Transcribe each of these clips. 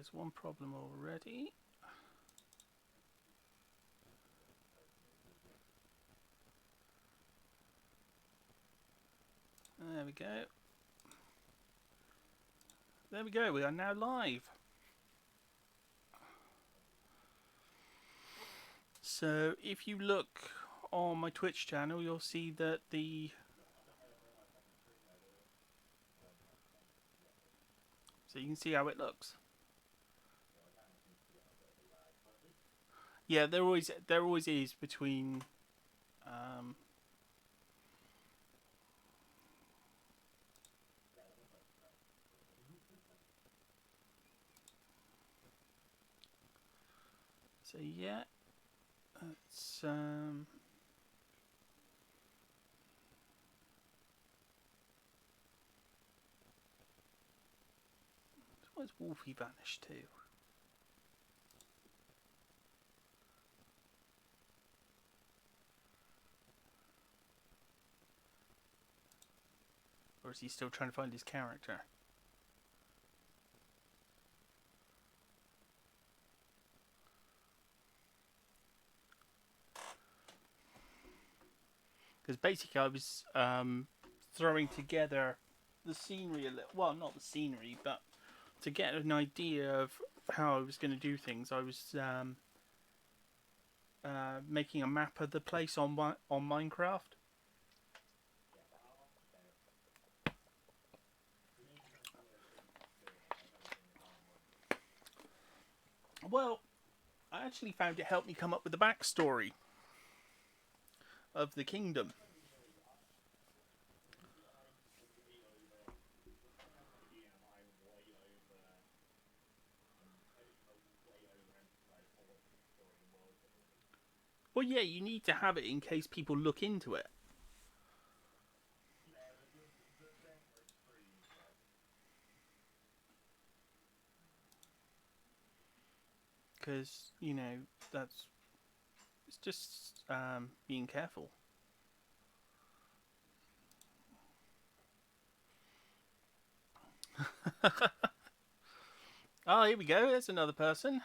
there's one problem already. There we go. There we go, we are now live. So if you look on my Twitch channel, you'll see that so you can see how it looks. Yeah, there always is between so yeah, it's where's Wolfie vanished to? Or is he still trying to find his character? Because basically I was throwing together the scenery a little. Well, not the scenery, but to get an idea of how I was going to do things. I was making a map of the place on Minecraft. Well, I actually found it helped me come up with the backstory of the kingdom. Well, yeah, you need to have it in case people look into it. Because, you know, it's just being careful. Oh, here we go. There's another person.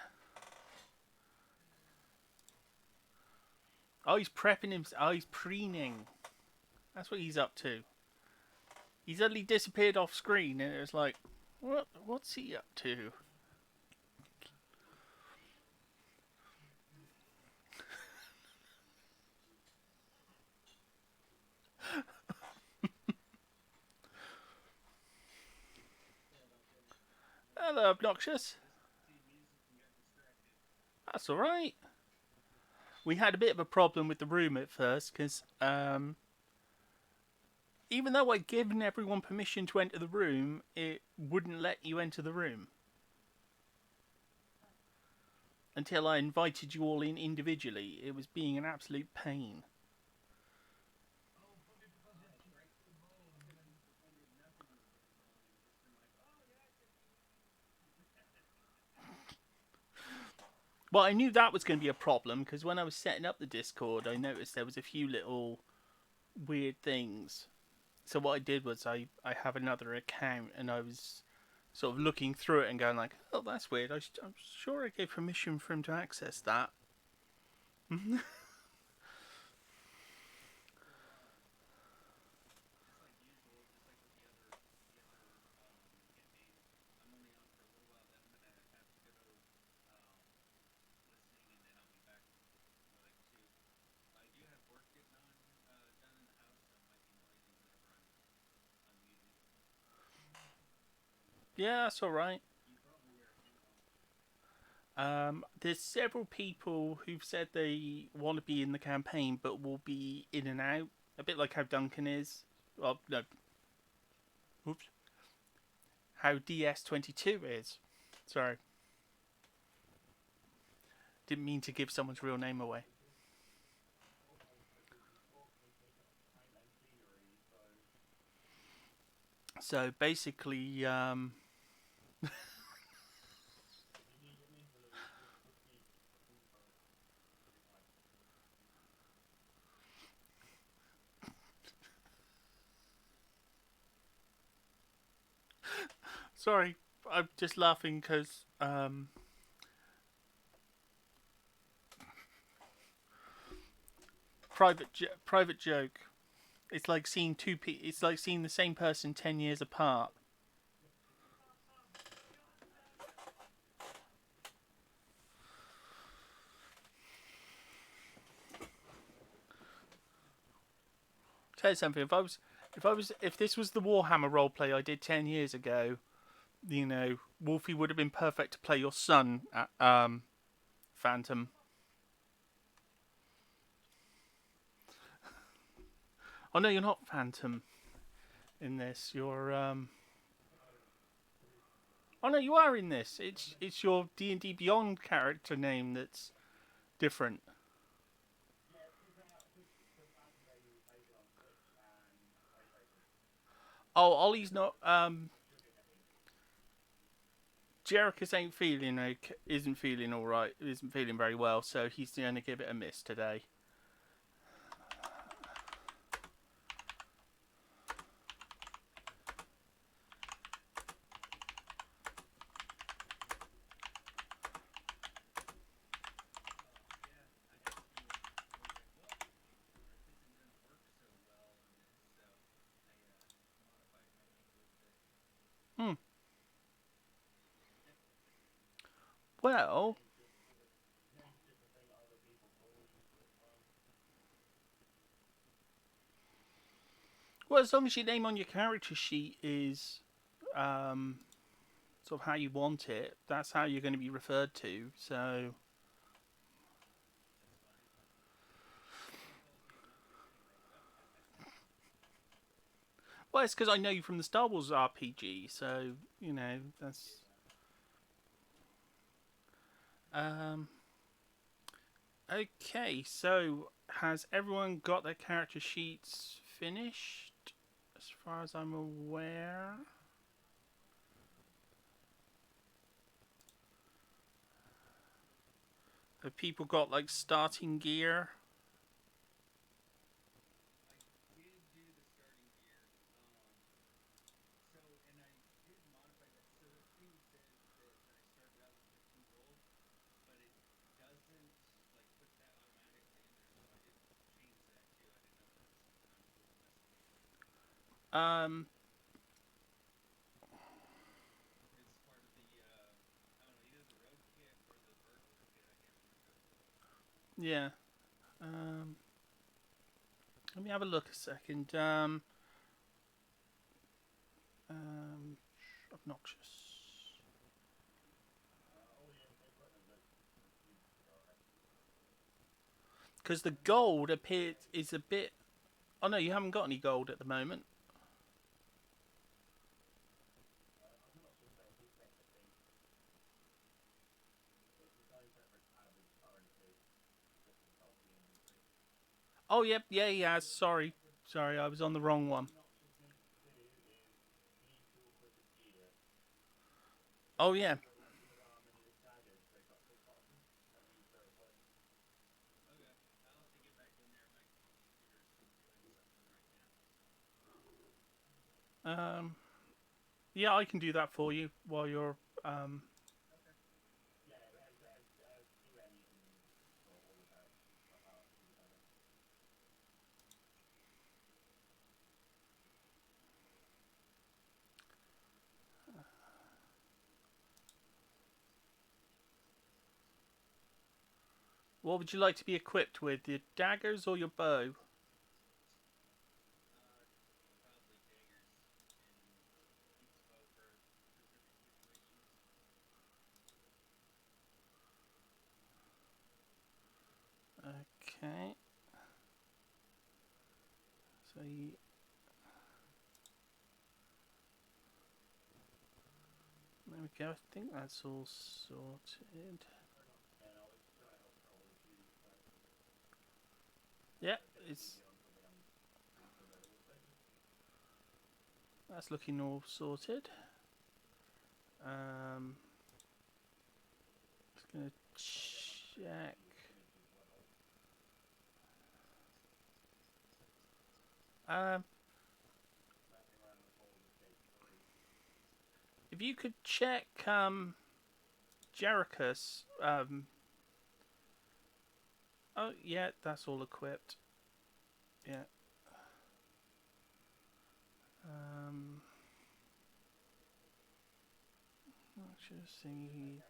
Oh, he's prepping him. Oh, he's preening. That's what he's up to. He suddenly disappeared off screen, and it was like, what's he up to? Hello, obnoxious. That's alright. We had a bit of a problem with the room at first, because even though I'd given everyone permission to enter the room, it wouldn't let you enter the room. Until I invited you all in individually. It was being an absolute pain. Well, I knew that was going to be a problem, because when I was setting up the Discord, I noticed there was a few little weird things. So what I did was I have another account, and I was sort of looking through it and going like, oh, that's weird. I'm sure I gave permission for him to access that. Yeah, that's all right. There's several people who've said they want to be in the campaign, but will be in and out, a bit like how Duncan is. Well, no, oops, how DS22 is. Sorry, didn't mean to give someone's real name away. So basically, sorry, I'm just laughing because private joke. It's like seeing It's like seeing the same person 10 years apart. Tell you something. If this was the Warhammer roleplay I did 10 years ago, you know, Wolfie would have been perfect to play your son, Phantom. Oh no, you're not Phantom in this. You're Oh no, you are in this. It's your D&D Beyond character name that's different. Oh, Ollie's not. Jerichus isn't feeling all right. Isn't feeling very well, so he's going to give it a miss today. Hmm. Well, as long as your name on your character sheet is sort of how you want it, that's how you're going to be referred to. So, well, it's because I know you from the Star Wars RPG, so you know that's. Um, okay, so has everyone got their character sheets finished? As far as I'm aware. Have people got like starting gear? Um, yeah. Um, Let me have a look a second. Um, Obnoxious. Because the gold appears is a bit. Oh no, you haven't got any gold at the moment. Oh yep, yeah. Sorry, I was on the wrong one. Oh yeah. Um, yeah, I can do that for you while you're. Um, what would you like to be equipped with? Your daggers or your bow? Okay. So you, there we go. I think that's all sorted. Yeah, it's that's looking all sorted. Um, just gonna check. Um, If you could check Jerichus. Oh yeah, that's all equipped. Yeah. Let's just see.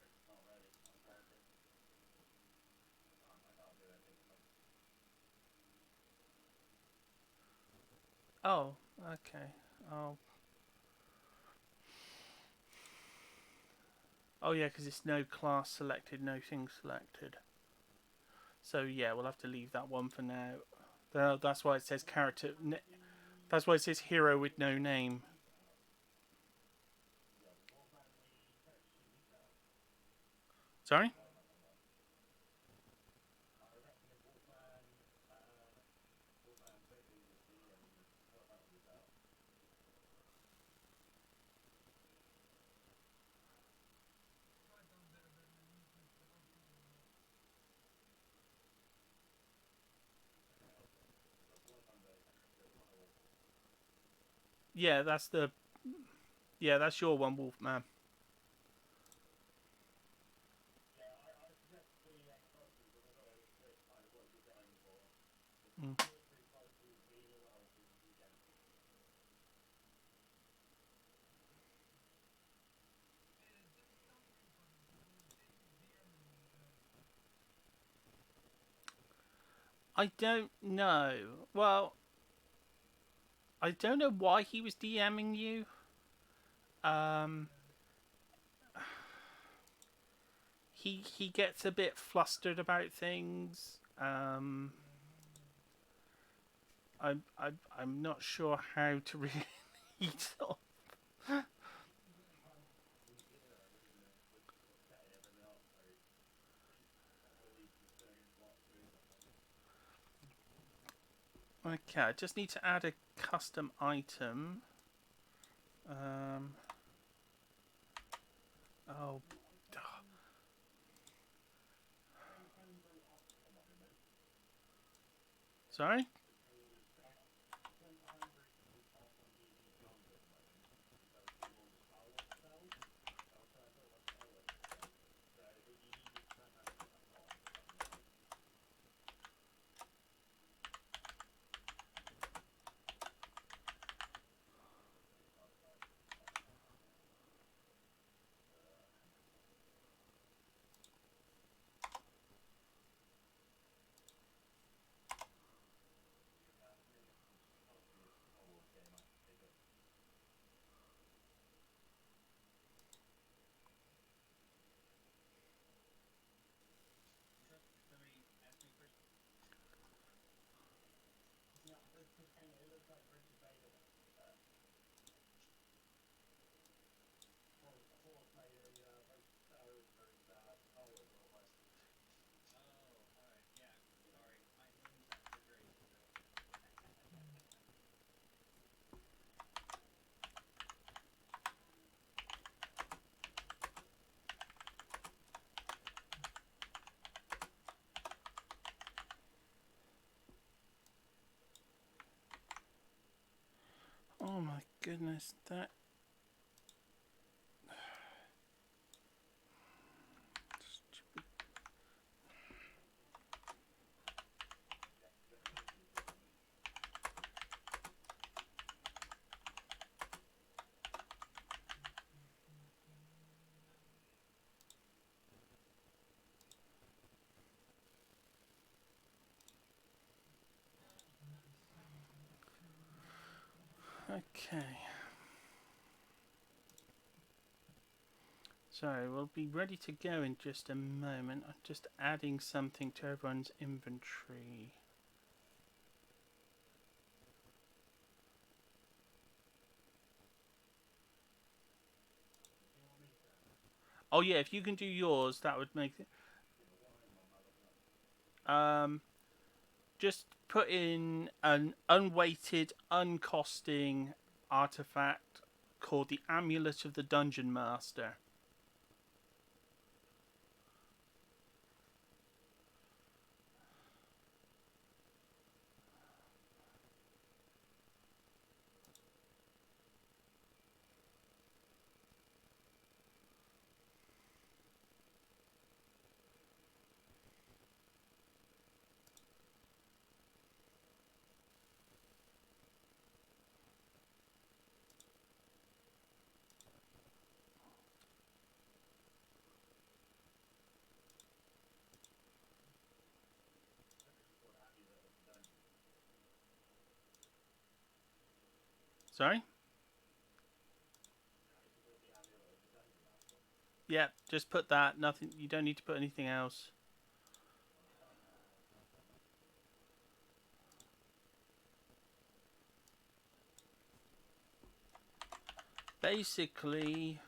Oh, okay. Oh. Oh yeah, because it's no class selected, no thing selected. So yeah, we'll have to leave that one for now. That's why it says character. That's why it says hero with no name. Sorry? Yeah, that's the. Yeah, that's your one, Wolfman. Mm. I don't know. Well, I don't know why he was DMing you. Um, he gets a bit flustered about things. I'm not sure how to really sort. Okay, I just need to add a custom item. Um, oh, sorry. Oh my goodness, that. Okay. So we'll be ready to go in just a moment. I'm just adding something to everyone's inventory. Oh yeah, if you can do yours, that would make it. Um, just put in an unweighted, uncosting artifact called the Amulet of the Dungeon Master. Sorry? Yeah, just put that. Nothing. You don't need to put anything else. Basically,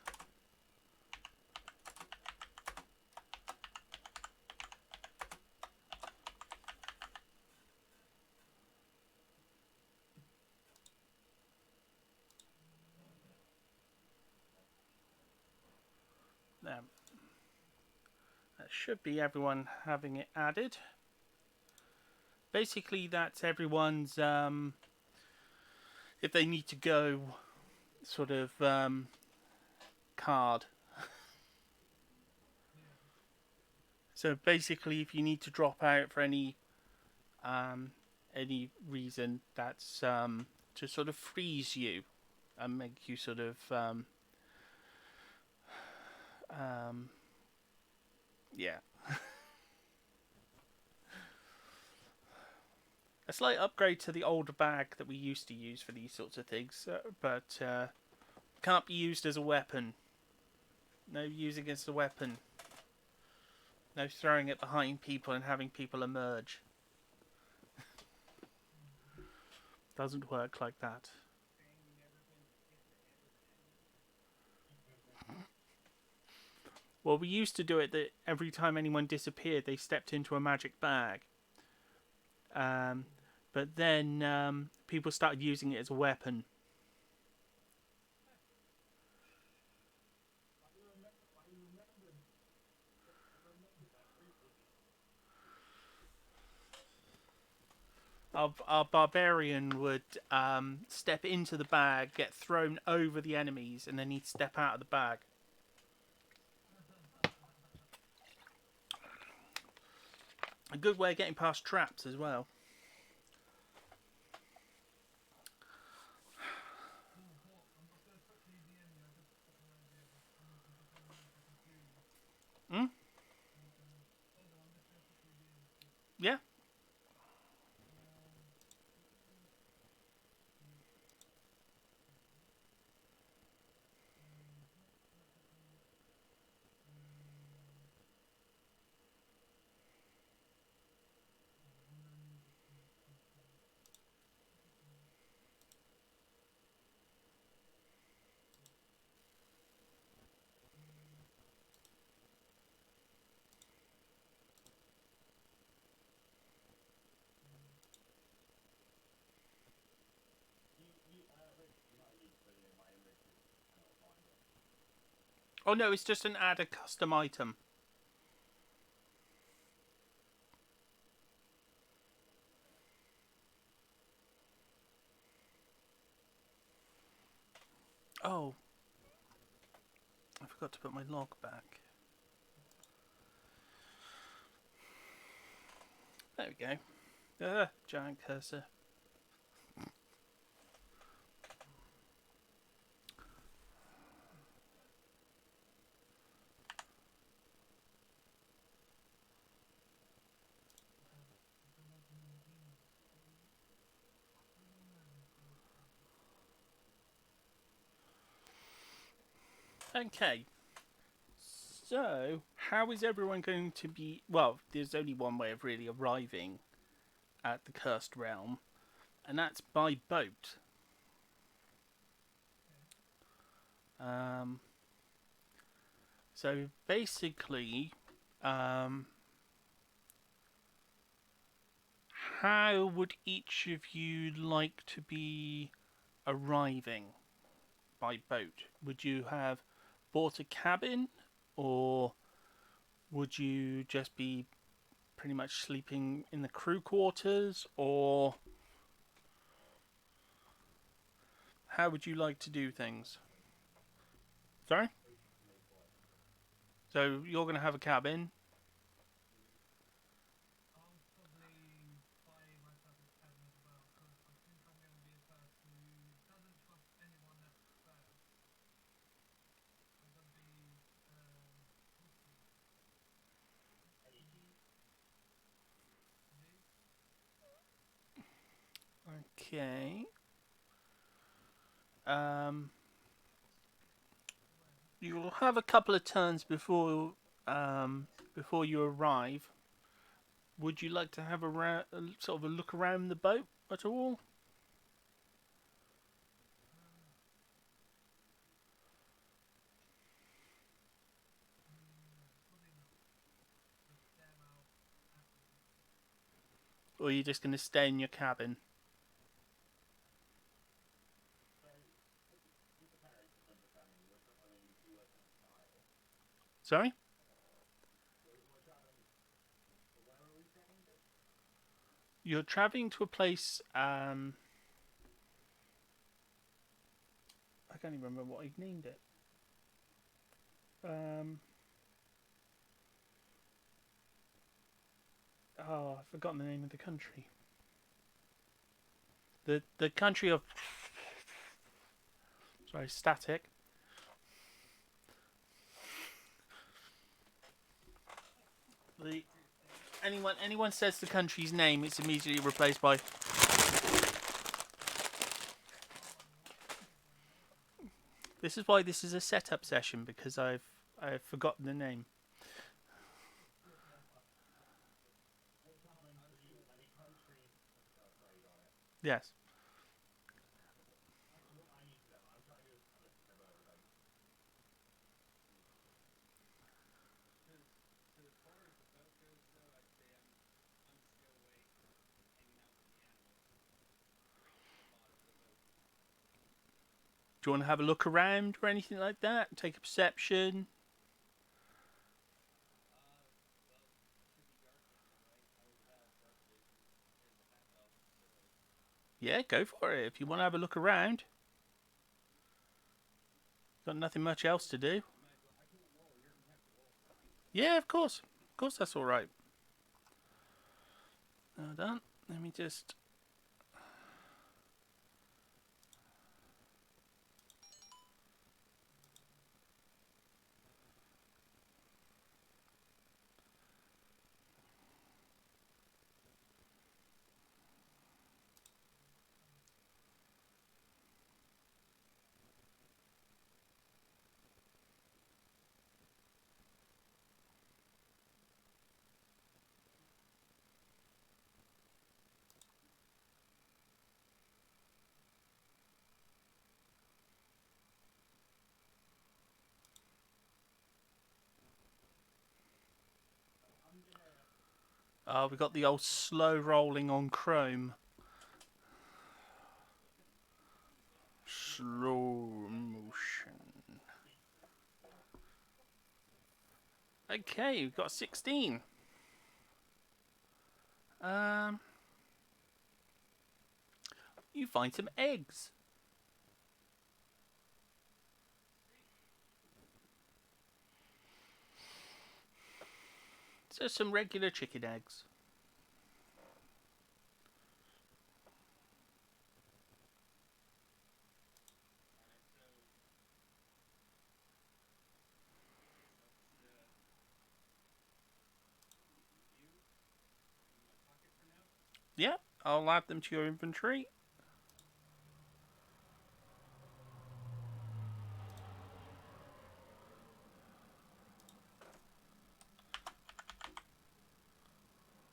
that should be everyone having it added. Basically, that's everyone's, if they need to go, sort of, card. So basically, if you need to drop out for any reason, that's to sort of freeze you and make you sort of yeah. A slight upgrade to the older bag that we used to use for these sorts of things, but can't be used as a weapon. No using it as a weapon. No throwing it behind people and having people emerge. Doesn't work like that. Well, we used to do it that every time anyone disappeared, they stepped into a magic bag. Um, but then people started using it as a weapon. Our barbarian would step into the bag, get thrown over the enemies, and then he'd step out of the bag. A good way of getting past traps as well. Hmm? Yeah. Oh no, it's just an add a custom item. Oh, I forgot to put my log back. There we go. Giant cursor. Okay. So, how is everyone going to be... Well, there's only one way of really arriving at the Cursed Realm, and that's by boat. So, basically, how would each of you like to be arriving by boat? Would you have bought a cabin, or would you just be pretty much sleeping in the crew quarters, or how would you like to do things? Sorry? So you're going to have a cabin. Okay. Um, you'll have a couple of turns before you arrive. Would you like to have a sort of a look around the boat at all? Or are you just going to stay in your cabin? Sorry? You're travelling to a place. I can't even remember what I named it. Um, I've forgotten the name of the country. The country of. Sorry, static. The anyone says the country's name, it's immediately replaced by. This is why this is a setup session, because I've forgotten the name. Yes. Do you want to have a look around or anything like that? Take a perception. Yeah, go for it. If you want to have a look around, got nothing much else to do. Yeah, of course. Of course, that's all right. Hold on. Let me just. We got the old slow rolling on Chrome. Slow motion. Okay, we've got 16. Um, you find some eggs. So some regular chicken eggs. Yeah, I'll add them to your inventory.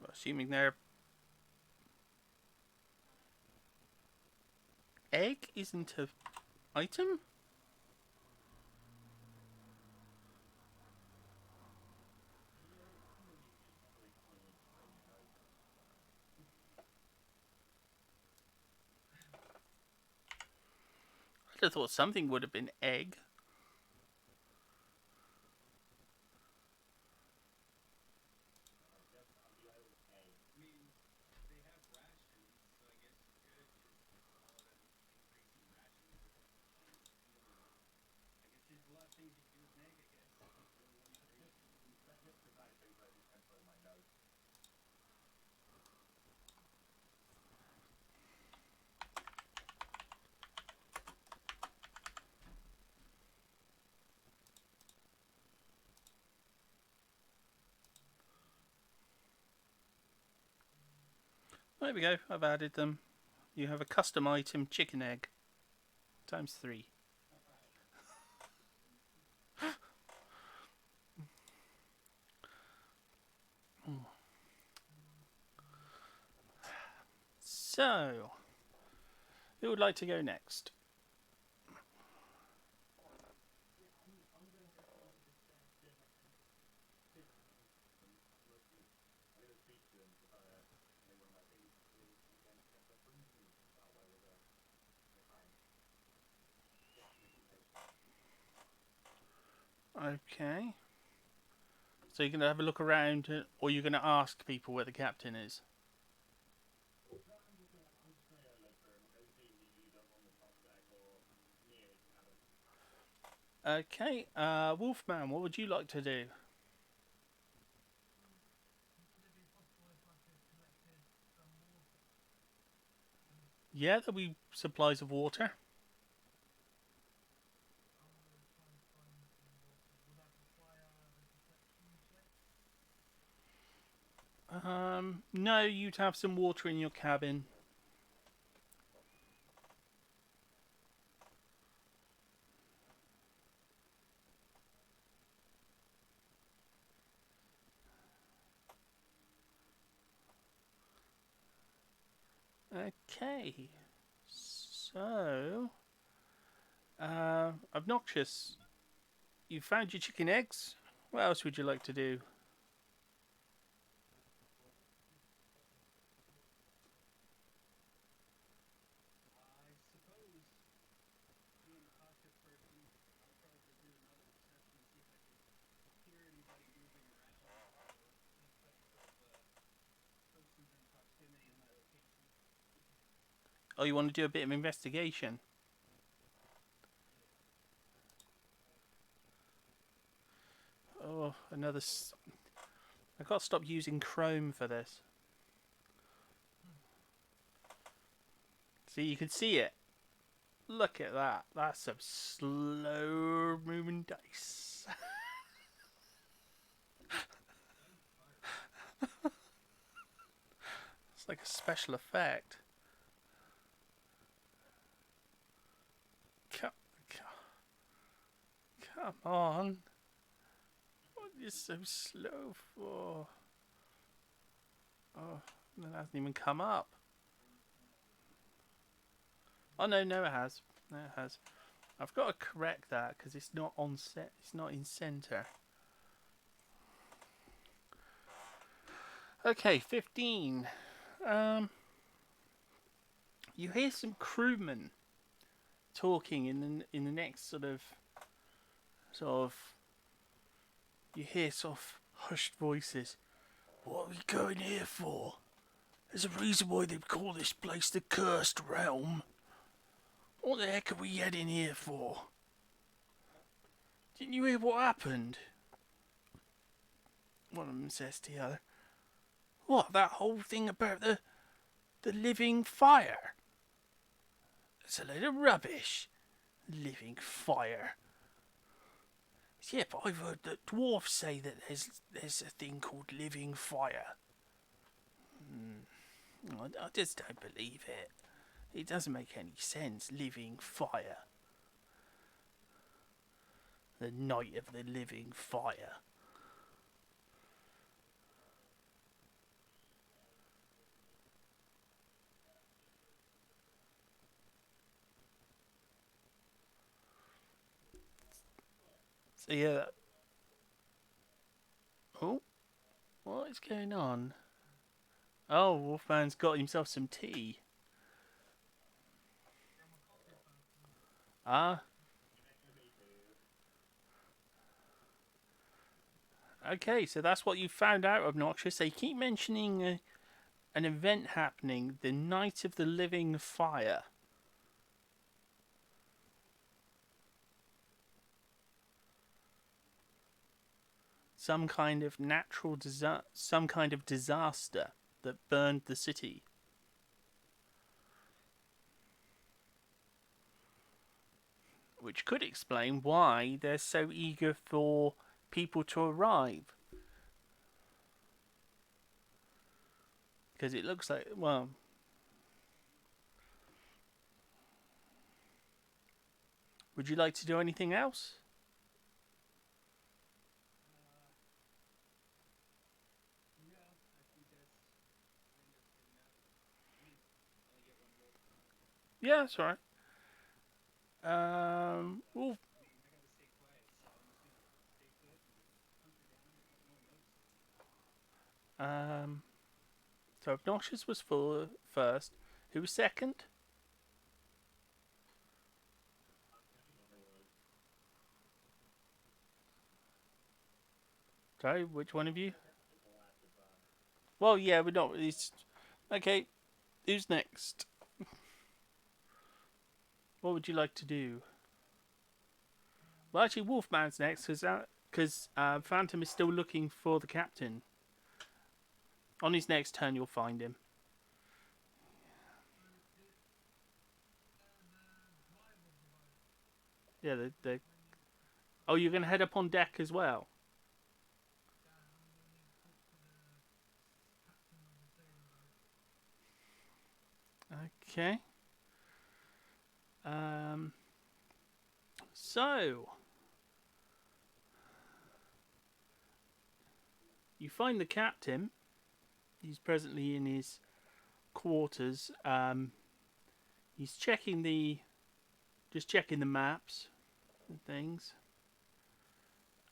Assuming they're egg isn't an item. I'd have thought something would have been egg. There we go. I've added them. You have a custom item, chicken egg. times 3. So, who would like to go next? Okay. So you're going to have a look around, or you're going to ask people where the captain is? Okay. Wolfman, what would you like to do? Yeah, there'll be supplies of water. No, you'd have some water in your cabin. Okay. So, Obnoxious, you found your chicken eggs. What else would you like to do? Oh, you want to do a bit of investigation? Oh, another. I've got to stop using Chrome for this. See, you can see it. Look at that. That's some slow moving dice. It's like a special effect. Come, come on. What is so slow for? Oh, it hasn't even come up. Oh no, no it has. No it has. I've got to correct that because it's not on set. It's not in center. Okay, 15. You hear some crewmen talking in the next sort of. You hear sort of hushed voices. What are we going here for? There's a reason why they call this place the Cursed Realm. What the heck are we heading here for? Didn't you hear what happened? One of them says to the other. What, that whole thing about the living fire? It's a load of rubbish. Living fire. Yeah, but I've heard that dwarves say that there's a thing called living fire. I just don't believe it. It doesn't make any sense, living fire. The night of the living fire. So yeah. Oh, what is going on? Oh, Wolfman's got himself some tea. Ah. Okay, so that's what you found out, Obnoxious. They keep mentioning an event happening, the Night of the Living Fire. Some kind of some kind of disaster that burned the city. Which could explain why they're so eager for people to arrive. Because it looks like, well, Would you like to do anything else? Yeah, that's all right. Wolf. Um, so obnoxious was for first. Who was second? Sorry, which one of you? Well, yeah, we're not. It's okay. Who's next? What would you like to do? Well, actually, Wolfman's next because Phantom is still looking for the captain. On his next turn, you'll find him. Yeah, the. Oh, you're gonna head up on deck as well. Okay. Um. So you find the captain. He's presently in his quarters. He's just checking the maps and things,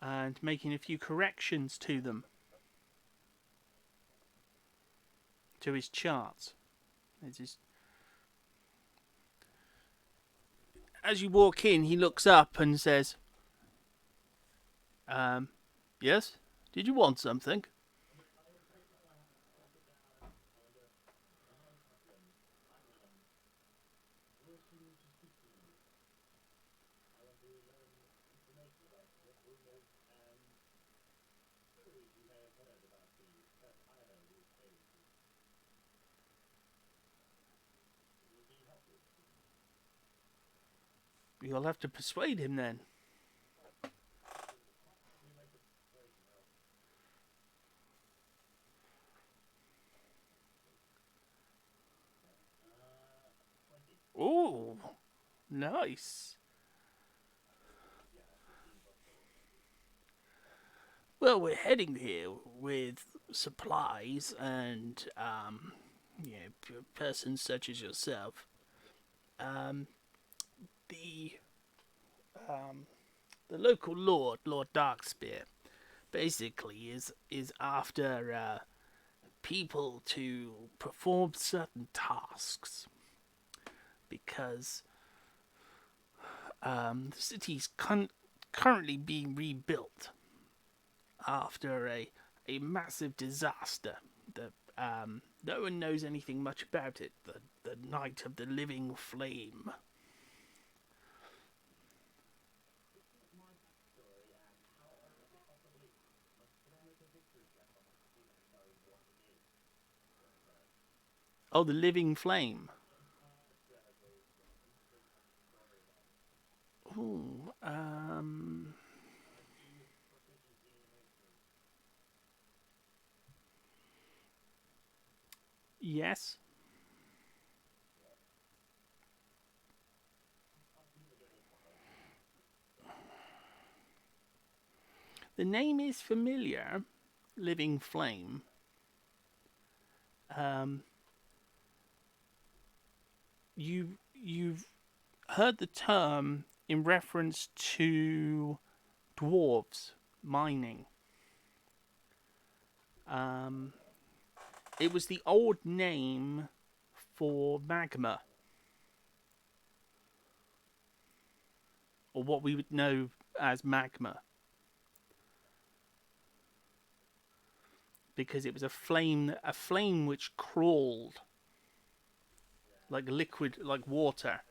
and making a few corrections to them, to his charts. As you walk in, he looks up and says, "Yes, did you want something?" You'll have to persuade him then. Ooh, nice. Well, we're heading here with supplies and, persons such as yourself. Um, the um, the local Lord Darkspear, basically is after people to perform certain tasks because the city's currently being rebuilt after a massive disaster that no one knows anything much about it. The Night of the Living Flame. Oh, the Living Flame. Ooh, yes. The name is familiar, Living Flame. Um, you've heard the term in reference to dwarves mining. Um, it was the old name for magma, or what we would know as magma, because it was a flame which crawled like liquid, like water.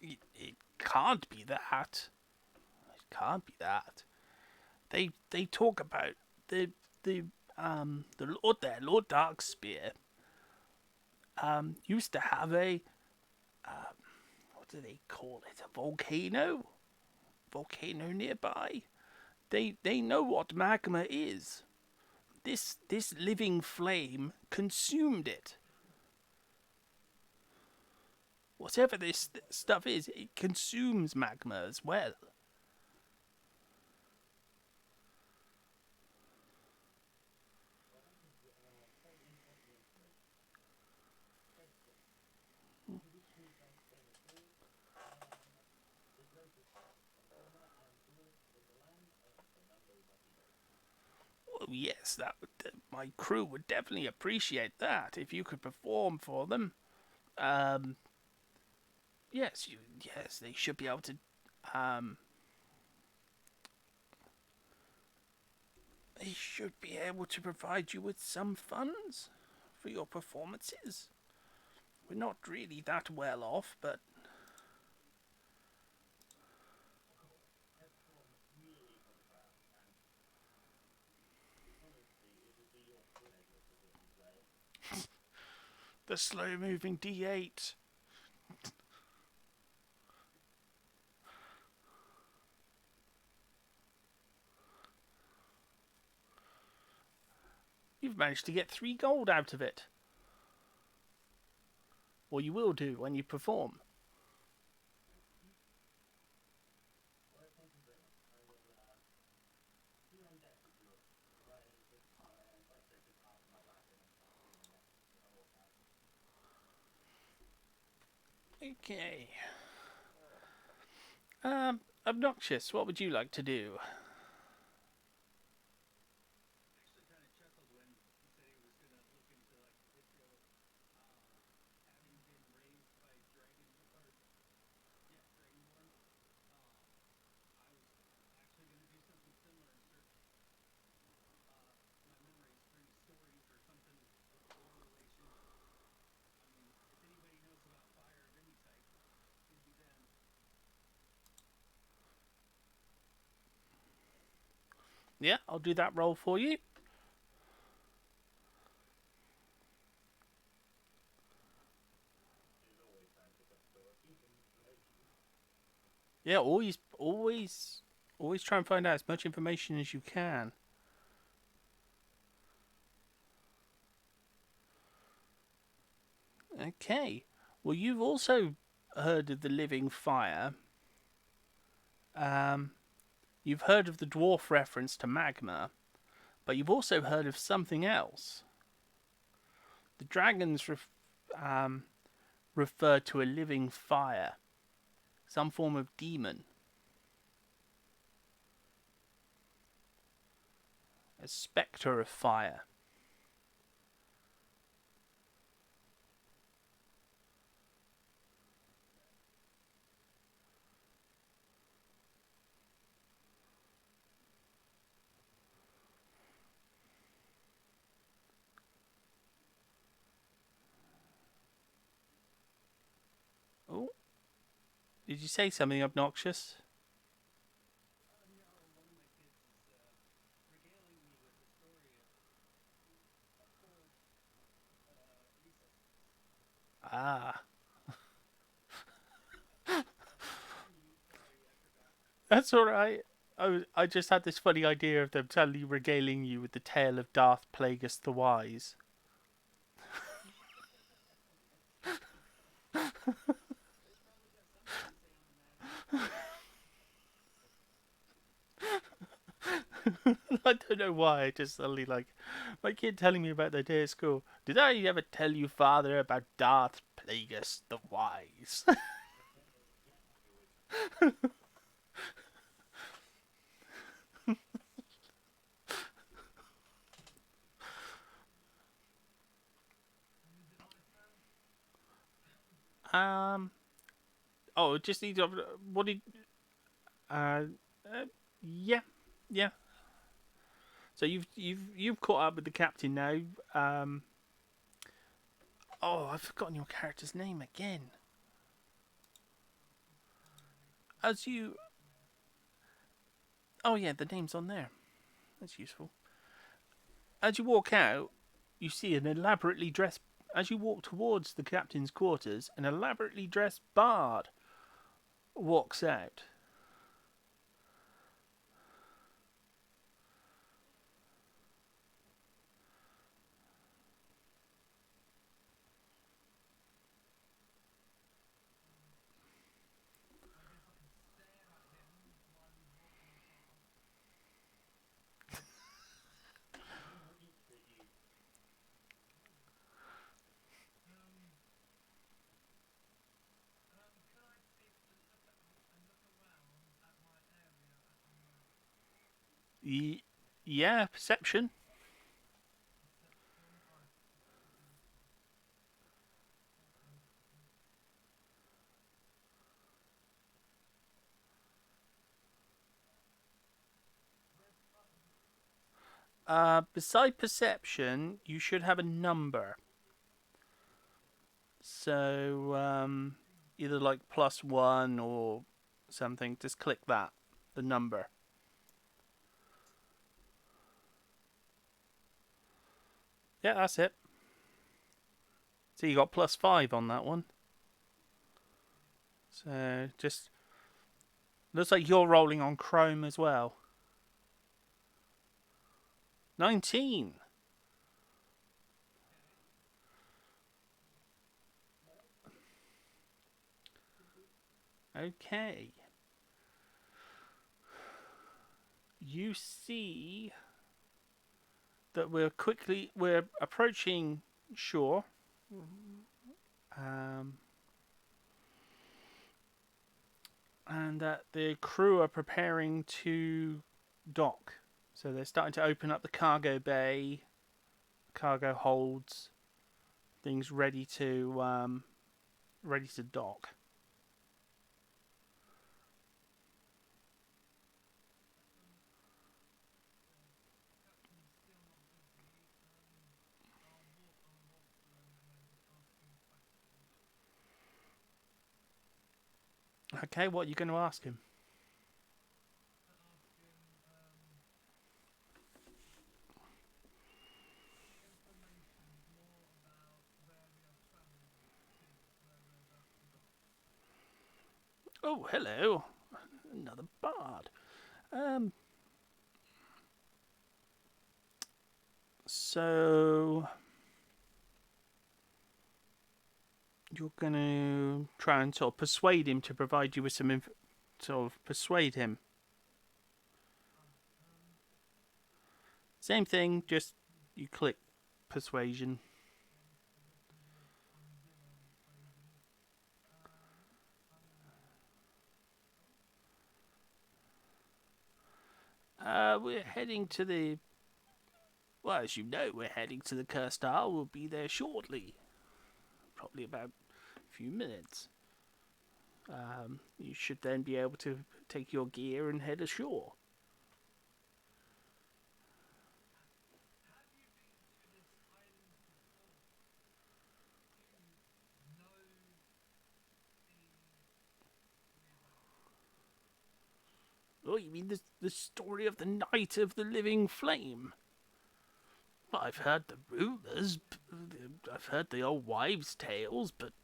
It can't be that. It can't be that. They talk about the the Lord there, Lord Darkspear. used to have a what do they call it? A volcano nearby. They know what magma is. This living flame consumed it. Whatever this stuff is, it consumes magma as well. Well, yes, my crew would definitely appreciate that if you could perform for them. Um, yes, they should be able to. Um, they should be able to provide you with some funds for your performances. We're not really that well off, but the slow-moving D8. You've managed to get 3 gold out of it. Or you will do when you perform. Okay. Obnoxious, what would you like to do? Yeah, I'll do that roll for you. Yeah, always try and find out as much information as you can. Okay. Well, you've also heard of the living fire. Um, you've heard of the dwarf reference to magma, but you've also heard of something else. The dragons refer to a living fire, some form of demon, a spectre of fire. Oh, did you say something obnoxious? Ah, that's all right. I just had this funny idea of them suddenly regaling you with the tale of Darth Plagueis the Wise. I don't know why. I just suddenly like my kid telling me about their day at school. Did I ever tell you, Father, about Darth Plagueis the Wise? um. Oh, just need to. What did? Uh. Yeah. Yeah. So you've caught up with the captain now. Um. Oh, I've forgotten your character's name again. As you. Oh yeah, the name's on there. That's useful. As you walk out, you see an elaborately dressed as you walk towards the captain's quarters, an elaborately dressed bard walks out. Yeah, perception. Beside perception, you should have a number. So, either like +1 or something. Just click that, the number. Yeah, that's it. So you got +5 on that one. So just looks like you're rolling on Chrome as well. 19. Okay. You see that we're approaching shore. And that the crew are preparing to dock. So they're starting to open up the cargo bay, cargo holds, things ready to dock. Okay, what are you going to ask him? Oh, hello. Another bard. So you're going to try and sort of persuade him to provide you with some sort of persuade him. Same thing, just you click persuasion. We're heading to the. Well, as you know, we're heading to the Cursed Isle. We'll be there shortly. Probably about a few minutes. You should then be able to take your gear and head ashore. Oh, you mean the story of the Night of the Living Flame? Well, I've heard the rumours. I've heard the old wives' tales, but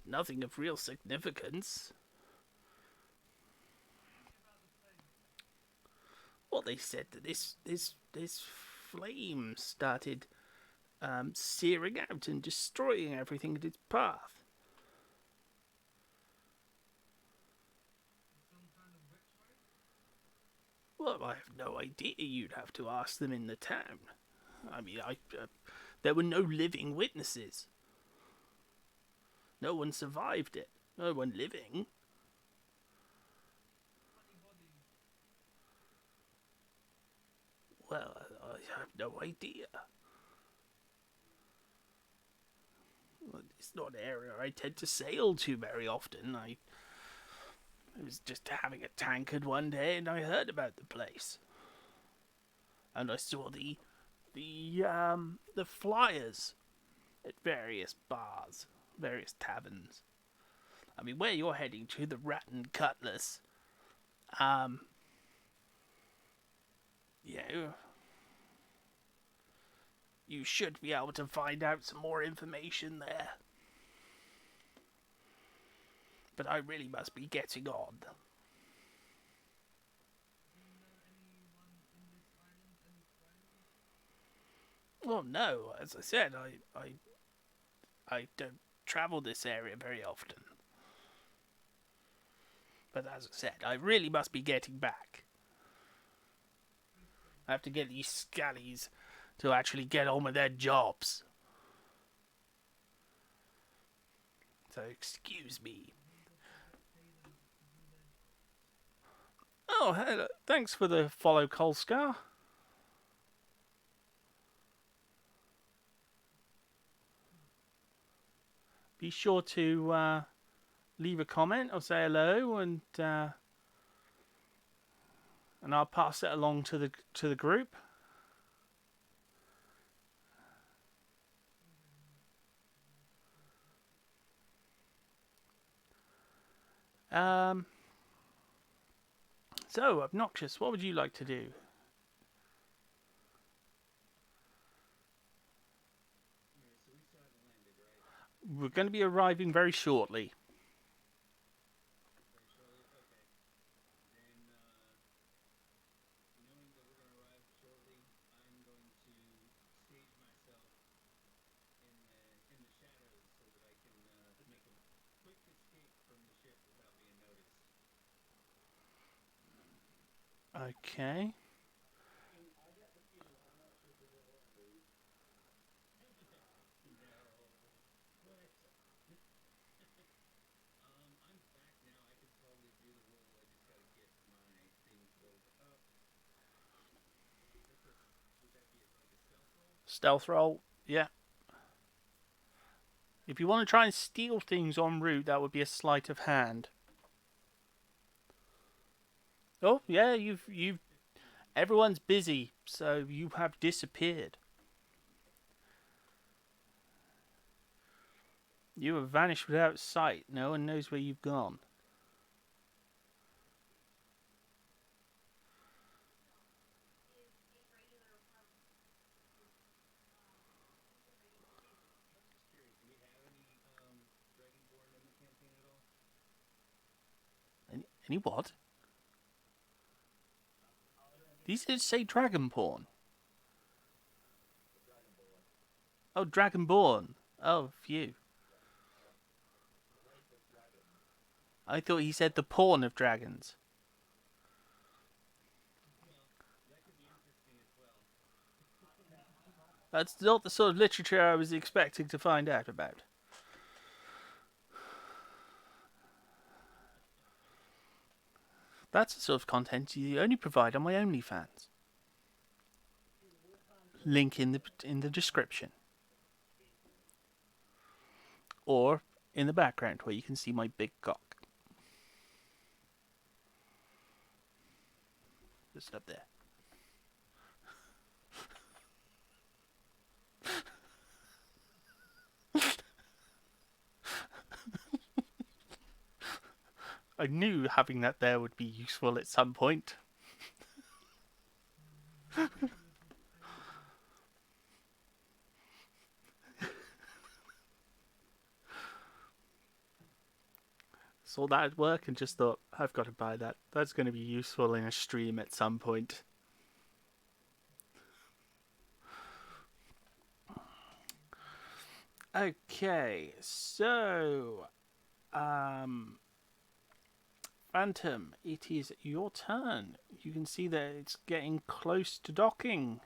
nothing of real significance. Well, they said that this flame started searing out and destroying everything in its path. Well, I have no idea. You'd have to ask them in the town. I mean, there were no living witnesses. No one survived it. No one living. Well, I have no idea. It's not an area I tend to sail to very often. I was just having a tankard one day and I heard about the place. And I saw the flyers at various bars, various taverns. I mean, where you're heading to, the Rat and Cutlass, you know, you should be able to find out some more information there. But I really must be getting on. Well, no, as I said, I don't travel this area very often. But as I said, I really must be getting back. I have to get these scallies to actually get on with their jobs. So excuse me. Oh, hello. Thanks for the follow, Kolskar. Be sure to leave a comment or say hello, and I'll pass it along to the group. So, Obnoxious, what would you like to do? We're going to be arriving very shortly. Okay. Stealth roll, yeah. If you want to try and steal things en route, that would be a sleight of hand. Oh, yeah, you've everyone's busy, so you have disappeared. You have vanished without sight. No one knows where you've gone. Any what? These did say Dragonborn. Oh, Dragonborn. Oh, phew. I thought he said the pawn of dragons. That's not the sort of literature I was expecting to find out about. That's the sort of content you only provide on my OnlyFans. Link in the description. Or in the background where you can see my big cock. Just up there. I knew having that there would be useful at some point. Saw that at work and just thought, I've got to buy that. That's going to be useful in a stream at some point. Okay, so Phantom, it is your turn. You can see that it's getting close to docking.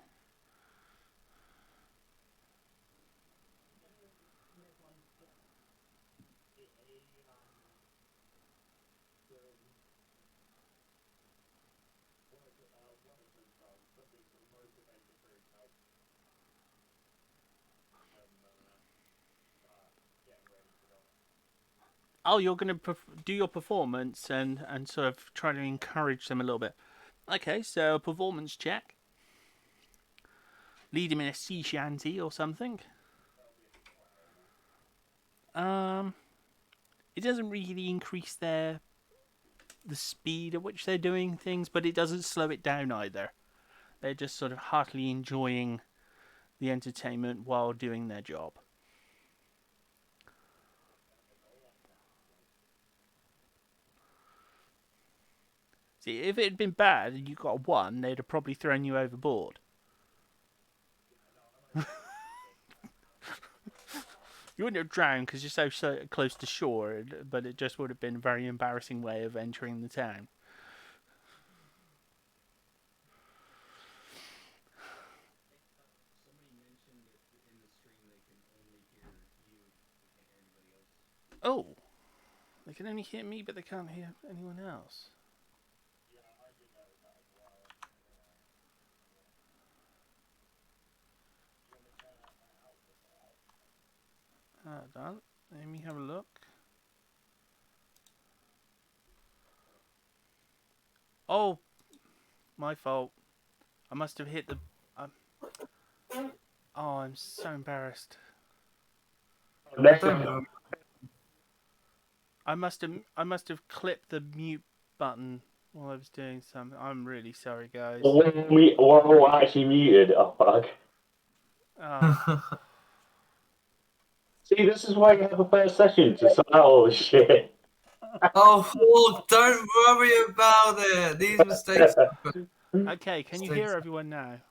Oh, you're going to do your performance and sort of try to encourage them a little bit. Okay, so a performance check. Lead him in a sea shanty or something. It doesn't really increase the speed at which they're doing things, but it doesn't slow it down either. They're just sort of heartily enjoying the entertainment while doing their job. See, if it had been bad and you got a 1, they'd have probably thrown you overboard. You wouldn't have drowned because you're so close to shore, but it just would have been a very embarrassing way of entering the town. Oh, they can only hear me, but they can't hear anyone else. Hold on, let me have a look. Oh, my fault. I must have hit the. Oh, I'm so embarrassed. I must have clipped the mute button while I was doing something. I'm really sorry, guys. We're all actually muted. Oh fuck. Oh. See, this is why you have a first session to sort out all this shit. Oh, don't worry about it. These mistakes happen. Okay, can you hear everyone now?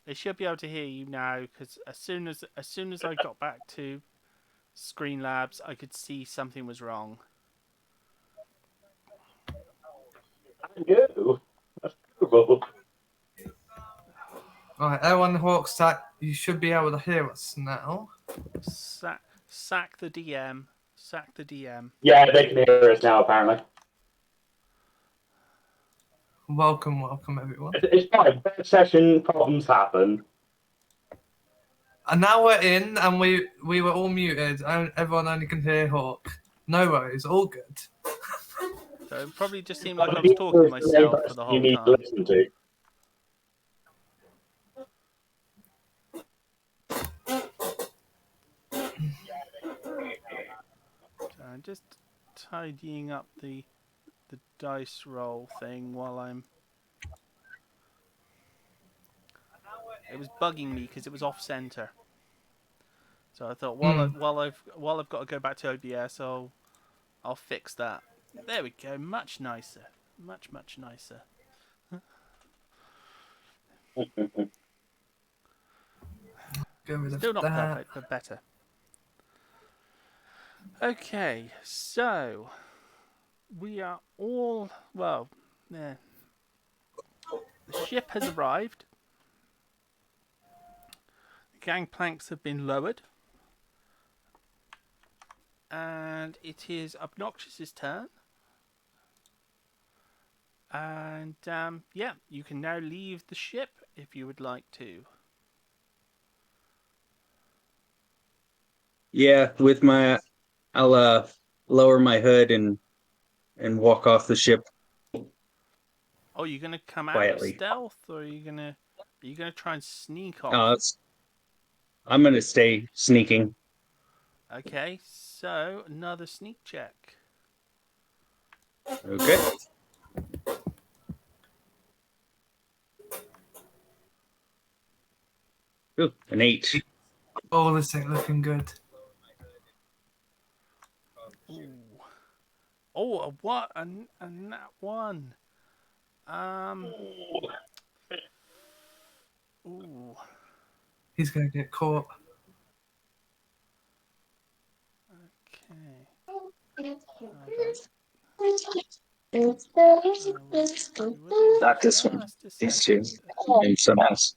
They should be able to hear you now because as soon as I got back to Screen Labs, I could see something was wrong. I know. That's terrible. Right, everyone Hawk's that you should be able to hear us now. Sack the DM. Sack the DM. Yeah, they can hear us now, apparently. Welcome, everyone. It's fine. First session problems happen. And now we're in, and we were all muted, and everyone only can hear Hawk. No worries, all good. So it probably just seemed like I was talking to myself for the You whole need to time. listen to. So I'm just tidying up the dice roll thing while I'm. It was bugging me because it was off center. So I thought while I've got to go back to OBS, I'll fix that. There we go. Much nicer. Much nicer. Still not perfect, but better. Okay, so we are all yeah. The ship has arrived. The gangplanks have been lowered. And it is Obnoxious's turn. And yeah, you can now leave the ship if you would like to. Yeah, I'll lower my hood and walk off the ship Oh, you're gonna come out of quietly. stealth, or are you gonna try and sneak off? I'm gonna stay sneaking. Okay, so another sneak check. Okay. Ooh, an 8. Oh, this ain't looking good. Ooh. Oh, a what? A nat 1. Ooh. He's gonna get caught. Okay. Not this one. These two. And some else.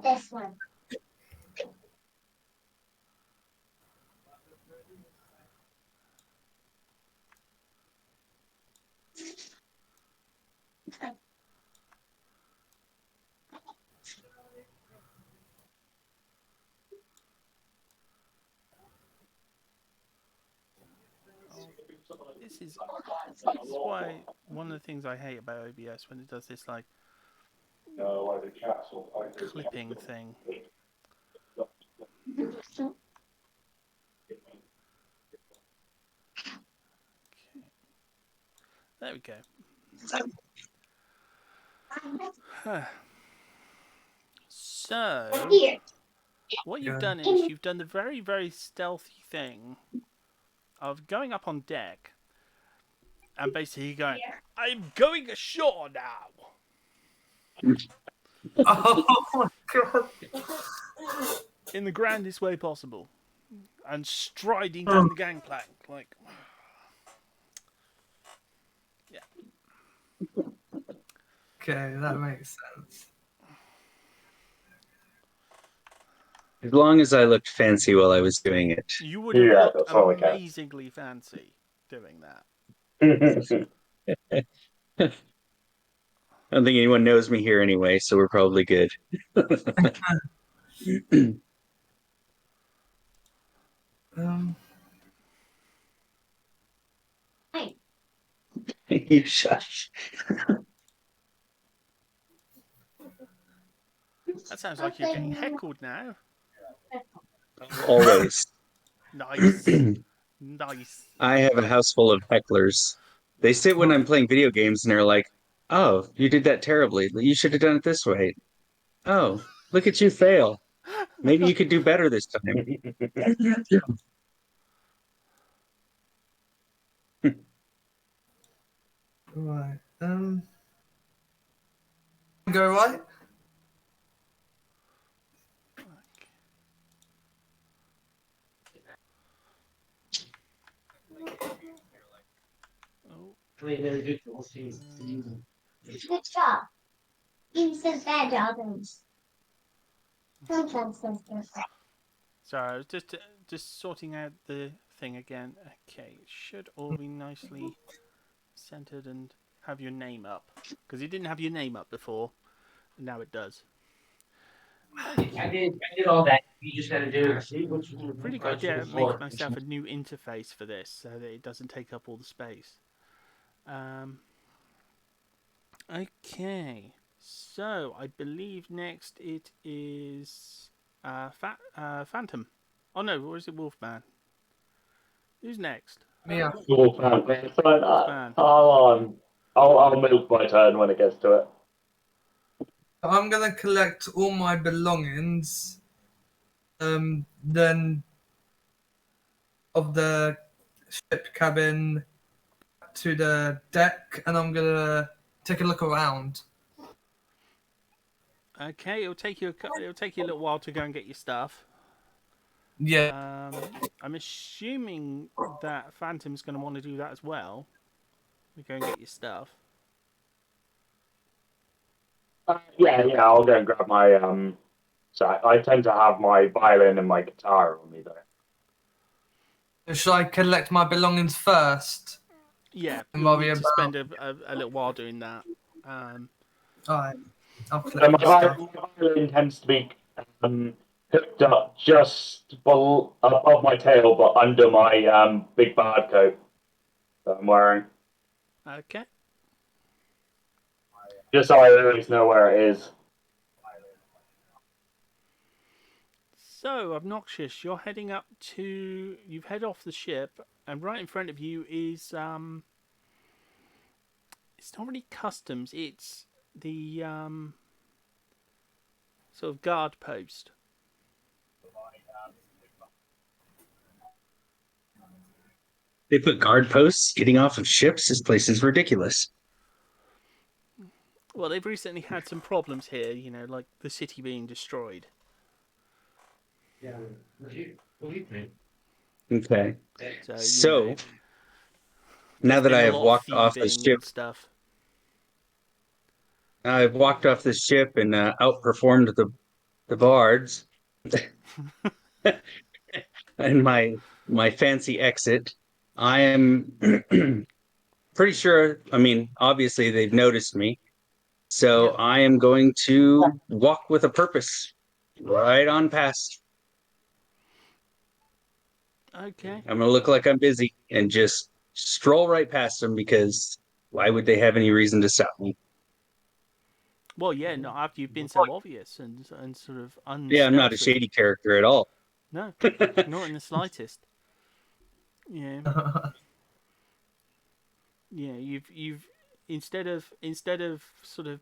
This one. Oh, this is why one of the things I hate about OBS when it does this like clipping thing. Okay. There we go. So, what you've done is you've done the very, very stealthy thing of going up on deck and basically going, I'm going ashore now! Oh my god. In the grandest way possible. And striding down the gangplank. Like, yeah. Okay, that makes sense. As long as I looked fancy while I was doing it. You would have Yeah, looked that's all I care. amazingly fancy doing that. I don't think anyone knows me here anyway, so we're probably good. Um, You shush. That sounds like you're getting heckled now. Always. Nice. Nice. I have a house full of hecklers. They sit when I'm playing video games and they're like, oh, you did that terribly. You should have done it this way. Oh, look at you fail. Maybe you could do better this time. right. Go right. Oh, Good job. You said bad job. Sometimes says this. sorry, I was just sorting out the thing again. Okay, it should all be nicely centered and have your name up. Because it didn't have your name up before, and now it does. I did all that. You just gotta do it. See what you Pretty good idea at making myself a new interface for this so that it doesn't take up all the space. Okay, so I believe next it is Phantom. Oh no, or is it Wolfman? Who's next? Yeah. Wolfman. Wolfman. Hold on. I'll move my turn when it gets to it. I'm gonna collect all my belongings. Then of the ship cabin to the deck, and I'm gonna take a look around. Okay, it'll take you a little while to go and get your stuff. Yeah. I'm assuming that Phantom's going to want to do that as well. You go and get your stuff. Yeah, I'll go and grab my So I tend to have my violin and my guitar on me though. Should I collect my belongings first? Yeah, And you'll while we need are to spend a little while doing that. Alright. I'll So collect my my stuff. violin tends to be hooked up just above my tail, but under my big bad coat that I'm wearing, Okay. just so I always know where it is. So, Obnoxious, you're heading up to... You've head off the ship, and right in front of you is... It's not really customs, it's the sort of guard post. They put guard posts getting off of ships. This place is ridiculous. Well, they've recently had some problems here, like the city being destroyed. Yeah. What do you think? Okay. So, So, there's now that been I a have lot of walked off the thieving ship, and stuff. I've walked off the ship and outperformed the bards. And my fancy exit. I am pretty sure. I mean, obviously they've noticed me, so Yep. I am going to walk with a purpose right on past. Okay. I'm gonna look like I'm busy and just stroll right past them because why would they have any reason to stop me? Well, yeah, not after you've been so obvious and sort of Yeah, I'm not a unstealthy. shady character at all. No, not in the slightest. Yeah. Yeah, instead of sort of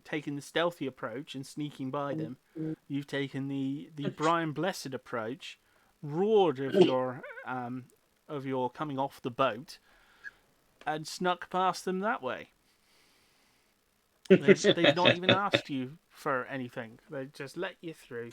taking the stealthy approach and sneaking by them, you've taken the Brian Blessed approach, roared of your coming off the boat, and snuck past them that way. They've not even asked you for anything. They just let you through.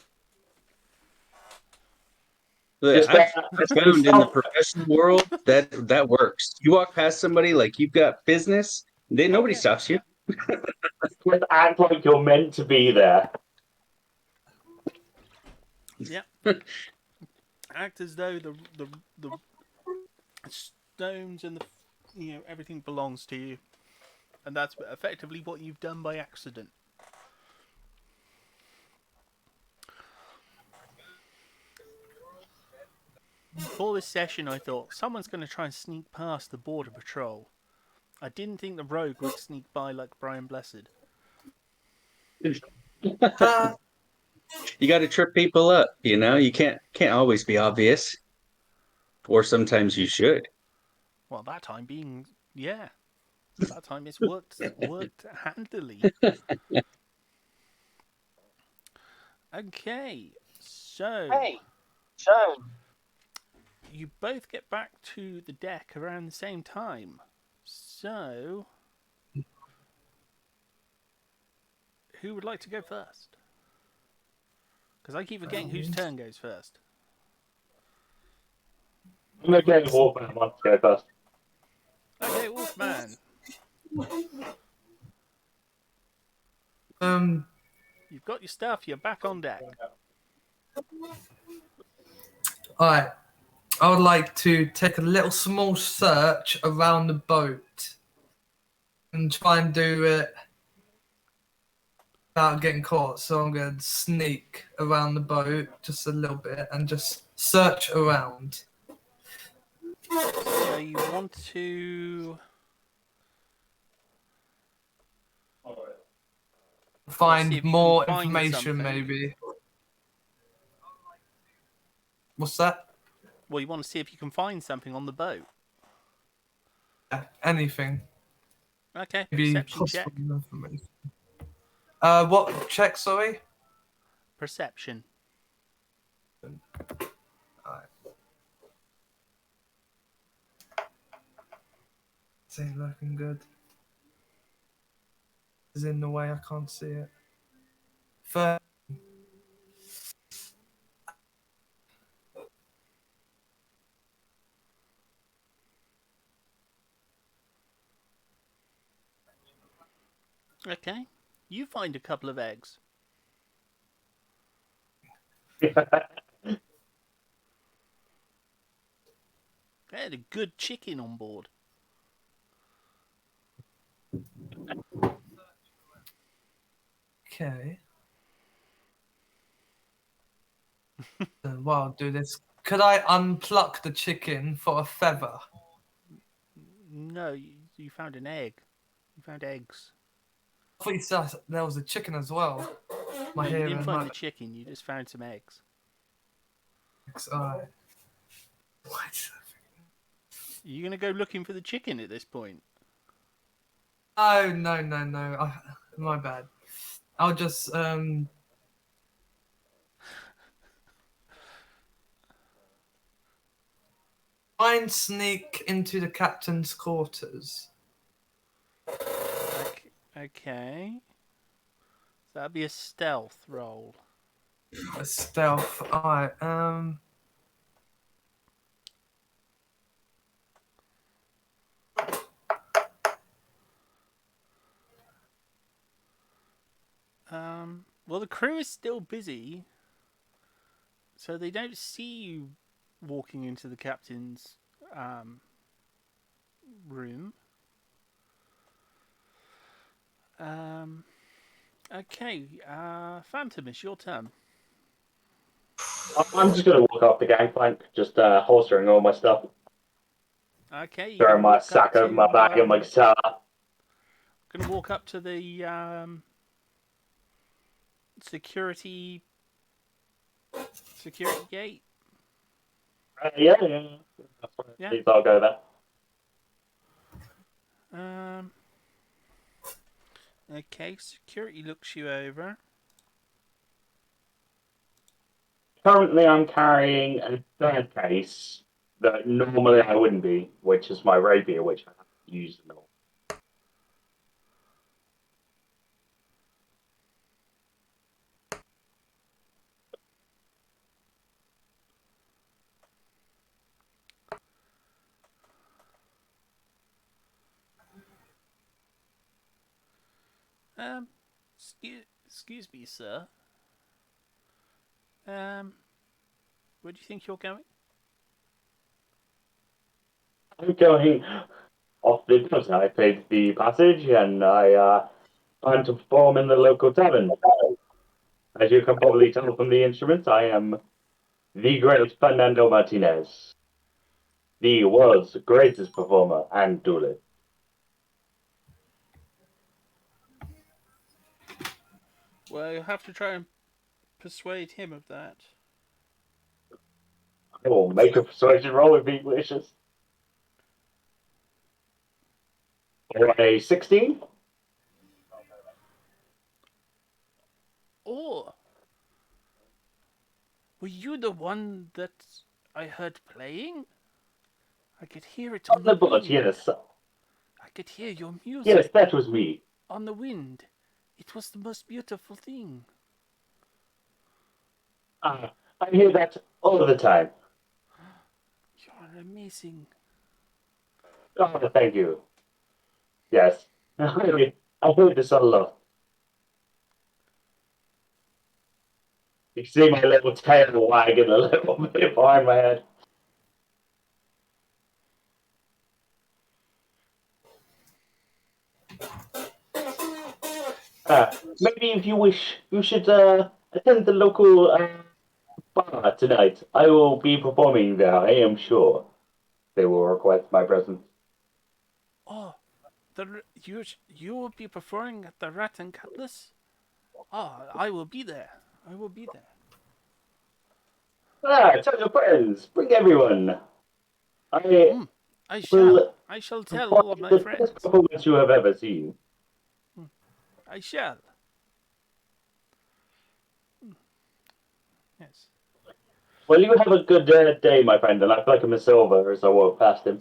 Just, I've found in the self- professional world that works. You walk past somebody like you've got business, nobody Yeah. stops you. just act like you're meant to be there. Yeah. Act as though the stones and the everything belongs to you, and that's effectively what you've done by accident. For this session, I thought someone's going to try and sneak past the border patrol. I didn't think the rogue would sneak by like Brian Blessed. You got to trip people up, You can't always be obvious, or sometimes you should. Well, that time that time it's worked handily. Okay, so you both get back to the deck around the same time. So, who would like to go first? Because I keep forgetting whose turn goes first. I'm okay with Wolfman wants to go first. Okay, Wolfman. You've got your stuff. You're back on deck. Alright. I would like to take a little small search around the boat and try and do it without getting caught. So I'm going to sneak around the boat just a little bit and just search around. So you want to see Find if you more can find information, something. maybe. What's that? Well, you want to see if you can find something on the boat. Yeah, anything. Okay, Maybe perception check. possible information. What check, sorry? Perception. Alright. This ain't looking good. It's in the way, I can't see it. First, Okay, you find a couple of eggs. They had a good chicken on board. okay. While I'll do this, could I unpluck the chicken for a feather? No, you found an egg. You found eggs. I thought you said there was a chicken as well. My No, you hearing didn't find might the chicken. You just found some eggs. Alright. What? Are you gonna go looking for the chicken at this point? Oh, no. My bad. I'll just try and sneak into the captain's quarters. Okay. So that'd be a stealth roll. A stealth. Alright, Well, the crew is still busy, so they don't see you walking into the captain's room. Okay, Phantom, it's your turn. I'm just going to walk up the gangplank, just holstering all my stuff, Okay, you're throwing gonna my walk sack up over my back and my guitar. Gonna walk up to the security gate. Yeah. Yeah. Please, I'll go there. Okay, security looks you over. Currently, I'm carrying a third case that normally I wouldn't be, which is my rapier, which I haven't used at all. Excuse me, sir. Where do you think you're going? I'm going off the bus. I paid the passage and I plan to perform in the local tavern. As you can probably tell from the instruments, I am the great Fernando Martinez, the world's greatest performer and duelist. Well, you'll have to try and persuade him of that. I will make a persuasion roll if he wishes. For a 16? Or were you the one that I heard playing? I could hear it On on the the boat, wind. yes. I could hear your Yes, music that was me. on the wind. It was the most beautiful thing. I hear that all the time. You're amazing. Oh, thank you. Yes. I heard this a lot. You see my little tail wagging a little bit behind my head. Maybe if you wish, you should attend the local bar tonight. I will be performing there, I am sure. They will request my presence. Oh, you will be performing at the Rat and Cutlass? Oh, I will be there. I will be there. Tell your friends. Bring everyone. I I shall. will I shall tell perform all of my the best friends. performance you have ever seen. I shall. Yes. Well, you have a good day, my friend, and I feel like I'm a silver as I walk past him.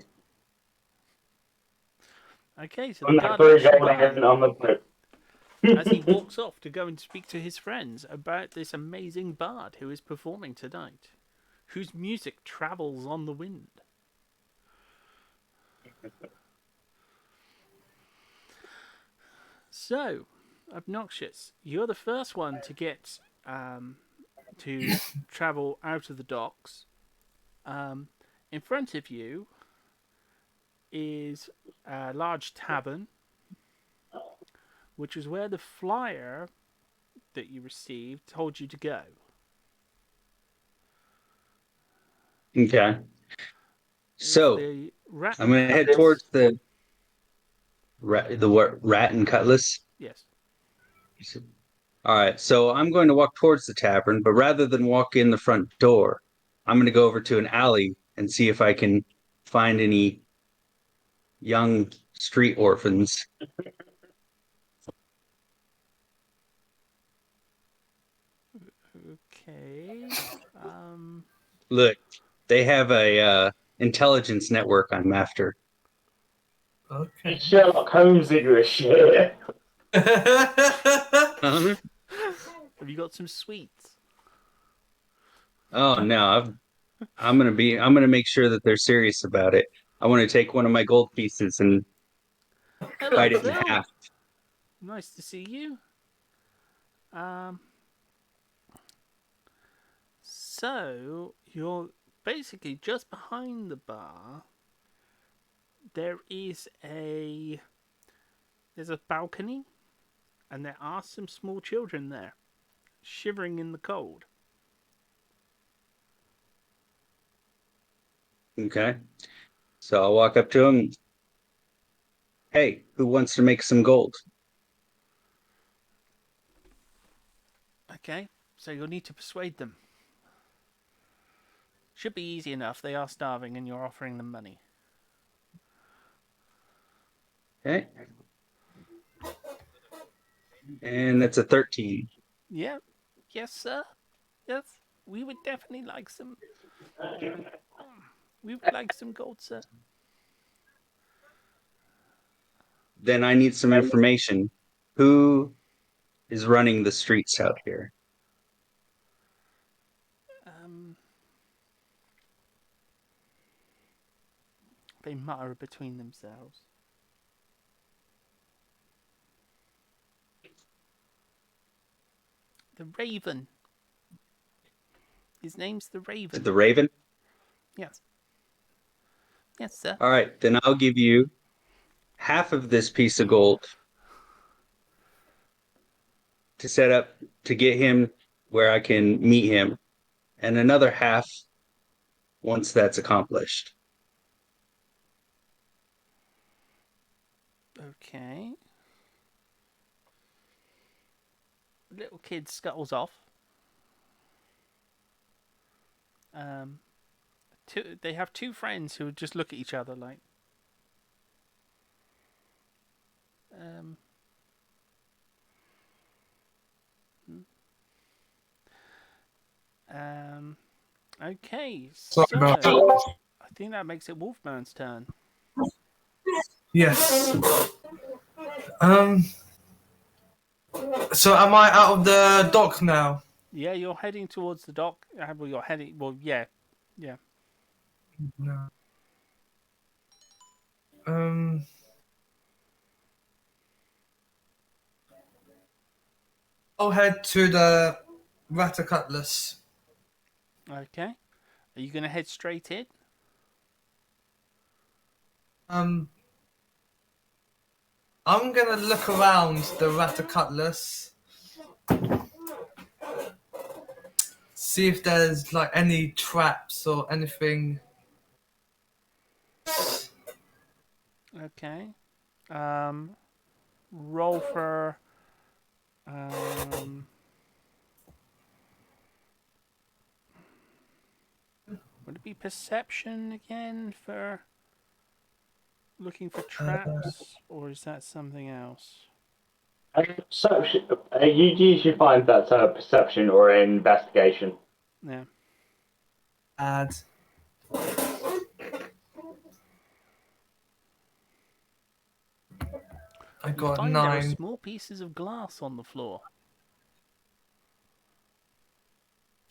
Okay, so the I'm that guard very lets you gold by iron on the boat. as he walks off to go and speak to his friends about this amazing bard who is performing tonight, whose music travels on the wind. So, Obnoxious, you're the first one to get to travel out of the docks. In front of you is a large tavern, which is where the flyer that you received told you to go. Okay. It's So the Rat I'm and gonna head Cutlass. towards the rat and cutlass. Yes. All right. So I'm going to walk towards the tavern, but rather than walk in the front door, I'm going to go over to an alley and see if I can find any young street orphans. Okay. Look, they have a intelligence network I'm after. Okay. Sherlock Holmes in your shit. Huh? Have you got some sweets? Oh no, I'm gonna make sure that they're serious about it. I want to take one of my gold pieces and Hello, bite it in Phil. half. Nice to see you. Um, so you're basically just behind the bar. There is there's a balcony, and there are some small children there, shivering in the cold. Okay. So I'll walk up to him. Hey, who wants to make some gold? Okay, so you'll need to persuade them. Should be easy enough. They are starving, and you're offering them money. Okay. And that's a 13. Yeah. Yes, sir. Yes. We would definitely like some. We would like some gold, sir. Then I need some information. Who is running the streets out here? Um. They mutter between themselves. The Raven. His name's the Is Raven. it the Raven? Yes. Yes, sir. All right, then I'll give you half of this piece of gold to set up to get him where I can meet him, and another half once that's accomplished. Okay. The little kid scuttles off. They have two friends who just look at each other like. Um. Okay, so Sorry about I think that makes it Wolfman's turn. Yes. So am I out of the dock now? Yeah, you're heading towards the dock. Well, you're heading. Well, yeah. No. I'll head to the Ratter Cutlass. Okay. Are you gonna head straight in? I'm gonna look around the Ratter Cutlass, see if there's like any traps or anything. Okay. Roll for. Would it be perception again for looking for traps, or is that something else? Perception. You usually find that's a perception or an investigation. Yeah. Add. I You got find there are 9. small pieces of glass on the floor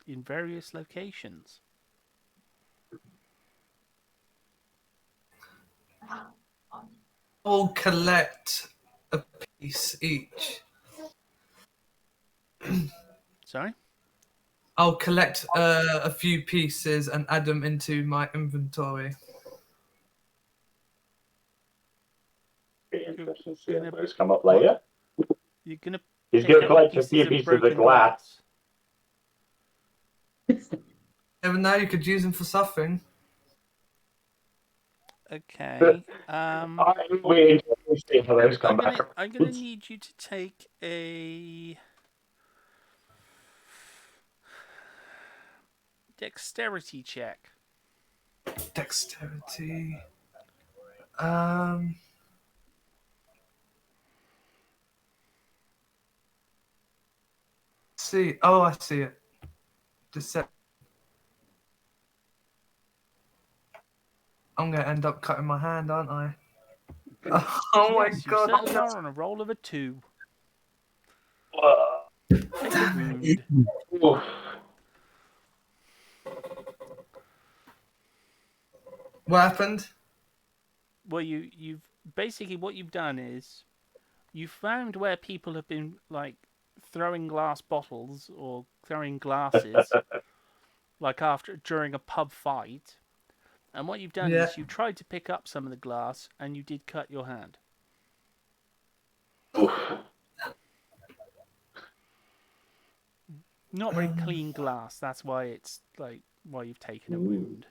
in various locations. I'll collect a piece each. Sorry? I'll collect a few pieces and add them into my inventory. Be interesting to see gonna- if those come up later. You're gonna He's pick going to up collect a few pieces of broken glass. Never know, you could use them for something. Okay. I will be interested to see how those come back. I'm gonna need you to take a dexterity check. Dexterity. See. Oh, I see it. I'm gonna end up cutting my hand, aren't I? Oh my Yes, you god! certainly are on a roll of a 2. Take a wound. Oof. What happened? Well, you've basically what you've done is you found where people have been like throwing glass bottles or throwing glasses, like during a pub fight. And what you've done Yeah. is you tried to pick up some of the glass, and you did cut your hand. Oof. Not very clean glass. That's why it's like why you've taken a wound.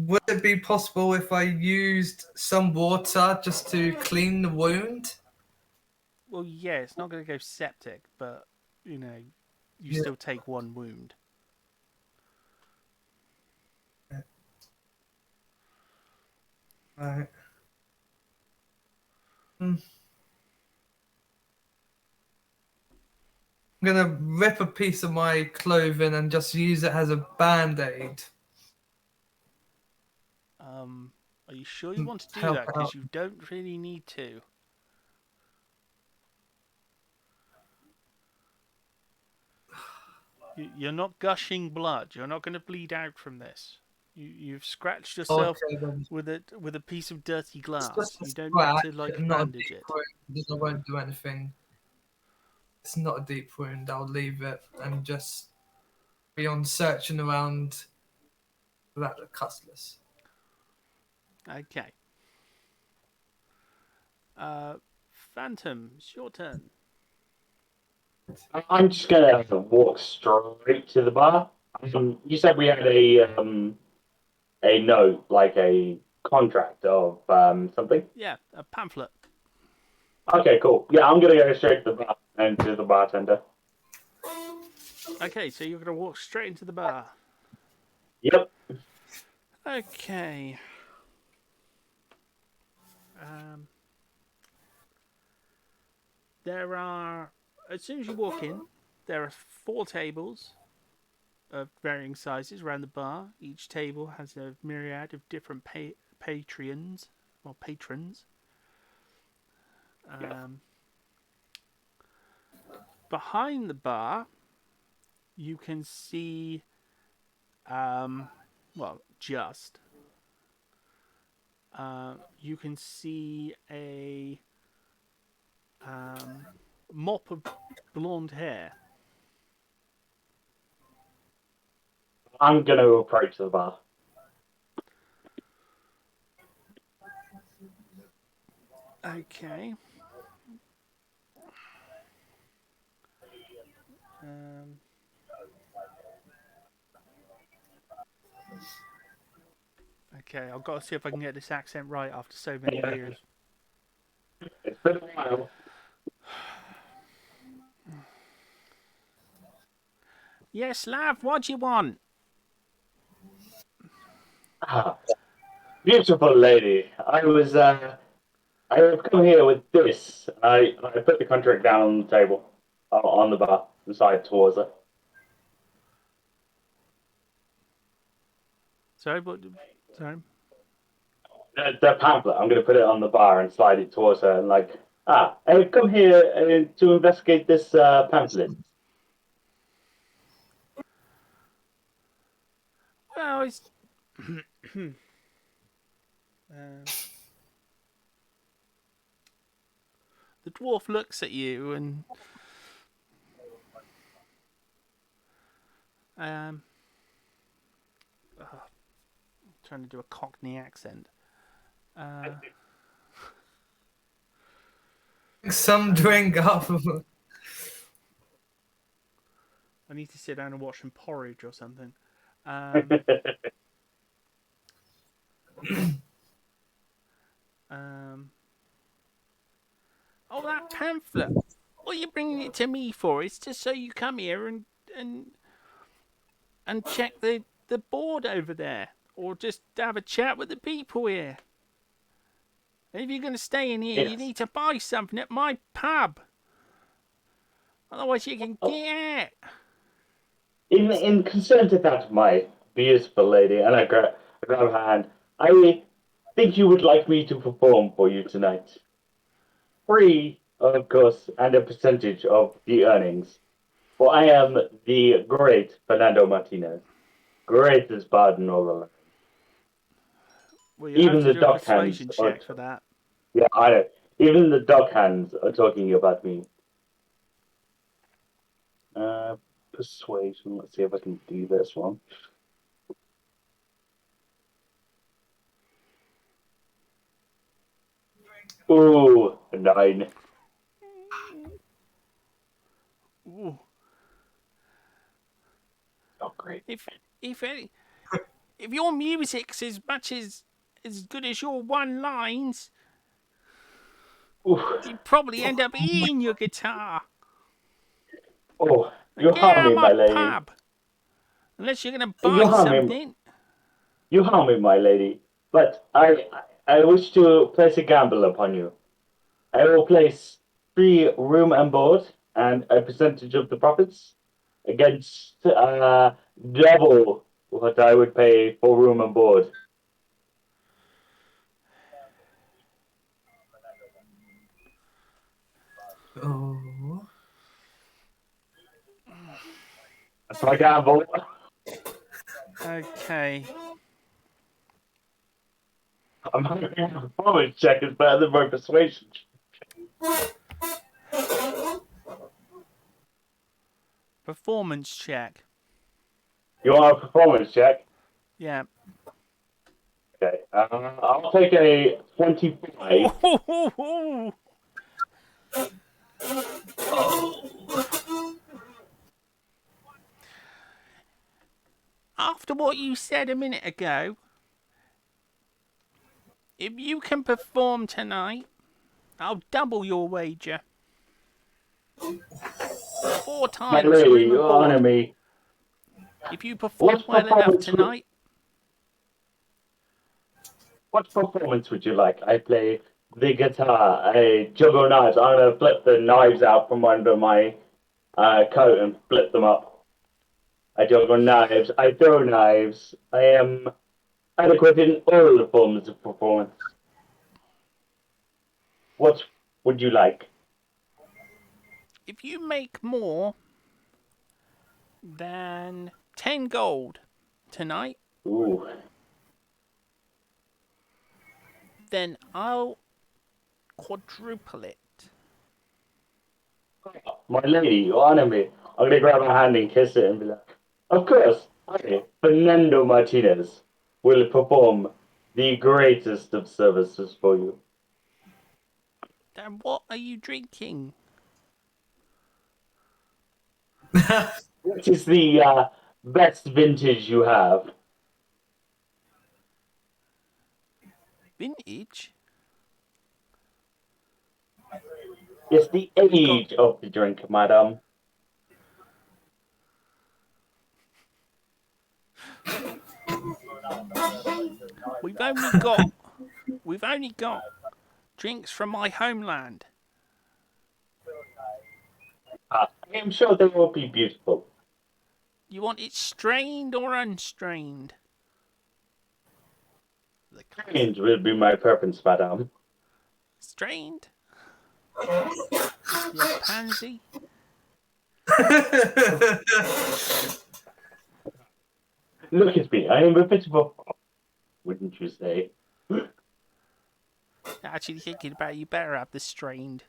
Would it be possible if I used some water just to clean the wound? Well, yeah, it's not going to go septic, but you Yeah. still take one wound. Right. I'm gonna rip a piece of my clothing and just use it as a band-aid. Are you sure you want to do Help that? Because out. you don't really need to. You're not gushing blood. You're not going to bleed out from this. You've scratched yourself Okay, then. with a piece of dirty It's glass. just a You don't scratch, need to like not a bandage deep it. wound. Then I won't do anything. It's not a deep wound. I'll leave it and just be on searching around without the cutlass. Okay. Phantom, it's your turn. I'm just gonna walk straight to the bar. You said we had a note, like a contract of something. Yeah, a pamphlet. Okay, cool. Yeah, I'm gonna go straight to the bar and to the bartender. Okay, so you're going to walk straight into the bar. Yep. Okay. Um, there are, as soon as you walk in, there are 4 tables of varying sizes around the bar. Each table has a myriad of different patrons. Behind the bar, you can see, you can see a mop of blonde hair. I'm gonna approach the bar. Okay. Okay, I've got to see if I can get this accent right after so many years. It's been a while. Yes, love, what do you want? Ah, beautiful lady. I have come here with this. I put the contract down on the table, on the bar, the side towards her. Sorry, but sorry. The pamphlet. I'm going to put it on the bar and slide it towards her, and like, I've come here to investigate this pamphlet. Well, it's the dwarf looks at you and trying to do a Cockney accent. Some drink up. I need to sit down and watch some porridge or something. Oh, that pamphlet. What are you bringing it to me for? It's just so you come here and check the board over there, or just have a chat with the people here. And if you're going to stay in here, you need to buy something at my pub. Otherwise, you can get out. In concern to that, my beautiful lady, and I grab her hand, I think you would like me to perform for you tonight. Free, of course, and a percentage of the earnings. For I am the great Fernando Martinez, greatest bard in all the land. Well, you have to do a persuasion check for that. Yeah, I know. Even the dog hands are talking about me. Persuasion. Let's see if I can do this one. Ooh, a 9. Ooh. Oh, great. If your music's as good as your one lines, you probably end up eating your guitar. Oh, you Get harm out me, of my my lady. pub. Unless you're going to buy something. You harm me, my lady. But I wish to place a gamble upon you. I will place free room and board and a percentage of the profits against double what I would pay for room and board. Oh. That's my gamble. Okay. I'm hoping a performance check is better than my persuasion. Performance check. You want a performance check? Yeah. Okay. I'll take a 25. After what you said a minute ago, if you can perform tonight, I'll double your wager. 4 My times lady, room and you honor board. me. If you perform What well enough performance tonight, What performance would you like? I play the guitar, I juggle knives. I'm gonna flip the knives out from under my coat and flip them up. I juggle knives, I throw knives. I am adequate in all the forms of performance. What would you like? if you make more than 10 gold tonight, Ooh. then I'll quadruple it. My lady, you honor me. I'm gonna grab her hand and kiss it and be like, of course, I, Fernando Martinez, will perform the greatest of services for you. Then what are you drinking? What is the best vintage you have? Vintage? It's the age of the drink, madam. We've only got drinks from my homeland. I am sure they will be beautiful. You want it strained or unstrained? Strange will be my preference, madam. Strained? You pansy? Look at me, I am a bit of a... Wouldn't you say? Actually, thinking about it, you better have the strained.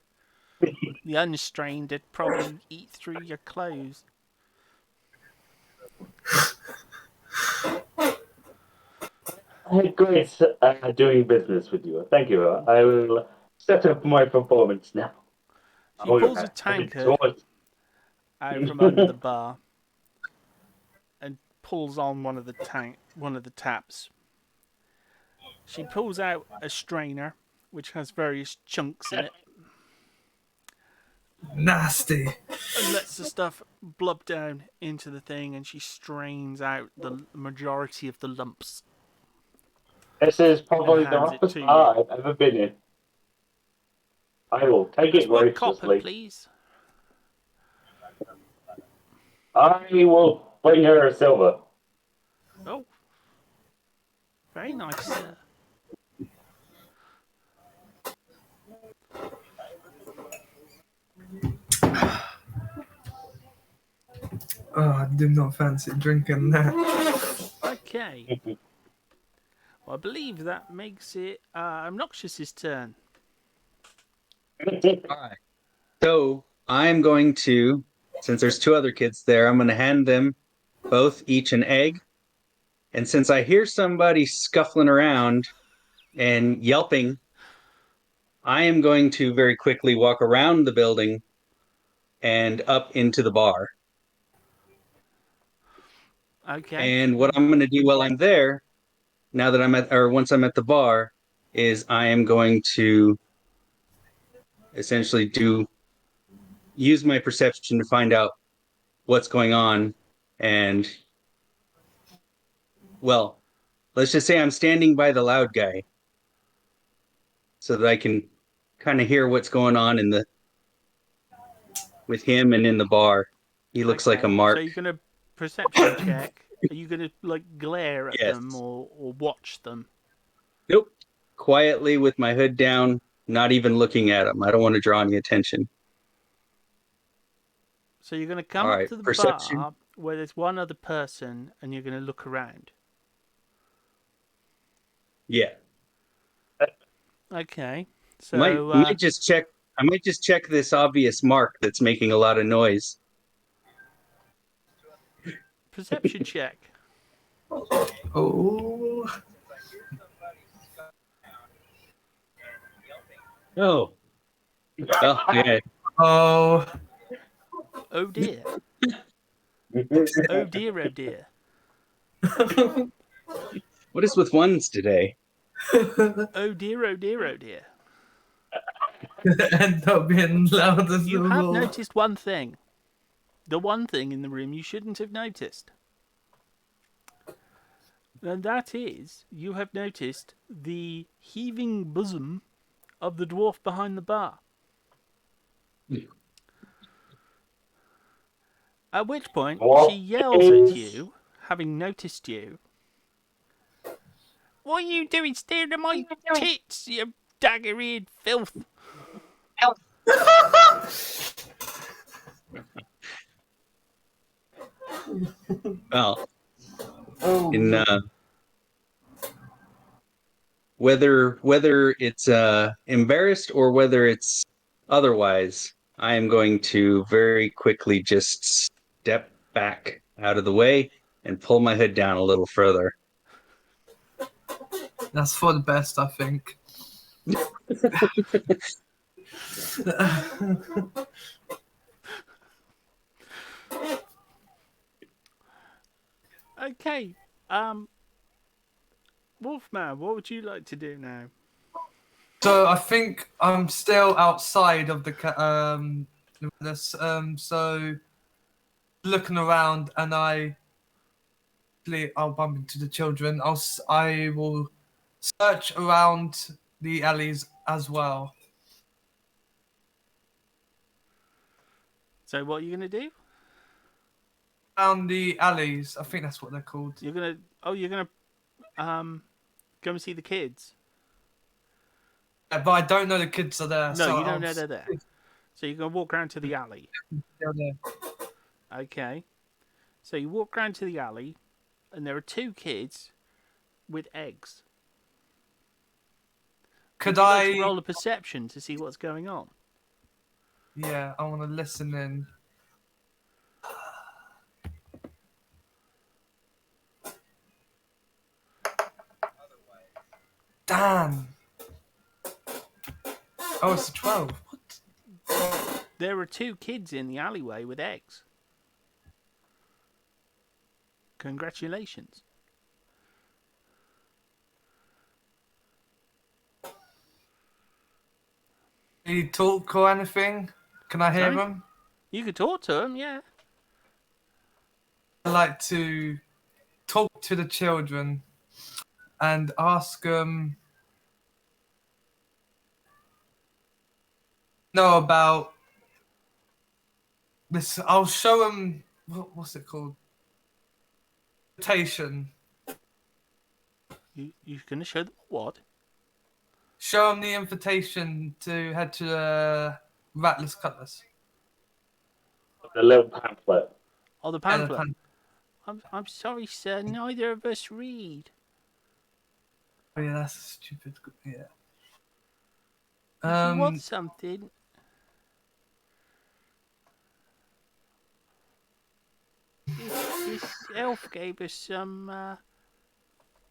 The unstrained would probably eat through your clothes. I had great doing business with you. Thank you. I will set up my performance now. She pulls a tankard out from under the bar and pulls on one of the taps. She pulls out a strainer which has various chunks in it Nasty. and lets the stuff blub down into the thing, and she strains out the majority of the lumps. This is probably And the hands it roughest to you. bar I've ever been in. I will take Just it one copper, graciously. please. I will bring her a silver. Oh, very nice, sir. Oh, I do not fancy drinking that. Okay. Well, I believe that makes it Obnoxious's turn. Alright. So I'm going to, since there's two other kids there, I'm going to hand them both each an egg. And since I hear somebody scuffling around and yelping, I am going to very quickly walk around the building and up into the bar. Okay. And what I'm going to do while I'm there, now that once I'm at the bar, is I am going to essentially use my perception to find out what's going on. And, well, let's just say I'm standing by the loud guy so that I can kind of hear what's going on in the with him and in the bar. He looks like a Okay, mark. So you're gonna perception check. Are you gonna like glare at Yes. them or watch them? Nope. Quietly with my hood down, not even looking at him. I don't want to draw any attention. So you're gonna come All up right, to the perception. bar where there's one other person, and you're gonna look around. Yeah. Okay. Might So might just check. I might just check this obvious mark that's making a lot of noise. perception check. Oh. Oh. Oh, yeah. Oh. Oh dear. Oh dear. Oh dear. What is with ones today? Oh dear. Oh dear. Oh dear. End up being loud as You the have law. noticed one thing. The one thing in the room you shouldn't have noticed. And that is, you have noticed the heaving bosom of the dwarf behind the bar. At which point, she yells at you, having noticed you. What are you doing staring at my tits, you dagger-eared filth? Well, Oh. in whether it's embarrassed or whether it's otherwise, I am going to very quickly just step back out of the way and pull my hood down a little further. That's for the best, I think. Okay, Wolfman, what would you like to do now? So I think I'm still outside of the so looking around, and I'll bump into the children. I will search around the alleys as well. So what are you going to do? Around the alleys, I think that's what they're called. You're going to go and see the kids? Yeah, but I don't know the kids are there. No, so you don't know they're there. So you're going to walk around to the alley. They're there. Okay. So you walk around to the alley, and there are two kids with eggs. Could Would you like I to roll a perception to see what's going on? Yeah, I want to listen in. Damn. Oh, it's a 12. What? There are two kids in the alleyway with eggs. Congratulations. Can you talk or anything? Can I hear Sorry? them? You could talk to them, yeah. I like to talk to the children and ask them about this. I'll show them what's it called? Invitation. You're going to show them what? Show them the invitation to head to the Ratless Cutlass. The little pamphlet. Oh, the pamphlet. I'm sorry, sir. Neither of us read. Oh yeah, that's stupid. Yeah. If you want something, this elf gave us some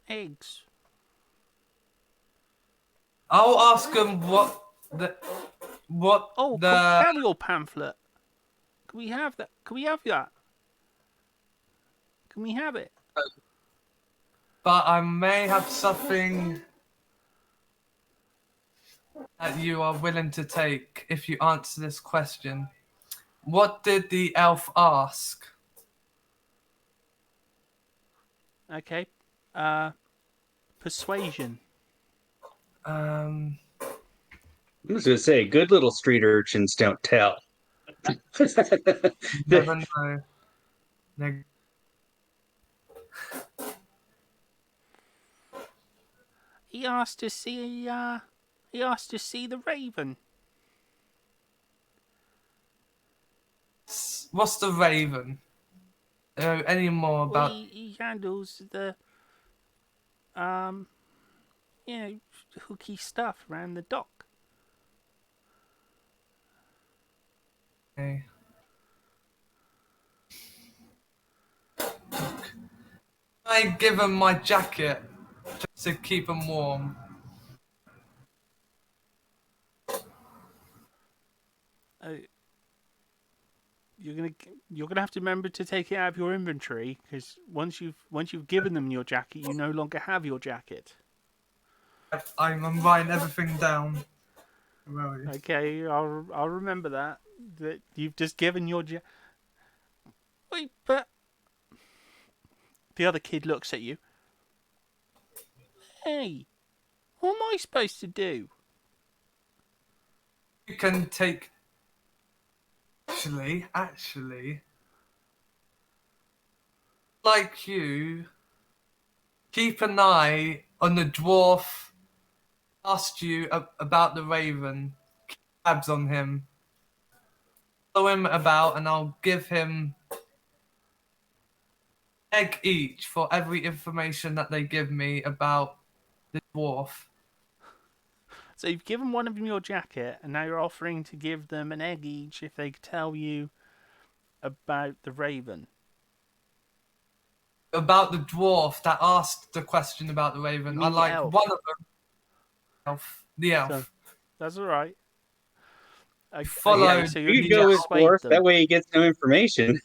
eggs. I'll ask them what the. Carry your pamphlet. Can we have that? Can we have that? Can we have it? But I may have something that you are willing to take if you answer this question. What did the elf ask? Okay. Persuasion. I was going to say, good little street urchins don't tell. Never know. He asked to see. He asked to see the Raven. What's the Raven? Any more Well, about? he handles the you know, hooky stuff around the dock. Okay. I give him my jacket just to keep him warm. Uh, you're gonna have to remember to take it out of your inventory, because once you've given them your jacket, you no longer have your jacket. I'm writing everything down. Where are you? Okay, I'll remember that you've just given your Wait, but the other kid looks at you. Hey, what am I supposed to do? You can take. Actually, like you, keep an eye on the dwarf. Asked you about the Raven. Keep tabs on him. Follow him about, and I'll give him egg each for every information that they give me about the dwarf. So you've given one of them your jacket, and now you're offering to give them an egg each if they tell you about the Raven. About the dwarf that asked the question about the Raven. You I mean the like elf? one of them. Elf. The elf. So, that's all right. Followed so You you could need go to with persuade dwarf. them. That way you get some information.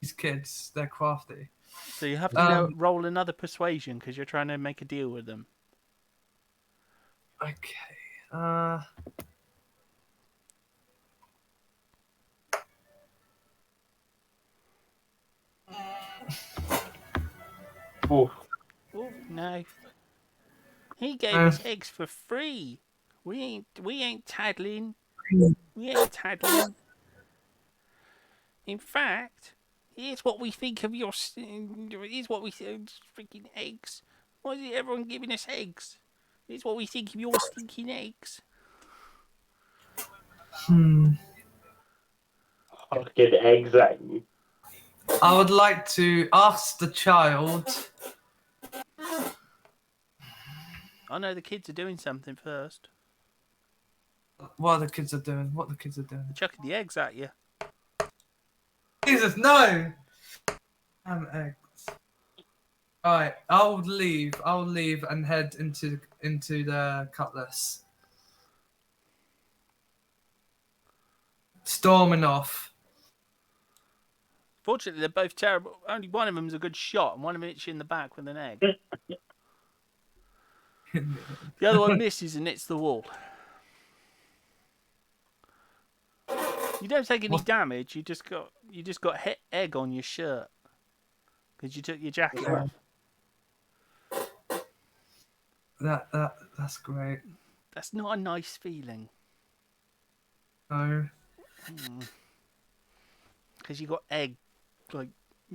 these kids. They're crafty. So you have to roll another persuasion because you're trying to make a deal with them. Okay. Oof. Oh no! He gave us eggs for free. We ain't tattling. We ain't tattling. In fact, here's what we think of your. Here's what we think. Freaking eggs. Why is everyone giving us eggs? Here's what we think of your stinking eggs. Fucking eggs at you. I would like to ask the child. I know the kids are doing something first. What the kids are doing. They're chucking the eggs at you. Jesus, no! Damn eggs. Alright, I'll leave and head into the Cutlass. Storming off. Fortunately, they're both terrible. Only one of them's a good shot, and one of them hits you in the back with an egg. The other one misses and hits the wall. You don't take any damage. You just got hit egg on your shirt because you took your jacket off. That's great. That's not a nice feeling. No. Because you got egg like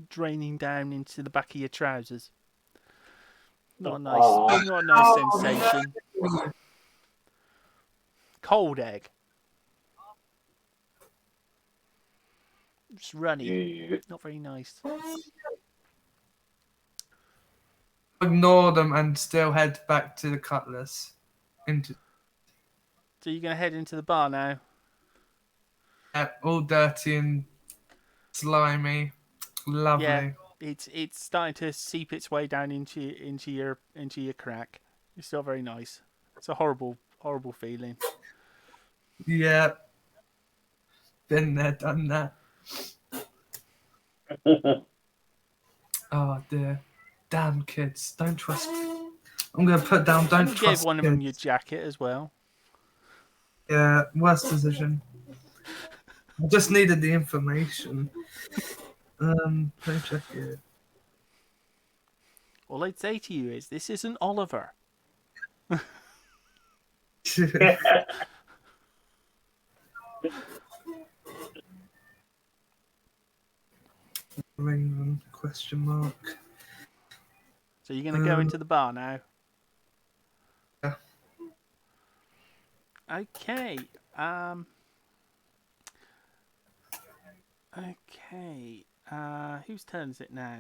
draining down into the back of your trousers. Not a nice sensation. No. Cold egg. It's runny. Not very nice. Ignore them and still head back to the Cutlass. So you're gonna head into the bar now? All dirty and slimy. Lovely. Yeah, it's starting to seep its way down into your crack. It's still very nice. It's a horrible feeling. Yeah. Been there, done that. Oh dear. Damn kids. Don't trust. I'm going to put down don't You trust gave one of kids. them your jacket as well. Yeah, worst decision. I just needed the information. Let me check it. All I'd say to you is, this isn't Oliver. Raven, question mark. So you're going to go into the bar now? Yeah. Okay. Okay. Whose turn is it now?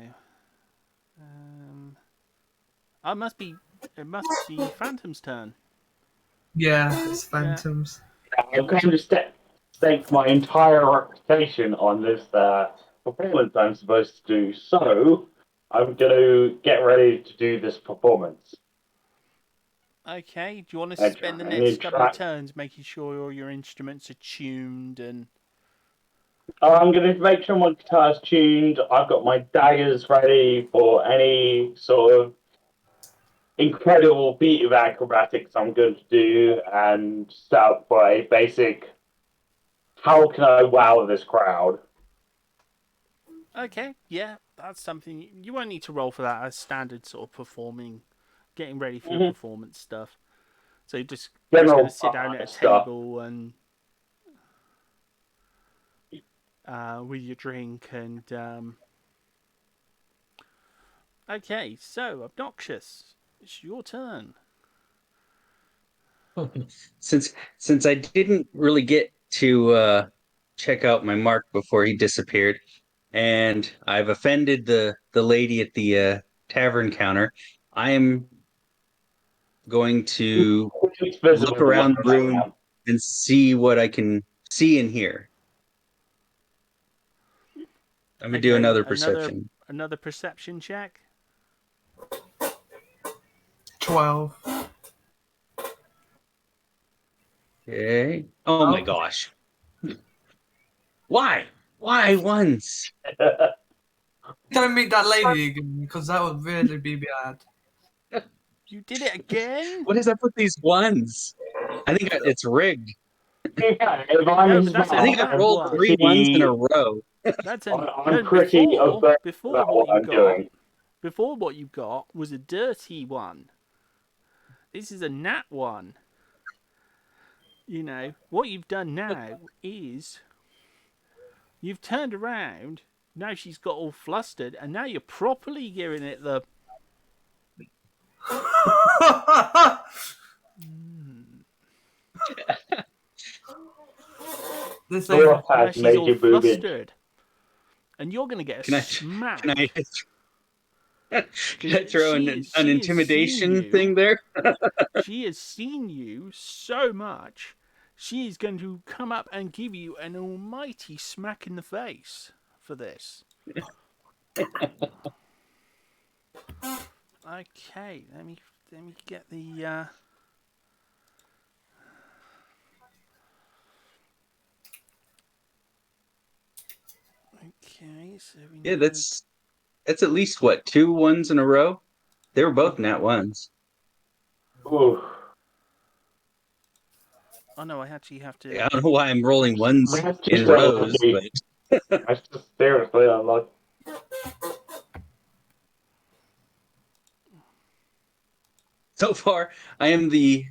It must be Phantom's turn. Yeah, it's Yeah. Phantoms. I'm going to stake my entire reputation on this performance I'm supposed to do. So I'm going to get ready to do this performance. Okay. Do you want to And spend the try next and couple of track. turns making sure all your instruments are tuned and? I'm going to make sure my guitar's tuned. I've got my daggers ready for any sort of incredible feat of acrobatics I'm going to do, and set up for a basic how can I wow this crowd? Okay. Yeah, that's something you won't need to roll for that as standard sort of performing, getting ready for your performance stuff. So you're just going to General sit down at a stuff. table and with your drink and okay. So Obnoxious, it's your turn. Since I didn't really get to check out my mark before he disappeared, and I've offended the lady at the tavern counter, I am going to It's visible look around the where I room am. and see what I can see and hear. I'm gonna do another perception. Another perception check. 12. Okay. Oh my gosh. Why? Why once? Don't meet that lady again, because that would really be bad. You did it again. What is up with these ones? I think it's rigged. Yeah, if I'm No, his but that's a I think mom, I've nat rolled one. 3 ones in a row. That's I'm pretty before upset about what what you I'm got. doing. Before what you got was a dirty one. This is a nat one. You know what you've done now is you've turned around. Now she's got all flustered, and now you're properly giving it the. This Dwarf lady. Now has she's all major boobage. flustered, and you're gonna get a Can I smack. can I throw an She has seen intimidation you. thing there? She has seen you so much. She is going to come up and give you an almighty smack in the face for this. Okay, let me get the. Okay, so we Yeah, need. that's at least what, 2 ones in a row? They were both nat ones. Ooh. Oh no, I actually have to. I don't know why I'm rolling ones That's in just rows, but That's just seriously unlucky. so far I am the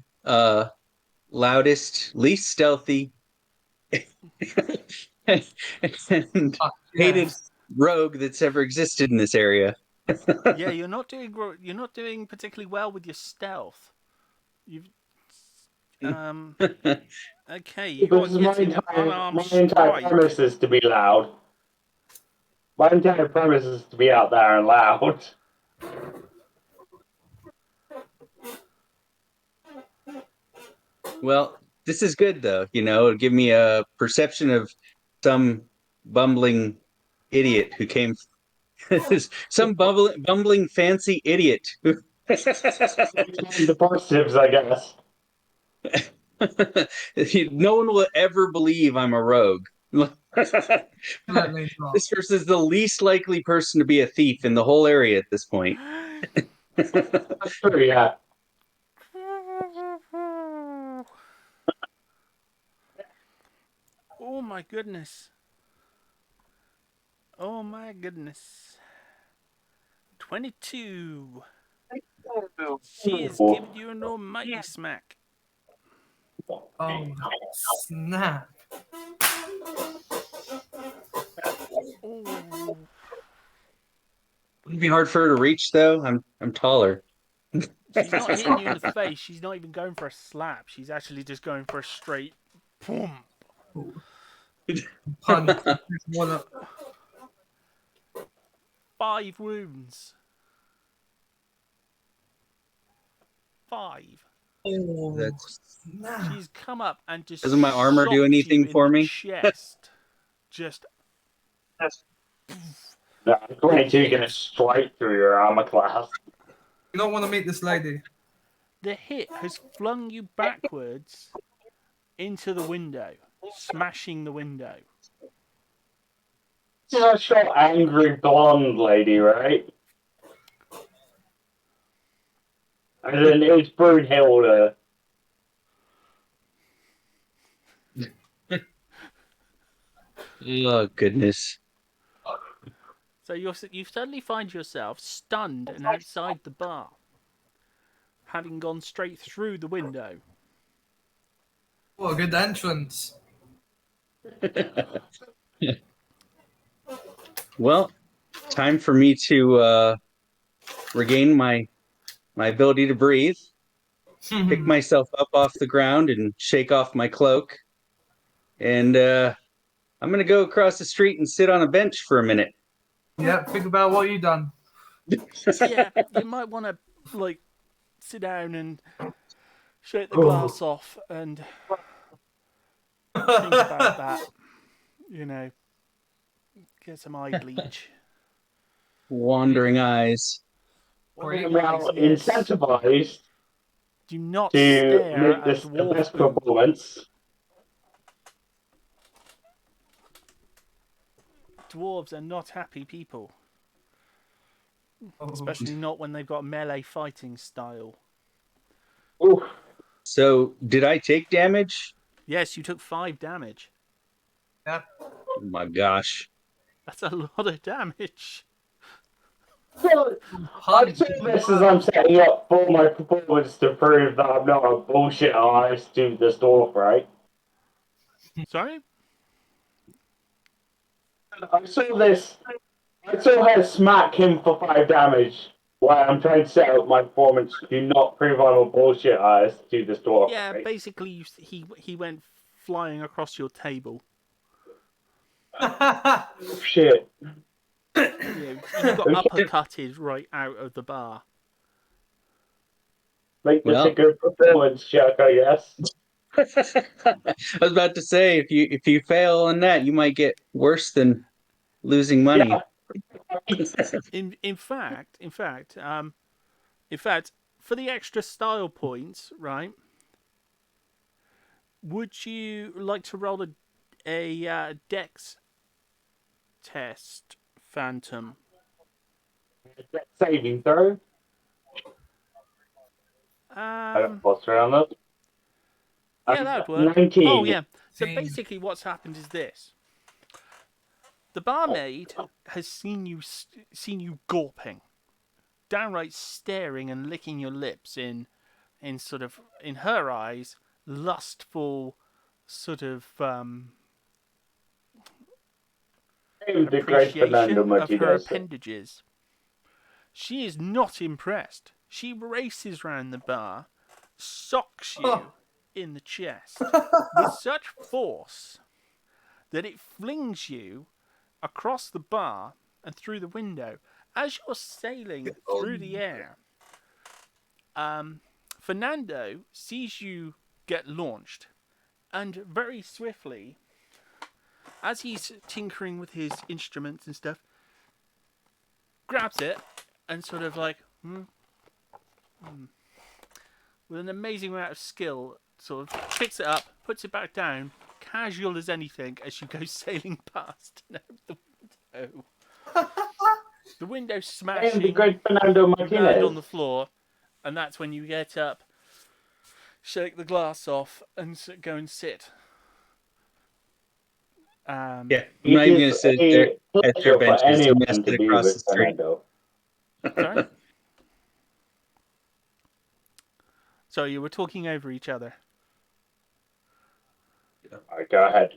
loudest, least stealthy, and hated Yes. rogue that's ever existed in this area. Yeah, you're not doing particularly well with your stealth. You've okay, you are Because getting an unarmed my entire strike. premise is to be loud. My entire premise is to be out there and loud. Well, this is good though, it'll give me a perception of some bumbling idiot who came some bumbling fancy idiot. The positives, I guess. No one will ever believe I'm a rogue. Definitely not. This person is the least likely person to be a thief in the whole area at this point. That's true, yeah. Oh my goodness. Oh my goodness. 22. She has given you an almighty smack. Oh, snap. Oh. It'd be hard for her to reach, though. I'm taller. She's not hitting you in the face. She's not even going for a slap. She's actually just going for a straight boom. Punch. Just wanna- 5 wounds. 5. Oh, That's- snap. She's come up and just Doesn't my armor do socked anything you in for the me? chest. Just No, I'm going to get straight through your armor class. You don't want to meet this lady. the hit has flung you backwards into the window, smashing the window. She's a short, angry blonde lady, right? And then it's Brunhilde. Oh, goodness. So you suddenly find yourself stunned and outside the bar, having gone straight through the window. What a good entrance. Well, time for me to regain my ability to breathe, pick myself up off the ground, and shake off my cloak. And I'm going to go across the street and sit on a bench for a minute. Yeah, think about what you done. Yeah, you might want to sit down and shake the glass off and think about that. You know, get some eye bleach. Wandering eyes. I'm now incentivized Do not to stare make at this the dwarf best boob. performance. Dwarves are not happy people, Oh. especially not when they've got melee fighting style. Oof. So, did I take damage? Yes, you took 5 damage. Yeah. Oh my gosh. That's a lot of damage. So, I'm saying this as I'm setting up for my performance to prove that I'm not a bullshit artist to this dwarf, right? Sorry? I saw her smack him for 5 damage while I'm trying to set up my performance to not prove I'm a bullshit artist to this dwarf. Yeah, right? basically he went flying across your table. Shit. You got uppercutted right out of the bar. Make this a Well. good performance, Chuck, I guess. I was about to say, if you fail on that, you might get worse than losing money. In fact, for the extra style points, right? Would you like to roll a Dex test, Phantom? Saving throw. What's around that? Yeah, that would work. 19. Oh, yeah. So 19. basically what's happened is this. The barmaid has seen you gawping, downright staring and licking your lips in sort of, in her eyes, lustful sort of The great Fernando appreciation of her Martinez. appendages. She is not impressed. She races round the bar, socks you in the chest with such force that it flings you across the bar and through the window. As you're sailing through the air, Fernando sees you get launched, and very swiftly, as he's tinkering with his instruments and stuff, grabs it and sort of with an amazing amount of skill, sort of picks it up, puts it back down, casual as anything, as you go sailing past and out the window. The window I am the smashing, great Fernando you land on Martinez. the floor, and that's when you get up, shake the glass off, and go and sit. Yeah, I'm not It even going to is sit there a at their pleasure for benches. I'm going to anyone to sit be across the with street. Fernando. Sorry? So you were talking over each other. Alright, go ahead.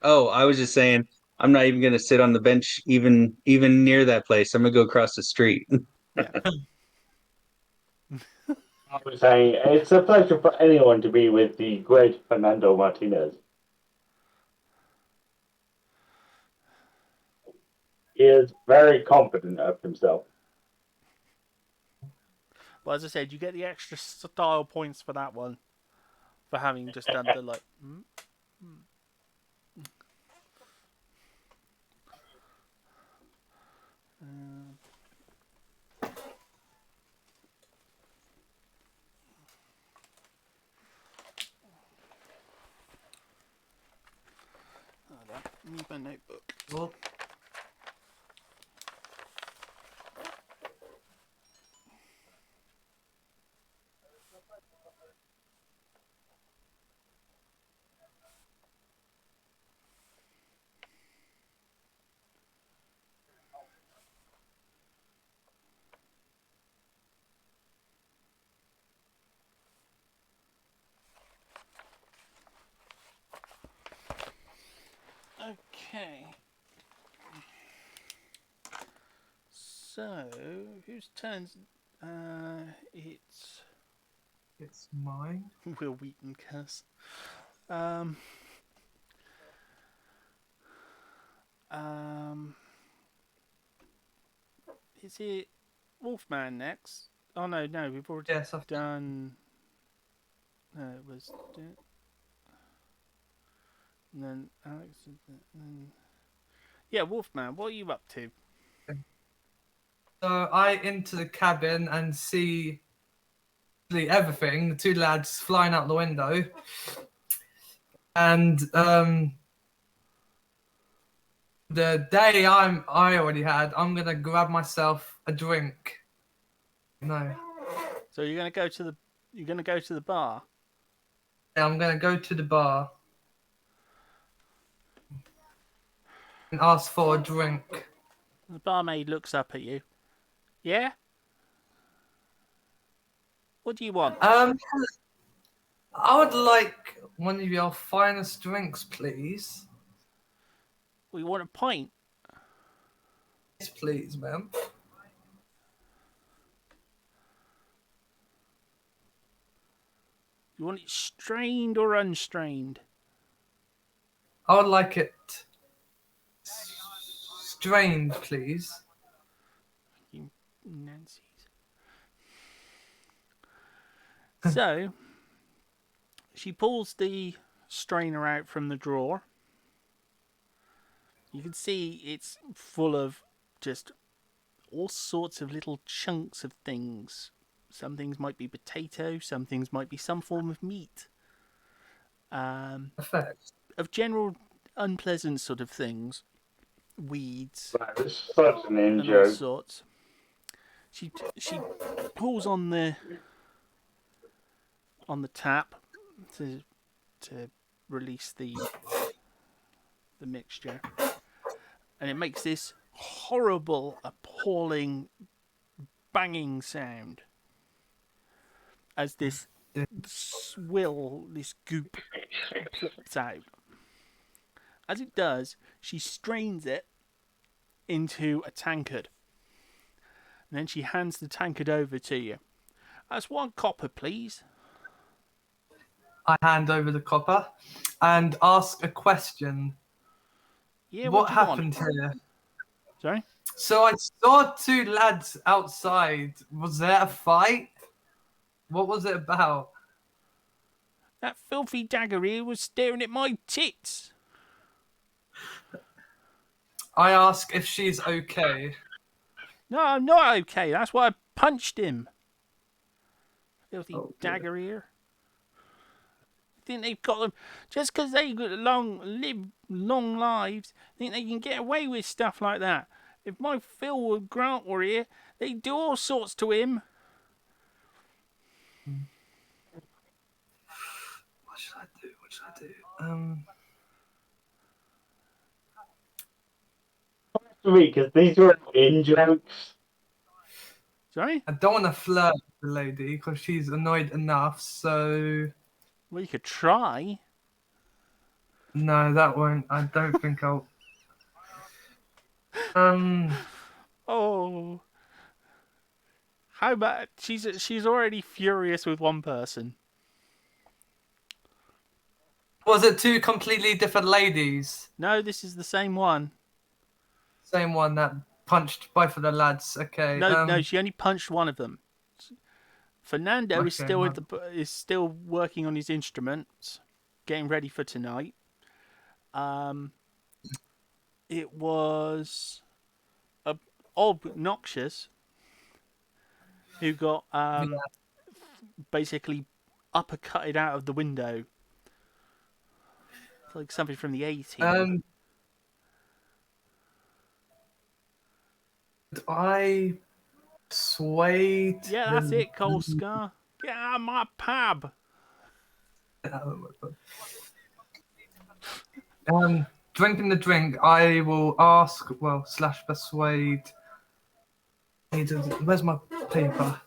Oh, I was just saying, I'm not even gonna sit on the bench even near that place. I'm gonna go across the street. Yeah. I was saying it's a pleasure for anyone to be with the great Fernando Martinez. He is very confident of himself. Well, as I said, you get the extra style points for that one, for having just done the like. Need my notebook. Well, Okay. So, whose turns? It's it's mine. Will Wheaton cuss. Is it Wolfman next? Oh no, we've already Yes, I've done. No, it was. And then Alex. And then... Yeah, Wolfman. What are you up to? So I enter the cabin and see everything. The two lads flying out the window, and the day I already had, I'm gonna grab myself a drink. No, So you're gonna go to the bar. yeah, I'm gonna go to the bar and ask for a drink. The barmaid looks up at you. Yeah. What do you want? I would like one of your finest drinks, please. We want a pint. Yes, please, ma'am. You want it strained or unstrained? I would like it strained, please. You Nancy's. So, she pulls the strainer out from the drawer. You can see it's full of just all sorts of little chunks of things. Some things might be potato, some things might be some form of meat. Perfect. Of general unpleasant sort of things. Weeds That is such an and all in-joke. sorts. She pulls on the tap to release the mixture, and it makes this horrible, appalling banging sound as this swill, this goop plops out. As it does, she strains it into a tankard, and then she hands the tankard over to you. That's 1 copper, please. I hand over the copper and ask a question. Yeah, What do you happened want? here? Sorry? So I saw two lads outside. Was there a fight? What was it about? That filthy dagger here was staring at my tits. I ask if she's okay. No, I'm not okay. That's why I punched him. Filthy Oh, dagger here. Think they've got them just because they live long lives? Think they can get away with stuff like that? If my Phil Grant were here, they'd do all sorts to him. What should I do? What should I do? Because these were in-jokes. Sorry? I don't want to flirt with the lady because she's annoyed enough. So Well, you could try. no, that won't. I don't think I'll. Oh. How about she's already furious with one person. Was it two completely different ladies? No, this is the same one. Same one that punched both of the lads. Okay. No, she only punched one of them. Fernando is Okay, still is still working on his instruments, getting ready for tonight. It was obnoxious who got basically uppercutted out of the window. It's like something from the 80s. I persuade. Yeah, that's it, Cold Scar. Get out of my pub. Drinking the drink, I will ask, / persuade. Where's my paper?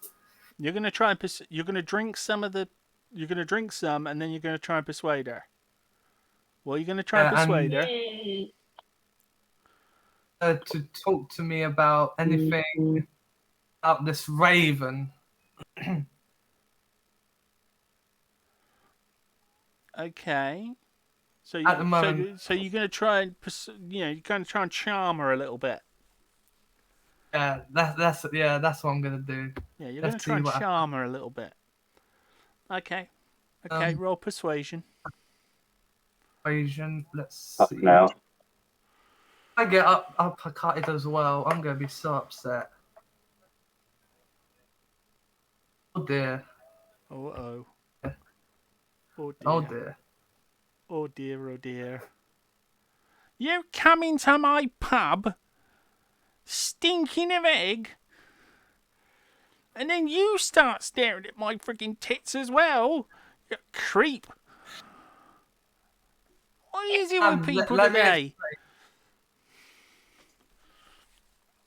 You're gonna try and you're gonna drink some of the. You're gonna drink some, and then you're gonna try and persuade her. Well, you're gonna try and persuade her to talk to me about anything about this raven. Okay. So At the moment, so you're gonna try and you're gonna try and charm her a little bit. Yeah, that's what I'm gonna do. Yeah, you're gonna try and charm her a little bit. Okay. Okay, roll persuasion. Persuasion. Let's Up see. now. I get uppercutted as well. I'm gonna be so upset. Oh dear. Oh. Oh dear. Oh dear. Oh dear, oh dear. You come into my pub, stinking of egg, and then you start staring at my freaking tits as well. You creep. What is it with people today?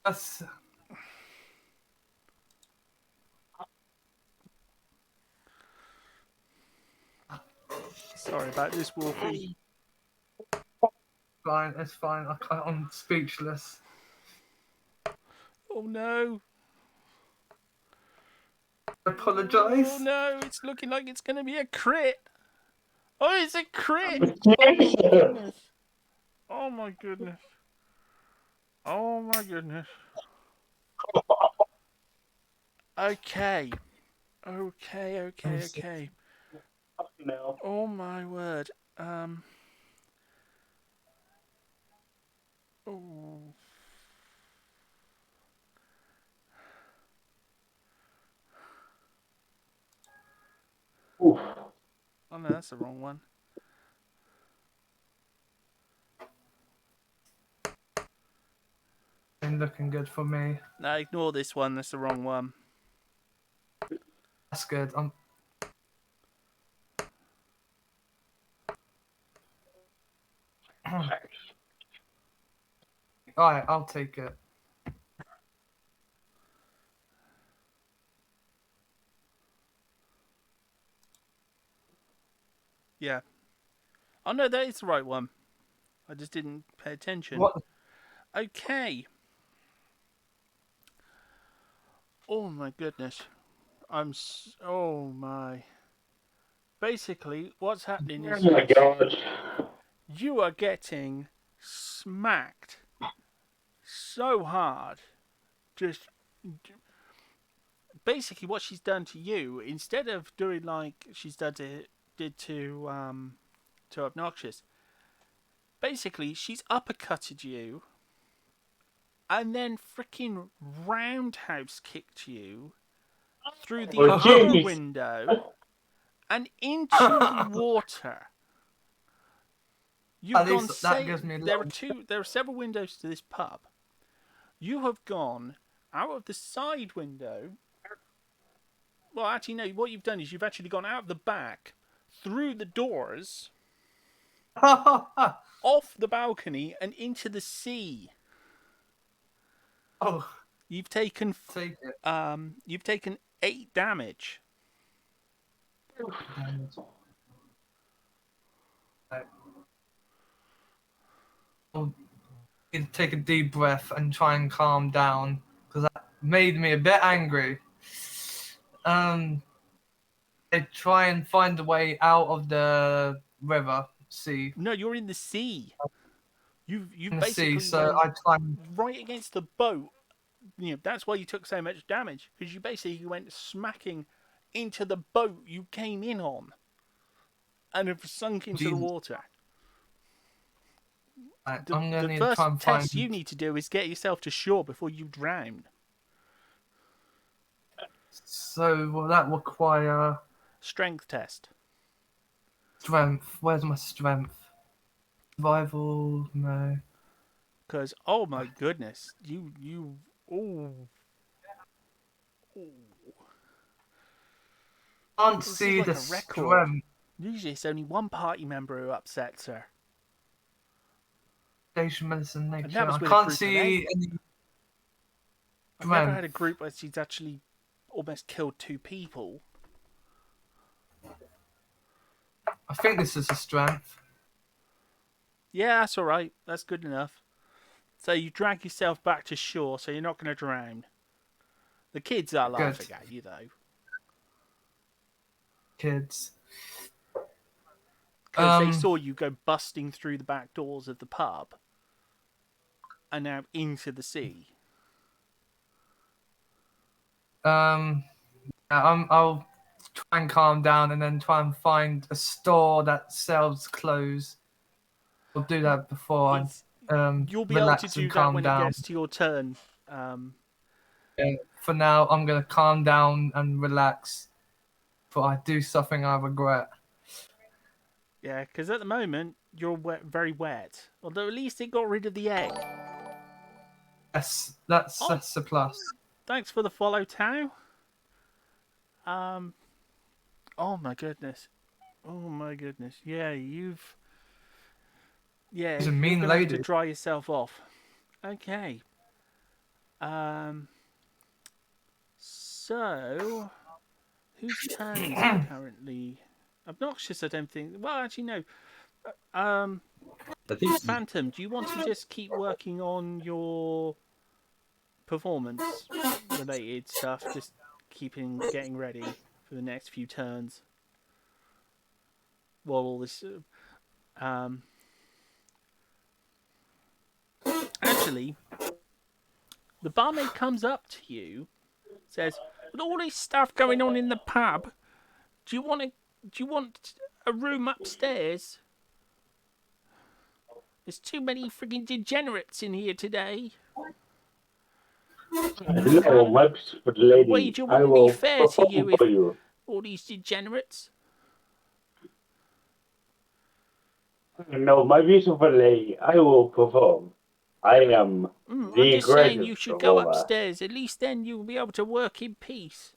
That's... Sorry about this, Wolfie. Fine, it's fine. I'm speechless. Oh no. I apologise. Oh no, it's looking like it's going to be a crit. Oh, it's a crit. Oh my goodness. Oh my goodness. Okay. Okay. Oh my word. Oh. Oof. Oh no, that's the wrong one. Ain't looking good for me. No, ignore this one. That's the wrong one. That's good. Alright, I'll take it. Yeah. Oh no, that is the right one. I just didn't pay attention. What? Okay. Oh my goodness. Oh my. Basically, what's happening is Oh my god. you are getting smacked so hard. Just basically what she's done to you, instead of doing like she's did to Obnoxious, basically she's uppercutted you and then freaking roundhouse kicked you through the other window and into the water. You've gone there are several windows to this pub. You have gone out of the side window. Well, actually, no. What you've done is you've actually gone out the back, through the doors, off the balcony, and into the sea. Oh, you've taken take it. You've taken 8 damage. need to take a deep breath and try and calm down because that made me a bit angry. I try and find a way out of the river, sea, No, you're in the sea. You in the sea. basically So went I try and right against the boat. You know, that's why you took so much damage, because you basically went smacking into the boat you came in on and have sunk into the water. I'm The gonna need to first try and find. test you need to do is get yourself to shore before you drown. So will that require Strength test. strength? Where's my strength? Survival? No. Because, oh my goodness, oh. Can't This is see like the a record. strength. Usually it's only one party member who upsets her. Station medicine And that nature. was I with a can't group of see 8. any I've never had a strength. group where she's actually almost killed 2 people. I think this is a strength. Yeah, that's alright. That's good enough. So you drag yourself back to shore so you're not going to drown. The kids are laughing at you, though. Kids. Because they saw you go busting through the back doors of the pub and now into the sea. I'll try and calm down and then try and find a store that sells clothes. I'll do that before You'll be able relax to and do that calm when down. it gets to your turn. For now, I'm gonna calm down and relax before I do something I regret. Yeah, because at the moment, you're very wet. Although at least it got rid of the egg. Yes, that's a plus. Thanks for the follow, Tao. Oh my goodness. Oh my goodness. Yeah, She's a you're mean gonna have lady. to dry yourself off. Okay. So whose turn is it currently? Obnoxious, I don't think. Well, actually, no. I think Phantom, do you want to just keep working on your performance-related stuff? Just getting ready for the next few turns. While all this, actually, the barmaid comes up to you, says, "With all this stuff going on in the pub, do you want a room upstairs? There's too many frigging degenerates in here today. Hello, my beautiful The lady. wager I wouldn't be will fair to you perform if for you. all these degenerates." No, my beautiful lady, I will perform. I am I'm the just saying you greatest should go performer. upstairs. At least then you'll be able to work in peace.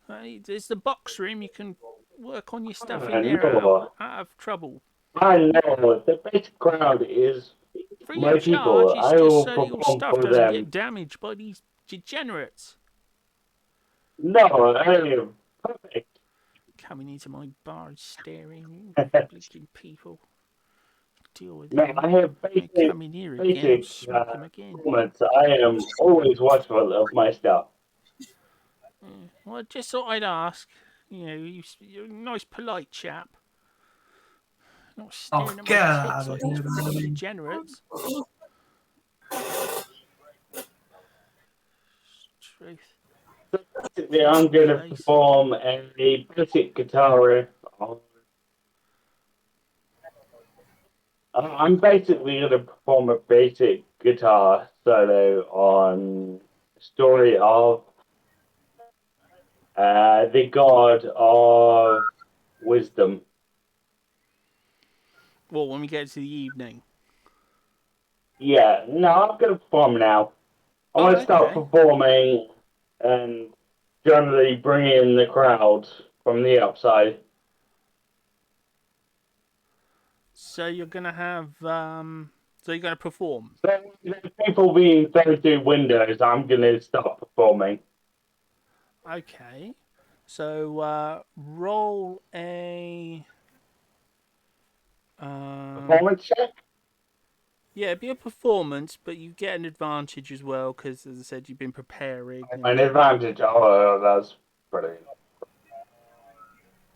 There's the box room. You can work on your stuff in there No, out of trouble. I know the basic crowd is Free my of charge. people. It's I just will so that your perform stuff for doesn't them. get damaged by these degenerates No, I am perfect. coming into my bar, staring, blinking people. Deal with No, them. I have They come in here again. I'll smack them again. performance. I am always watchful of my stuff. Well, I just thought I'd ask. You know, you're a nice, polite chap. Not staring at my get out tits of like these here, friggin' man. degenerates. Truth. Basically, I'm going to Face. perform a basic guitar riff. I'm basically going to perform a basic guitar solo on the story of the god of wisdom. Well, when we get to the evening. Yeah, no, I'm going to perform now. I'm going to start Okay. performing and generally bring in the crowd from the outside. So you're gonna have So you're gonna perform. So, people being thrown through windows, I'm going to start performing. Okay. So roll a Performance check? Yeah, it'd be a performance, but you get an advantage as well because, as I said, you've been preparing. An advantage. Oh, that's brilliant.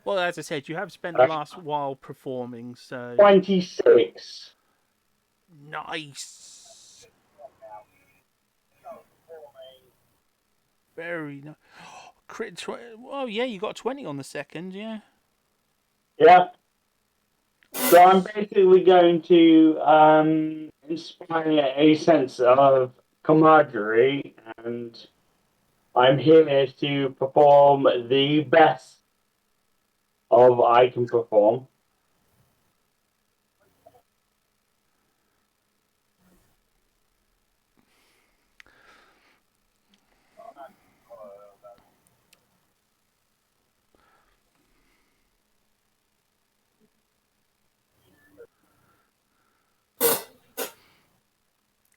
Well, as I said, you have spent the last while performing, so 26. nice. Very nice. Crit. Oh yeah, you got 20 on the second. Yeah. Yeah. So I'm basically going to inspire a sense of camaraderie, and I'm here to perform the best of I can perform.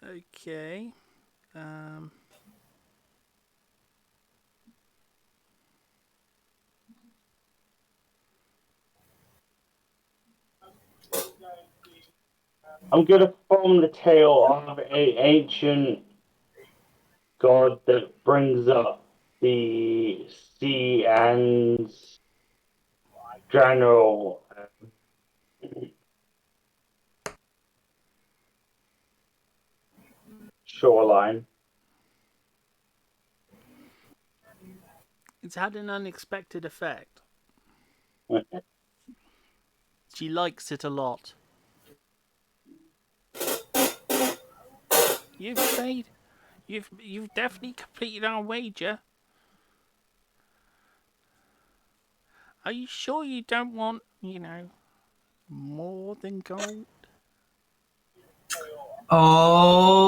Okay. Um. I'm going to perform the tale of an ancient god that brings up the sea and general shoreline. It's had an unexpected effect. She likes it a lot. You've paid. You've definitely completed our wager. Are you sure you don't want, more than gold? Oh,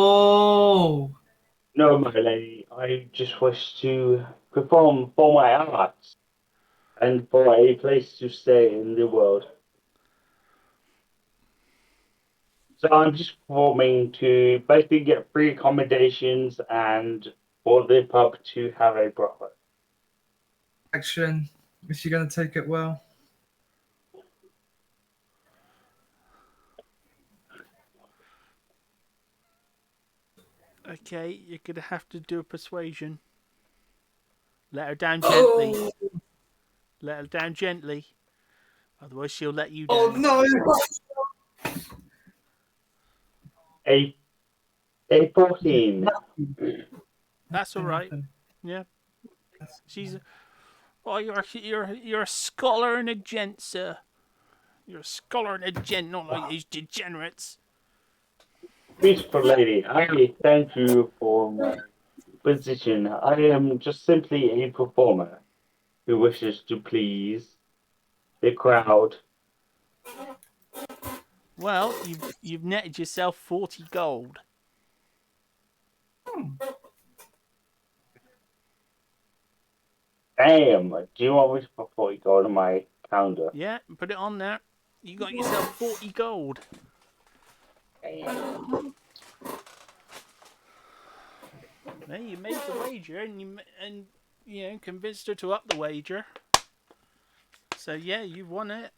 No, my lady, I just wish to perform for my art and for a place to stay in the world. So I'm just performing to basically get free accommodations and for the pub to have a brothel. action. Is she going to take it well? Okay, you're gonna have to do a persuasion. Let her down gently. Oh, Let her down gently. Otherwise, she'll let you oh down. no. A a 14. That's all right. Yeah, she's. Oh, you're a scholar and a gent, sir. You're a scholar and a gent, not like these degenerates. Beautiful lady, I thank you for my position. I am just simply a performer who wishes to please the crowd. Well, you've netted yourself 40 gold. Damn, do you want me to before you go to my calendar? Yeah, put it on there. You got yourself 40 gold. Damn. Hey, you made the wager and convinced her to up the wager. So yeah, you won it.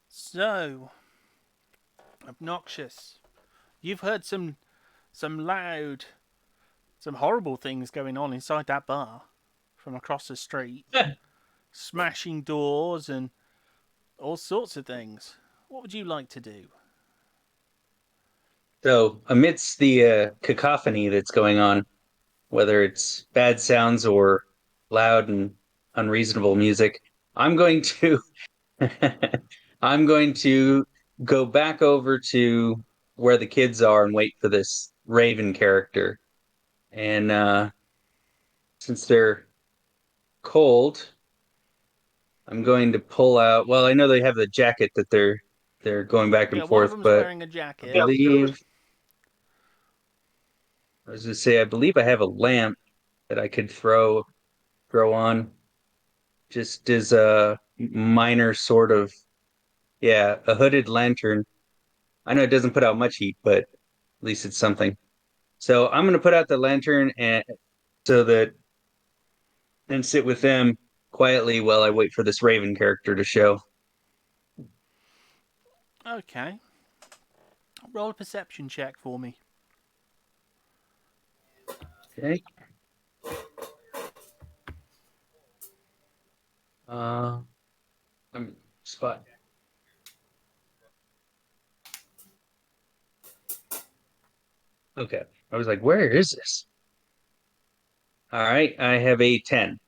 So, obnoxious. You've heard some loud, some horrible things going on inside that bar from across the street. Smashing doors and all sorts of things. What would you like to do? So, amidst the cacophony that's going on, whether it's bad sounds or loud and unreasonable music, I'm going to I'm going to go back over to where the kids are and wait for this Raven character. And since they're cold, I'm going to pull out. Well, I know they have the jacket that they're going back Yeah, and one of forth, them's but wearing a I jacket. believe I was going to say I believe I have a lamp that I could throw on just as a minor sort of, yeah, a hooded lantern. I know it doesn't put out much heat, but at least it's something. So I'm gonna put out the lantern and so that and sit with them quietly while I wait for this Raven character to show. Okay. Roll a perception check for me. Okay. Let me spot. Okay. I was like, where is this? All right, I have a 10.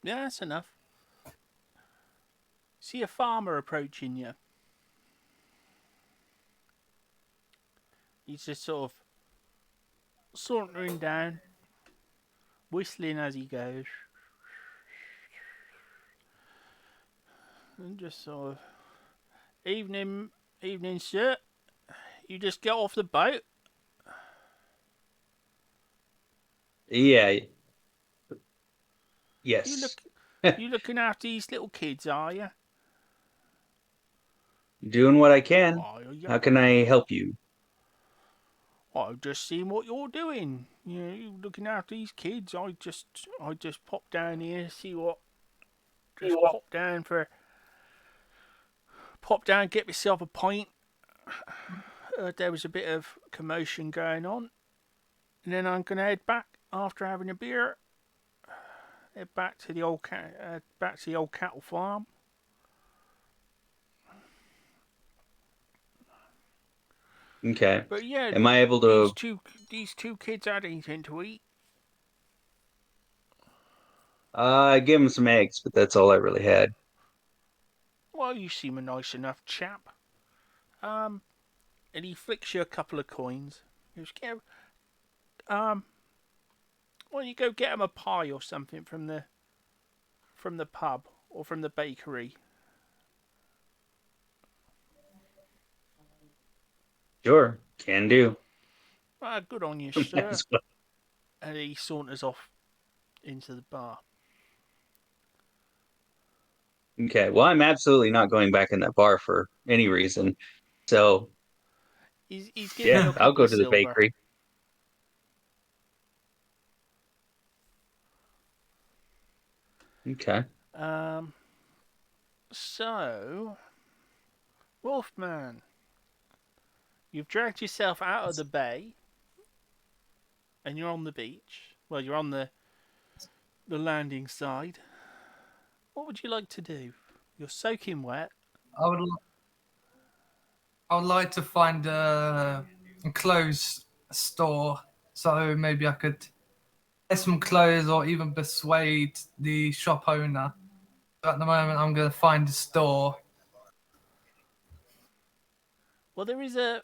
Yeah, that's enough. See a farmer approaching you. He's just sort of sauntering down, whistling as he goes. And just sort of, evening, sir. You just get off the boat. Yeah. You Yes. look, you looking after these little kids, are you? Doing what I can. Oh, How can I help you? I've just seen what you're doing. You looking after these kids. I just popped down here, see what. Just pop down, get myself a pint. There was a bit of commotion going on, and then I'm gonna head back after having a beer. Head back to the old cattle farm. Okay. But yeah, Am I able these to these two kids had anything to eat. I gave him some eggs, but that's all I really had. Well, you seem a nice enough chap. And he flicks you a couple of coins. He goes, why don't you go get him a pie or something from the pub or from the bakery? Sure, can do. Ah, good on you, Might sir. as well. And he saunters off into the bar. Okay. Well, I'm absolutely not going back in that bar for any reason. So, He's giving you yeah, a I'll couple go of to the silver. bakery. Okay. So, Wolfman, you've dragged yourself out of the bay, and you're on the beach. Well, you're on the landing side. What would you like to do? You're soaking wet. I would, I would like to find a clothes store, so maybe I could buy some clothes or even persuade the shop owner. But at the moment, I'm going to find a store. Well, there is a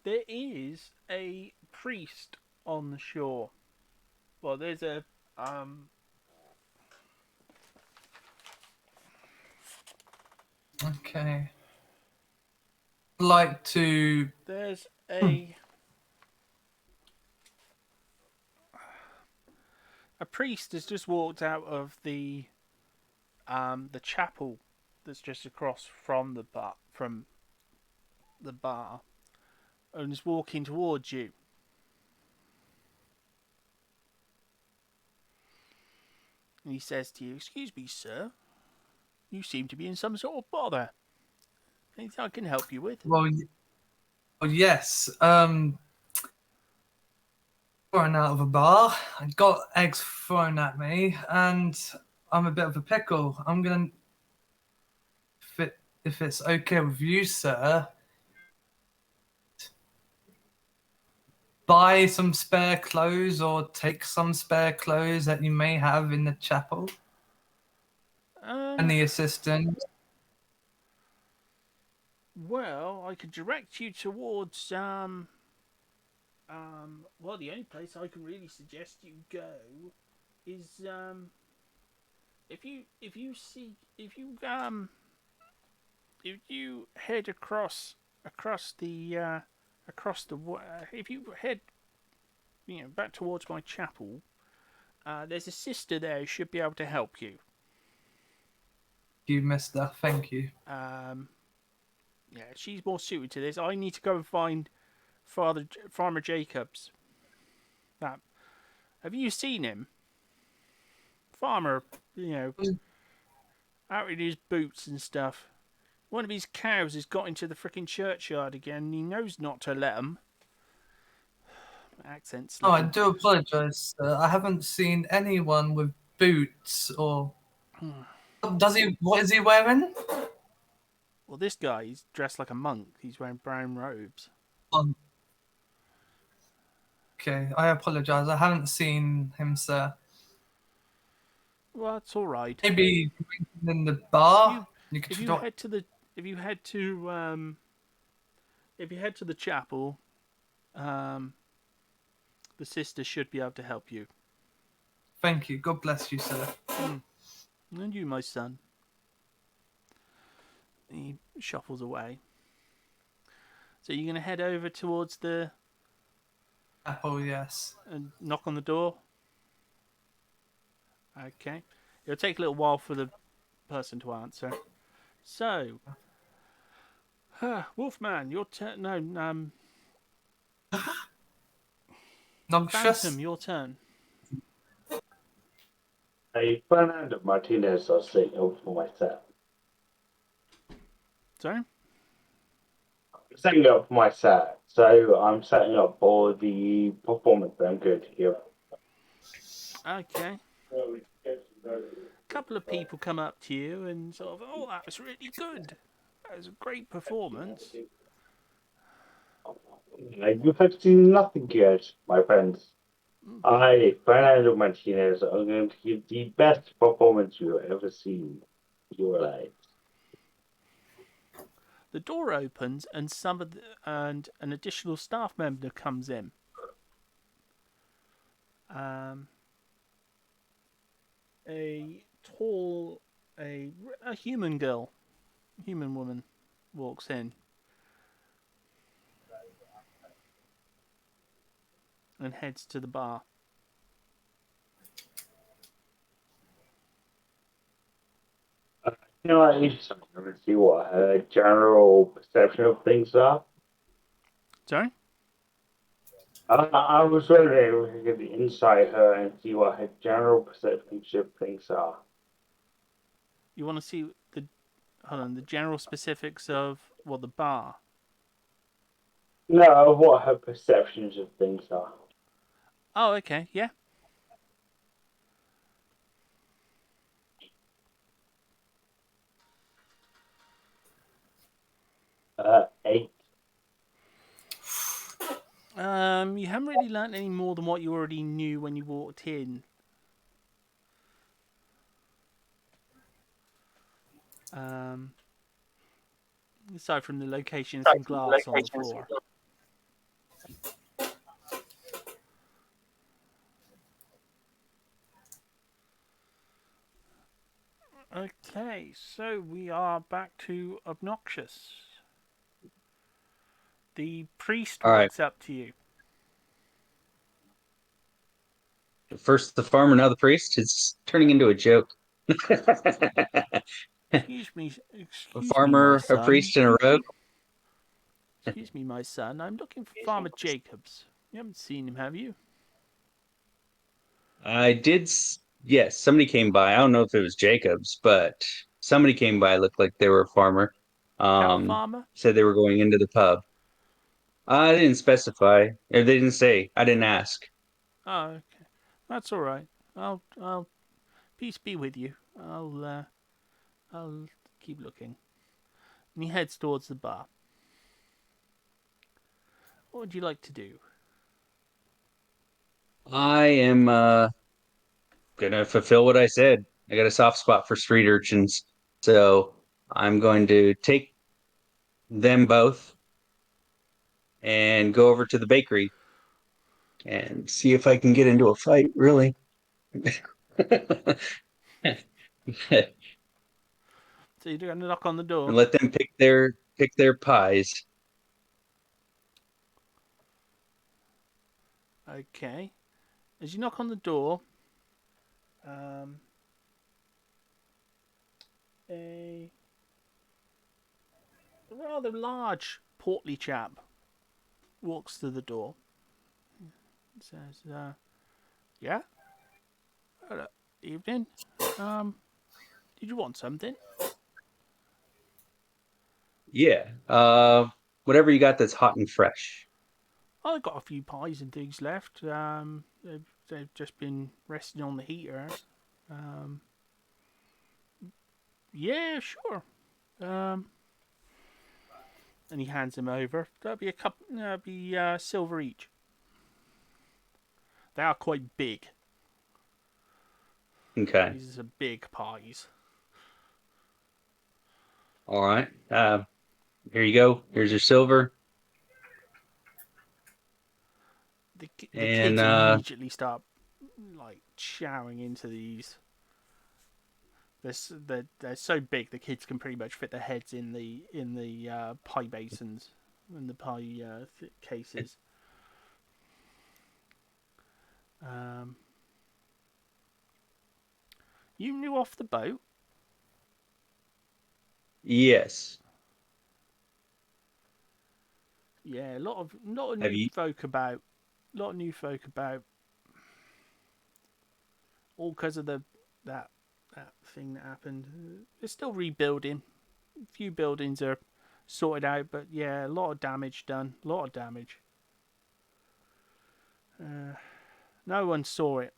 there is a priest on the shore. Well, there's a Okay. I'd like to. there's a priest has just walked out of the chapel that's just across from the bar and is walking towards you. And he says to you, "Excuse me, sir. You seem to be in some sort of bother. Anything I can help you with?" Yes. Thrown out of a bar. I got eggs thrown at me, and I'm a bit of a pickle. I'm gonna, if it's okay with you, sir, buy some spare clothes or take some spare clothes that you may have in the chapel. And Um, the assistant. well, I could direct you towards well, the only place I can really suggest you go is if you head across the if you head back towards my chapel, There's a sister there who should be able to help you. You, mister. Thank you. Yeah, she's more suited to this. I need to go and find Farmer Jacobs. Have you seen him? Farmer, out in his boots and stuff. One of his cows has got into the frickin' churchyard again, and he knows not to let them. Accent Oh, I slipping. do apologise, sir. I haven't seen anyone with boots or. Does he? What is he wearing? Well, this guy, he's dressed like a monk. He's wearing brown robes. Okay, I apologise. I haven't seen him, sir. Well, it's all right. Maybe in the bar. If you head to the chapel, the sister should be able to help you. Thank you. God bless you, sir. And you, my son. He shuffles away. So you're going to head over towards the Apple, yes. and knock on the door? Okay. It'll take a little while for the person to answer. So, Wolfman, your turn. No, Noxious. Phantom, your turn. Hey, Fernando Martinez are setting up for my set. Sorry? I'm setting up for my set, so I'm setting up for the performance that I'm going to give. Okay. A couple of people come up to you and sort of, oh, that was really good. That was a great performance. You have seen nothing yet, my friends. I, Fernando Martinez, are going to give the best performance you've ever seen in your life. The door opens and and an additional staff member comes in. A human woman walks in and heads to the bar. You know, I need something to see what her general perception of things are. Sorry? I was wondering if we could insight her and see what her general perception of things are. You want to see the general specifics of the bar? No, what her perceptions of things are. Oh, okay, yeah. Eight. You haven't really learnt any more than what you already knew when you walked in. Aside from the location of some glass on the floor. Okay, so we are back to Obnoxious. The priest walks up to you. First the farmer, now the priest. It's turning into a joke. Excuse me, A farmer, my son. a priest, and a rogue. Excuse me, my son. I'm looking for Farmer Jacobs. You haven't seen him, have you? I did. Yes, somebody came by. I don't know if it was Jacobs, but somebody came by. Looked like they were a farmer. Cattle farmer? Said they were going into the pub. I didn't specify. Or they didn't say. I didn't ask. Oh, okay. That's all right. I'll peace be with you. I'll keep looking. And he heads towards the bar. What would you like to do? I am gonna fulfill what I said. I got a soft spot for street urchins, so I'm going to take them both and go over to the bakery and see if I can get into a fight. Really. So you're going to knock on the door? And let them pick their pies. Okay. As you knock on the door, Um, a rather large, portly chap walks to the door and says, "Yeah, hello, evening. Um, did you want something?" Yeah. Whatever you got that's hot and fresh. I got a few pies and things left. They've just been resting on the heater. Um, yeah, sure. Um, and he hands them over. That'll be a couple. That'll be silver each. They are quite big. Okay. These are big pies. All right. Here you go. Here's your silver. The And kids immediately start like showering into these. They're so big the kids can pretty much fit their heads in the pie basins and the pie cases. Um, you knew off the boat. yes. Yeah, a lot of Have new you? folk about. A lot of new folk about. All because of that that thing that happened. They're still rebuilding. A few buildings are sorted out, but yeah, a lot of damage done. A lot of damage. No one saw it.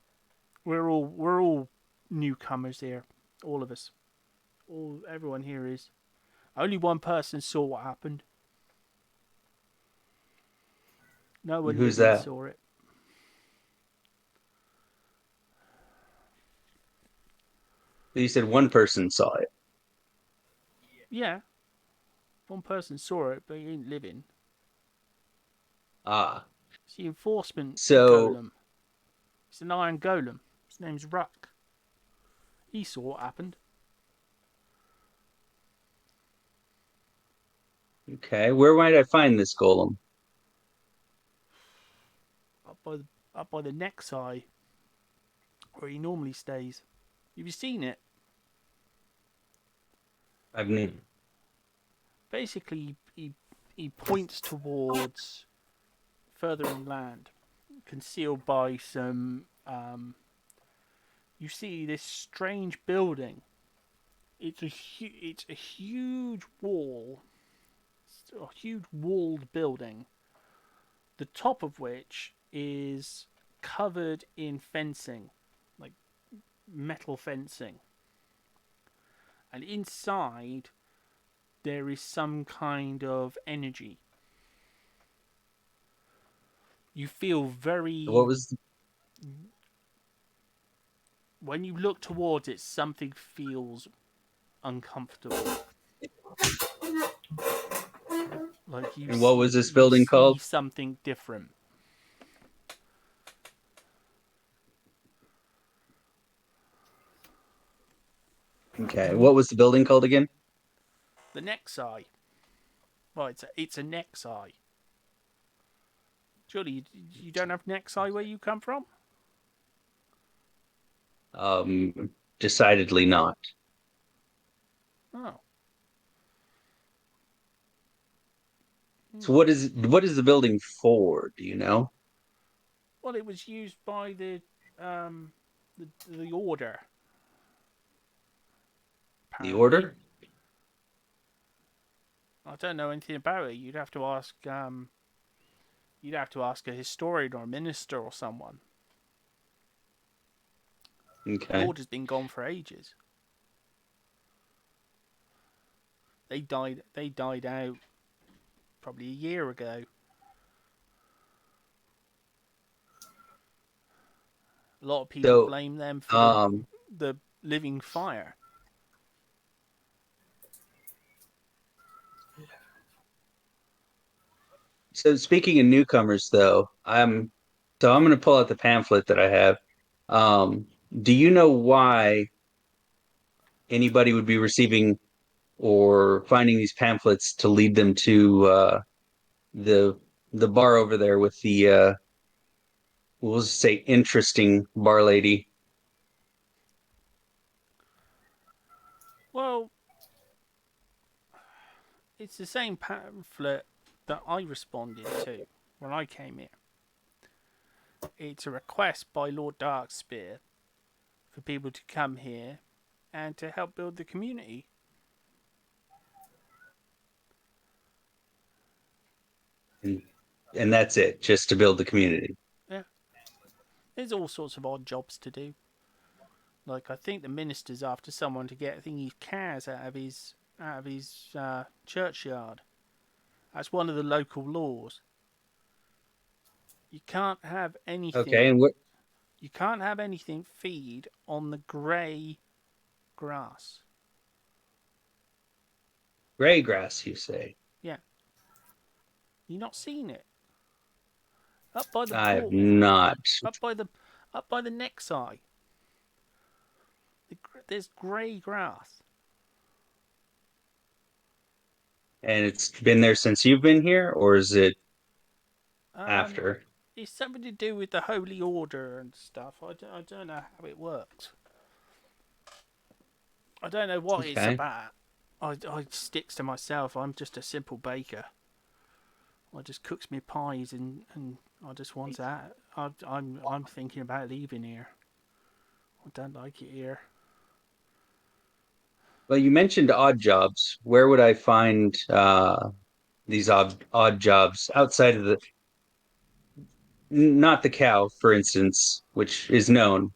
We're all newcomers here. All of us. Everyone here is. Only one person saw what happened. No one Who's living that? saw it. You said one person saw it. Yeah, one person saw it, but he ain't living. Ah. It's the enforcement So golem. It's an iron golem. His name's Ruck. He saw what happened. okay, where might I find this golem? Up by the next eye, where he normally stays. Have you seen it? I've n- Basically, he points towards further inland, concealed by some. You see this strange building. It's a huge wall, a huge walled building. The top of which is covered in fencing, like metal fencing, and inside there is some kind of energy. You feel what very. was When you look towards it, something feels uncomfortable. Like and what was this you building see called? something different. Okay, what was the building called again? The next eye. Well, it's a next eye. Surely you don't have next eye where you come from? Decidedly not. Oh. So Hmm. what is the building for? Do you know? Well, it was used by um the order, The apparently. order? I don't know anything about it. You'd have to ask a historian or a minister or someone. The Okay. order's been gone for ages. They died out probably a year ago. A lot of people So blame them for um the living fire. so speaking of newcomers though, I'm gonna pull out the pamphlet that I have. Um, do you know why anybody would be receiving or finding these pamphlets to lead them to the the bar over there with the we'll just say interesting bar lady? Well, it's the same pamphlet that I responded to when I came here. It's a request by Lord Darkspear for people to come here and to help build the community. And that's it, just to build the community. Yeah. There's all sorts of odd jobs to do. Like, I think the minister's after someone to get thingy cars out of his churchyard. That's one of the local laws. You can't have anything. Okay, and what? You can't have anything feed on the grey grass. Gray grass, you say? Yeah. You've not seen it. Up by the I have pool. not. Up by the next eye. There's grey grass. And it's been there since you've been here, or is it after? It's something to do with the Holy Order and stuff. I don't know how it works. I don't know what it's Okay. about. I sticks to myself. I'm just a simple baker. I just cooks me pies and I just want that. I'm thinking about leaving here. I don't like it here. Well, you mentioned odd jobs. Where would I find these odd jobs outside of the not the cow, for instance, which is known?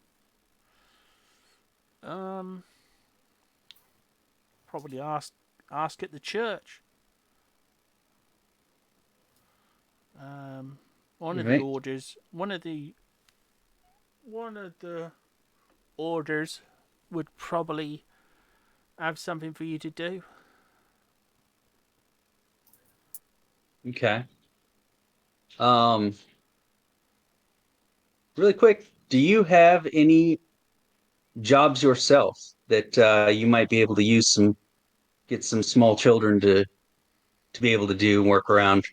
Probably ask at the church. One of the Right. orders. One of the orders would probably have something for you to do. Okay. Um, really quick, do you have any jobs yourself that you might be able to get some small children to be able to do and work around?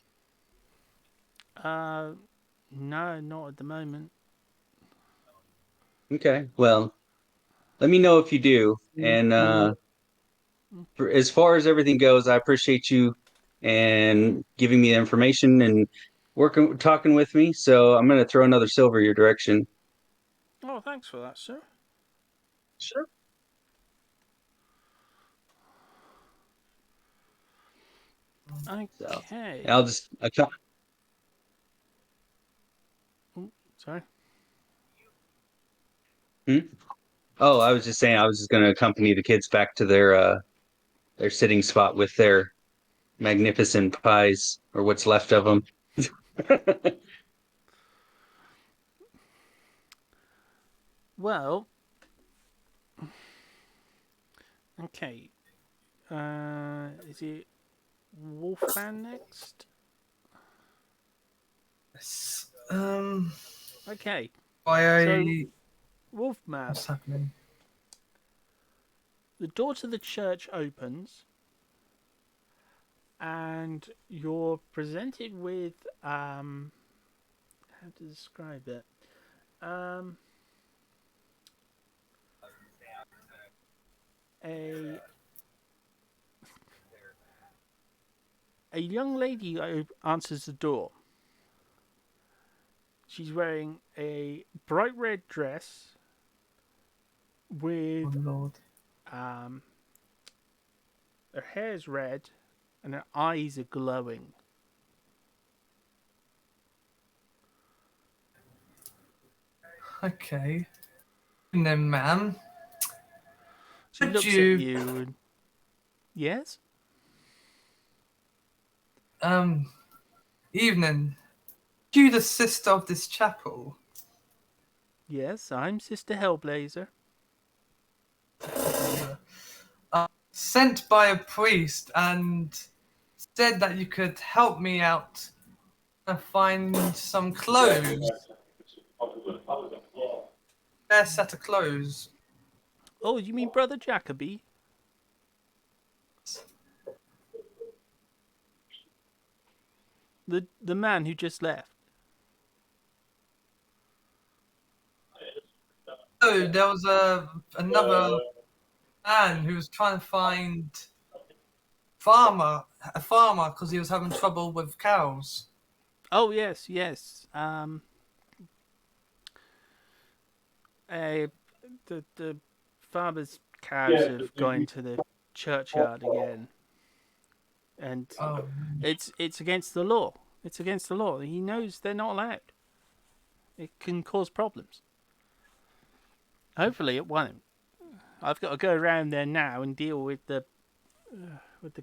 No, not at the moment. Okay. Well, let me know if you do. And as far as everything goes, I appreciate you and giving me the information and talking with me. So I'm going to throw another silver your direction. Oh, thanks for that, sir. Sure. So Okay. I'll Sorry. Hmm? Oh, I was just saying I was just going to accompany the kids back to their sitting spot with their magnificent pies or what's left of them. Well, okay. Is it Wolfman next? Yes. Okay. Why? So, Wolfman, What's happening? the door to the church opens, and you're presented with how to describe it? A young lady answers the door. She's wearing a bright red dress Oh with Lord. her hair's red and her eyes are glowing. Okay. And then, ma'am, She could looks at you and yes, evening. You the sister of this chapel? yes, I'm Sister Hellblazer. Sent by a priest and said that you could help me out and find some clothes. Fair set of clothes. Oh, you mean Brother Jacoby? The man who just left. Oh, there was another man who was trying to find a farmer, because he was having trouble with cows. Oh yes, yes. The farmer's cows have gone into the churchyard again, and Oh, it's against the law. It's against the law. He knows they're not allowed. It can cause problems. Hopefully, it won't. I've got to go around there now and deal with the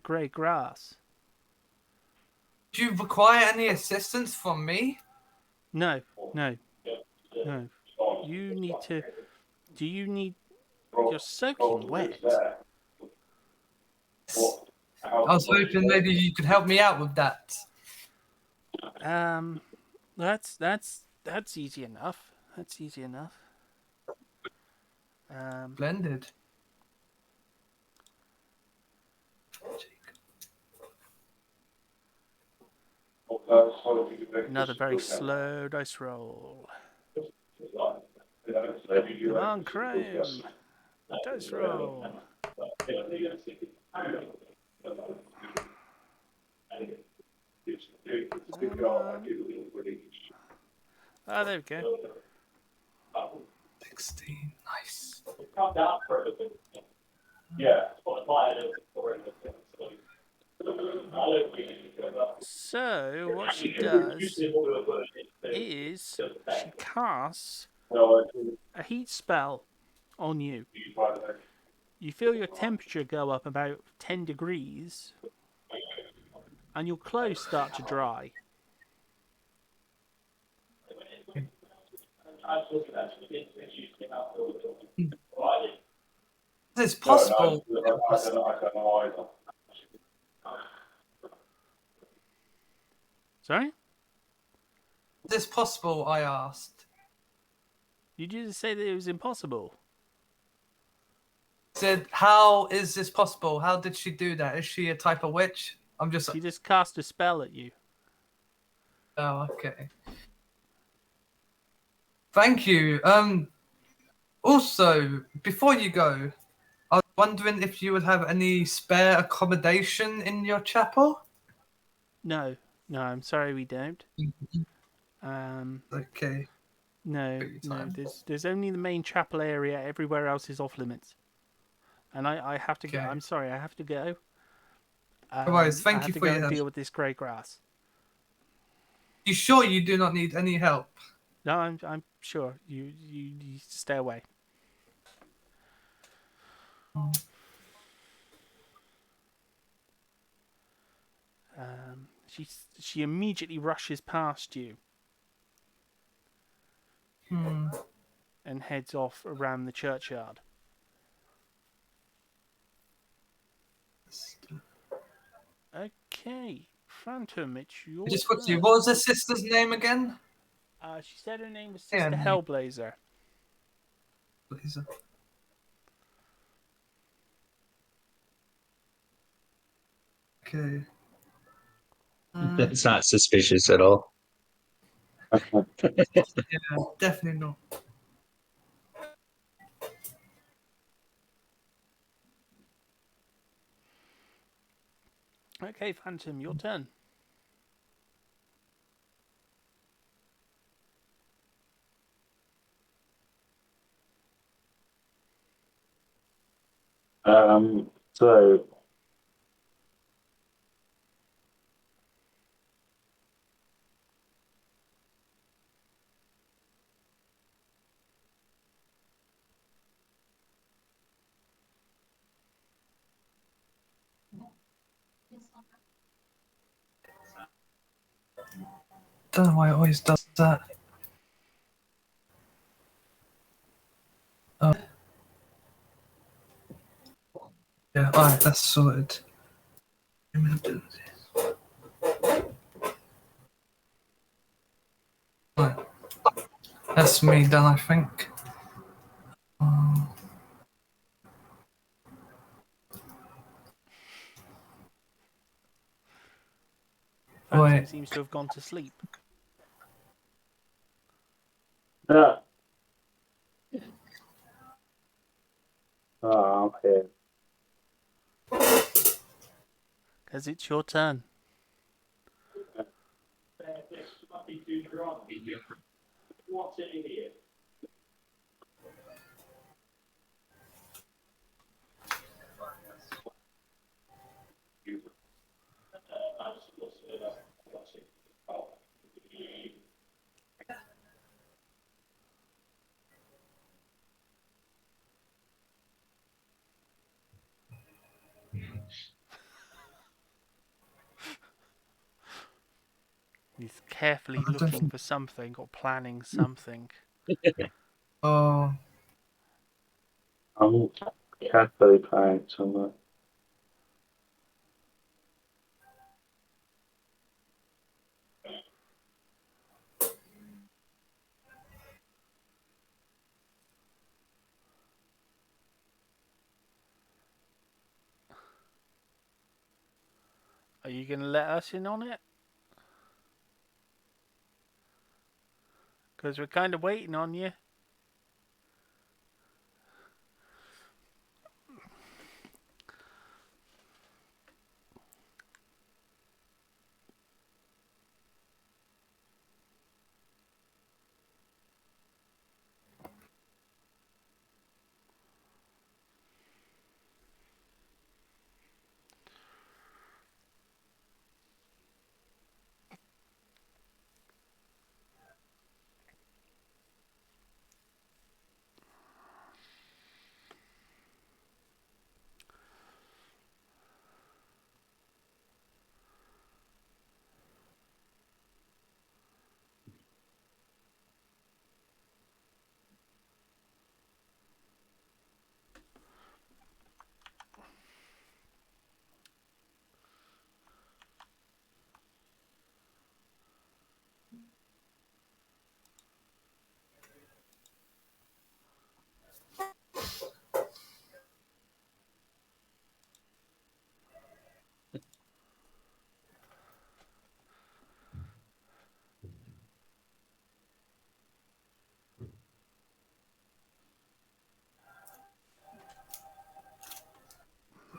grey grass. do you require any assistance from me? No, no, no. You need to. Do you need? You're soaking wet. I was hoping maybe you could help me out with that. That's easy enough. That's easy enough. Blended. Another very slow dice roll. Come on, crime. Dice roll. Come on. Ah, there we go. 16. Nice. So what she does is she casts a heat spell on you. You feel your temperature go up about 10 degrees, and your clothes start to dry. Is this possible? Sorry? Is this possible? I asked. You just say that it was impossible. Said, how is this possible? How did she do that? Is she a type of witch? I'm just. She just cast a spell at you. Oh, okay. Thank you. Also, before you go, I was wondering if you would have any spare accommodation in your chapel? No, I'm sorry, we don't. Okay. No. Time. There's only the main chapel area. Everywhere else is off limits. And I have to go. Okay. I'm sorry, I have to go. No worries. I Thank have you to for go your and help. deal with this grey grass. You sure you do not need any help? No, I'm sure. You stay away. She immediately rushes past you and heads off around the churchyard. Okay, Phantom, it's your Just turn. got you. What was the sister's name again? She said her name was Sister Hellblazer. Blazer. Okay. That's not suspicious at all. Yeah, definitely not. Okay, Phantom, your turn. So Don't know why it always does that. Oh. Yeah, alright, that's sorted. Right. That's me done, I think. Phantom Wait. seems to have gone to sleep. yeah. Oh, okay. As it's your turn. What's in here? He's carefully looking for something or planning something. Oh, I'm carefully trying to. Are you going to let us in on it? Because we're kind of waiting on you.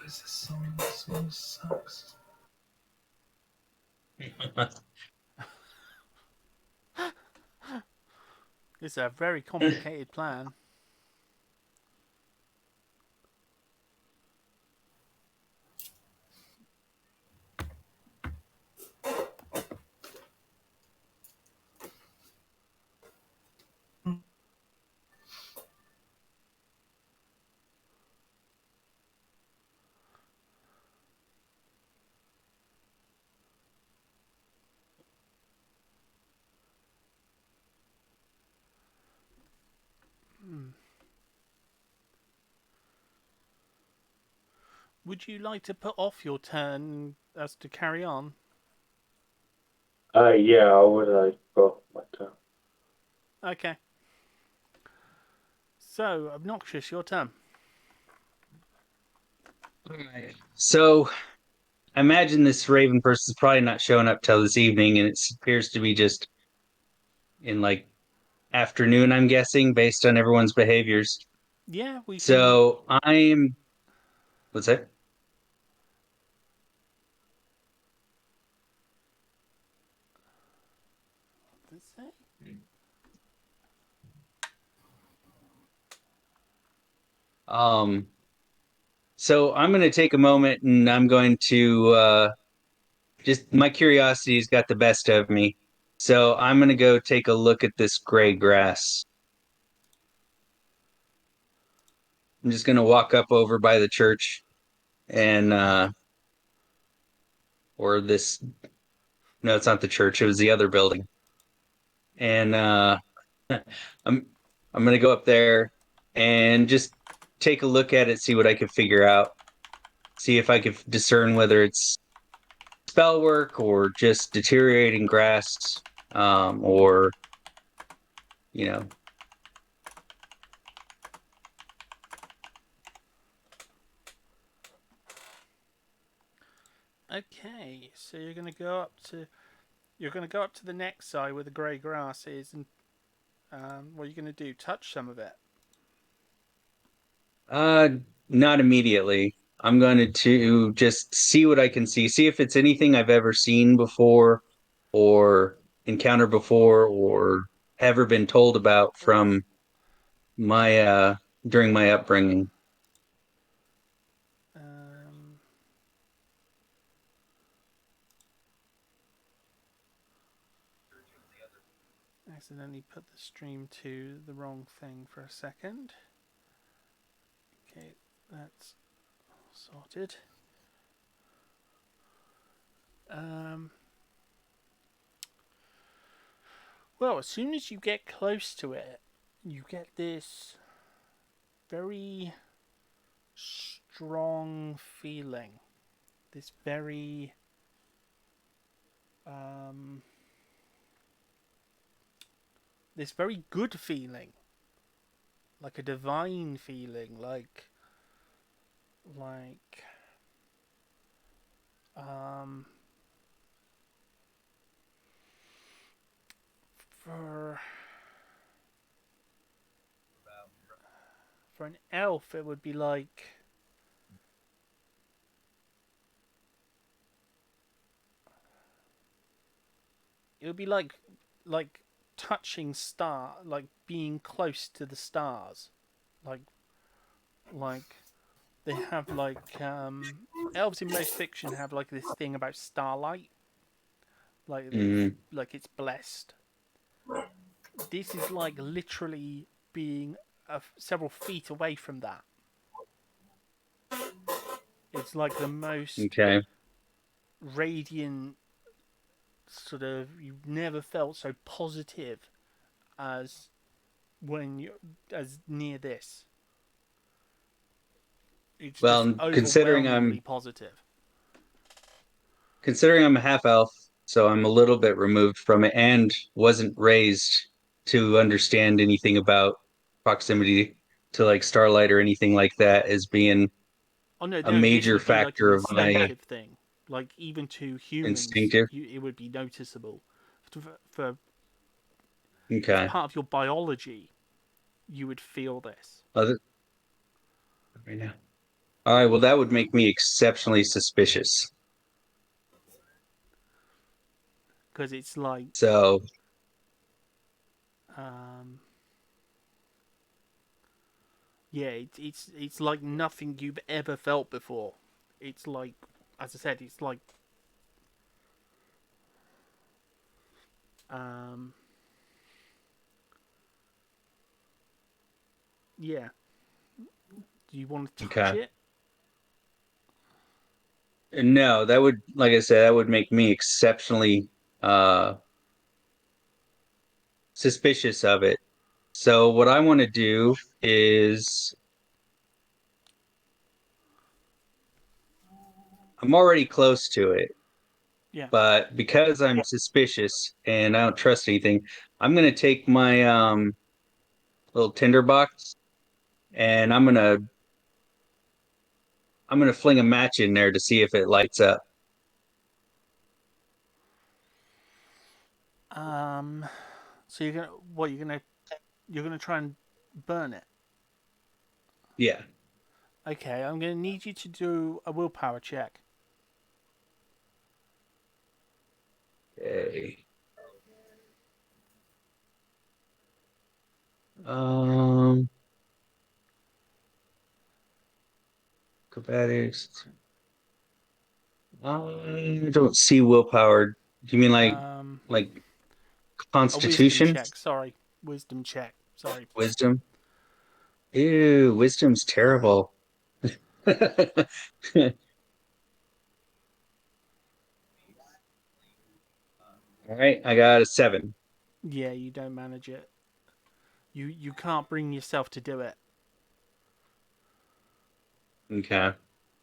what is this song? This song sucks. It's a very complicated plan. Would you like to put off your turn as to carry on? Yeah, I would like go my turn. Okay. So, Obnoxious, your turn. Alright. So I imagine this Raven person's probably not showing up till this evening, and it appears to be just in like afternoon, I'm guessing, based on everyone's behaviors. Yeah, we can. So I'm what's that? Let's see. So I'm gonna take a moment and I'm going to just my curiosity's got the best of me. So I'm gonna go take a look at this gray grass. I'm just gonna walk up over by the church and or this no, it's not the church, it was the other building. And I'm I'm gonna go up there and just take a look at it, see what I can figure out, see if I could discern whether it's spell work or just deteriorating grass, or you know. Okay, so you're going to go up to the next side where the grey grass is, and what are you going to do? Touch some of it? Uh, Not immediately. I'm going to just see what I can see if it's anything I've ever seen before or encountered before or ever been told about from my during my upbringing. Um, accidentally put the stream to the wrong thing for a second. Okay, that's sorted. Um, well, as soon as you get close to it, you get this very strong feeling. This very um, this very good feeling, like a divine feeling, like um, for an elf, it would be like it would be like touching star, like being close to the stars, like like they have elves in most fiction have like this thing about starlight, like Mm, like it's blessed. This is like literally being several feet away from that. It's like the most okay. radiant sort of, you've never felt so positive as when you as near this. It's just Well, overwhelmingly positive. considering I'm a half elf, so I'm a little bit removed from it and wasn't raised to understand anything about proximity to like starlight or anything like that as being Oh no, a no, this major would be like an factor of my instinctive thing. Like even to humans, instinctive. it would be noticeable. For as Okay. part of your biology, you would feel this Other, right now. All right, well, that would make me exceptionally suspicious. because it's like So, um, yeah, it's like nothing you've ever felt before. It's like, as I said, it's like um, yeah. Do you want to touch okay. it? No, that would, like I said, that would make me exceptionally uh, suspicious of it. So, what I want to do is I'm already close to it, Yeah. but because I'm suspicious and I don't trust anything, I'm going to take my little tinder box and I'm gonna fling a match in there to see if it lights up. Um. So you're gonna what? You're gonna try and burn it. Yeah. Okay. I'm gonna need you to do a willpower check. Okay. Um, acrobatics. I don't see willpower. Do you mean Um. like A wisdom constitution, check. Sorry. Wisdom check. Sorry. wisdom? Ew, wisdom's terrible. All right, I got a 7. Yeah, you don't manage it. You can't bring yourself to do it Okay.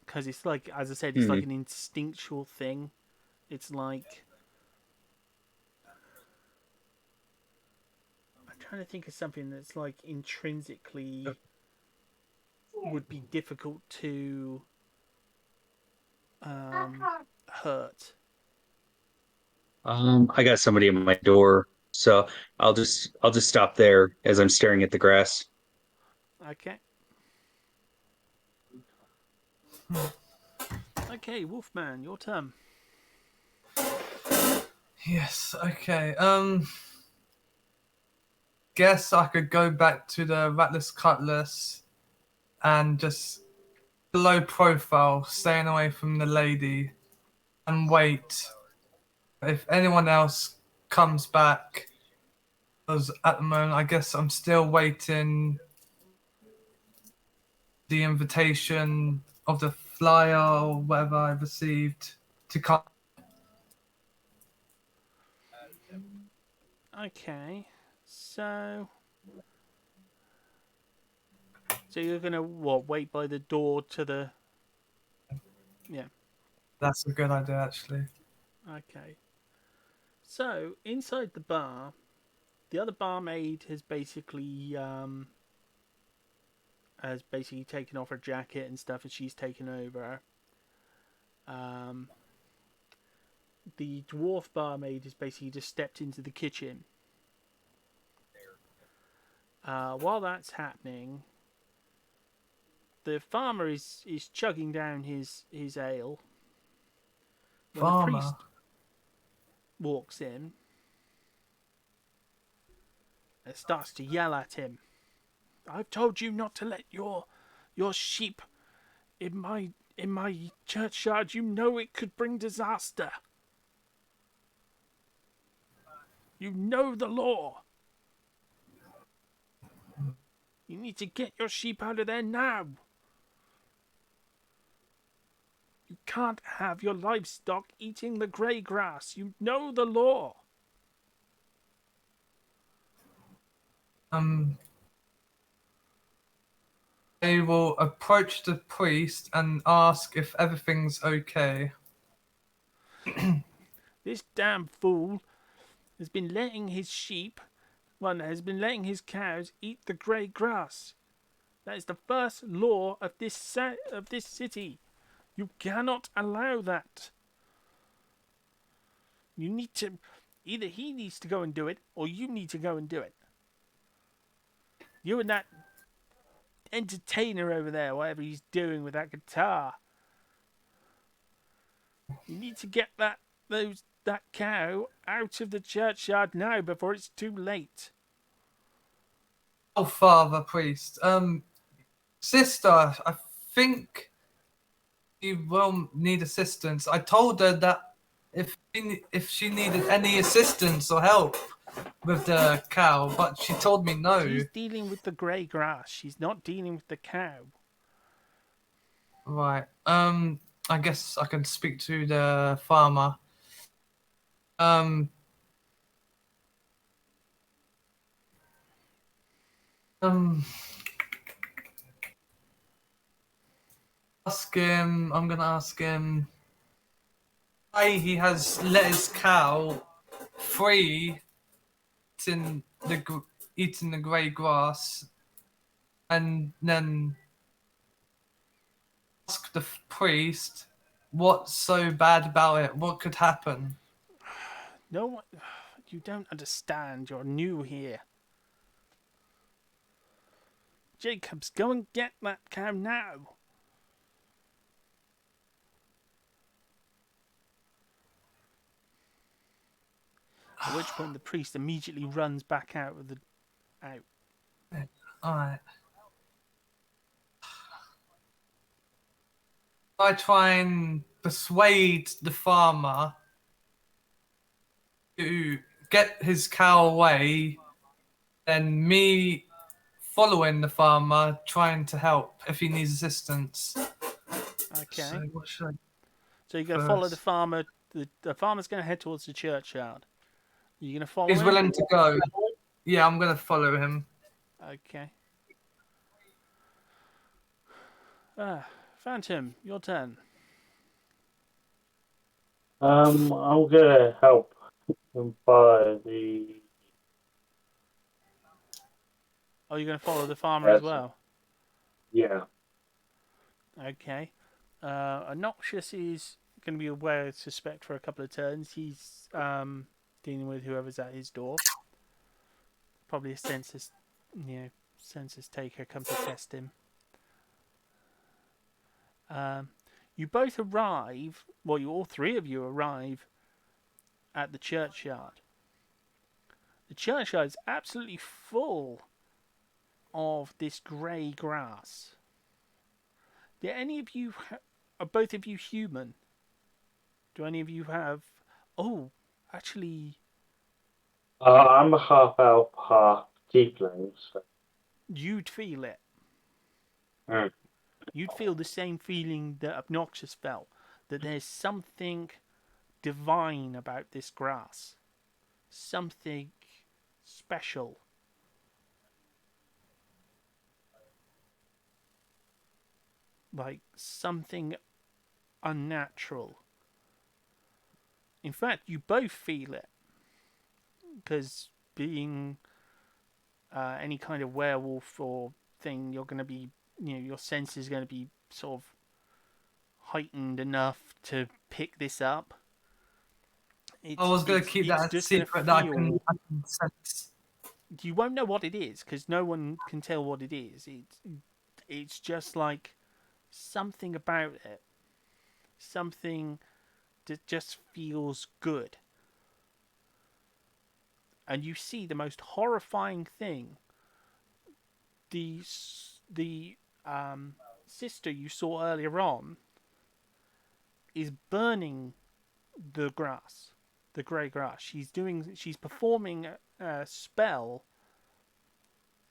because it's like, as I said, it's Hmm. like an instinctual thing. It's like I'm trying to think of something that's like intrinsically would be difficult to hurt. I got somebody at my door, so I'll just stop there as I'm staring at the grass. Okay. Okay, Wolfman, your turn. Yes, okay. Guess I could go back to the Ratless Cutlass and just low profile, staying away from the lady, and wait. If anyone else comes back, because at the moment I guess I'm still waiting the invitation of the flyer or whatever I received to come. Okay, so you're gonna wait by the door to the yeah. That's a good idea, actually. Okay. So inside the bar, the other barmaid has basically taken off her jacket and stuff, and she's taken over. Um, the dwarf barmaid has basically just stepped into the kitchen. While that's happening, the farmer is chugging down his ale. When the Farmer. priest walks in and starts to yell at him, "I've told you not to let your sheep in my churchyard. You know it could bring disaster. You know the law. You need to get your sheep out of there now. You can't have your livestock eating the grey grass. You know the law." I will approach the priest and ask if everything's okay. This damn fool has been letting his cows eat the grey grass. That is the first law of this city. You cannot allow that. You need to, either he needs to go and do it, or you need to go and do it. You and that entertainer over there, whatever he's doing with that guitar. You need to get that cow out of the churchyard now before it's too late. Oh, Father Priest. Sister, I think you will need assistance. I told her that if she needed any assistance or help with the cow, but she told me no. She's dealing with the grey grass. She's not dealing with the cow. Right. I guess I can speak to the farmer. Um, I'm gonna ask him why he has let his cow free eating the grey grass, and then ask the priest what's so bad about it. What could happen? No one, you don't understand. You're new here. Jacobs, go and get that cow now. At which point the priest immediately runs back out. Alright. I try and persuade the farmer to get his cow away, then me following the farmer, trying to help if he needs assistance. Okay. So what should I So you're going to follow the farmer. The farmer's going to head towards the churchyard. You're going to follow He's him? willing to go. Yeah, I'm going to follow him. Okay. Phantom, your turn. I'm gonna help him follow the. Oh, you're going to follow the farmer as Yes. well? Yeah. Okay. Noxious is going to be aware of suspect for a couple of turns. He's dealing with whoever's at his door. Probably a census taker come to test him. You both arrive, well, you all three of you arrive at the churchyard. The churchyard is absolutely full of this grey grass. Do any of you, are both of you human? Do any of you have, oh, actually, I'm a half elf, half tiefling. So. you'd feel it. Mm. You'd feel the same feeling that Obnoxious felt, that there's something divine about this grass. Something special. Like something unnatural. In fact, you both feel it. Because being any kind of werewolf or thing, you're going to be, your sense is going to be sort of heightened enough to pick this up. I was going to keep it's that a just gonna secret that I can feel. sense. You won't know what it is because no one can tell what it is. It's just like something about it, something that just feels good. And you see the most horrifying thing. The sister you saw earlier on is burning the grass, the grey grass. She's performing a spell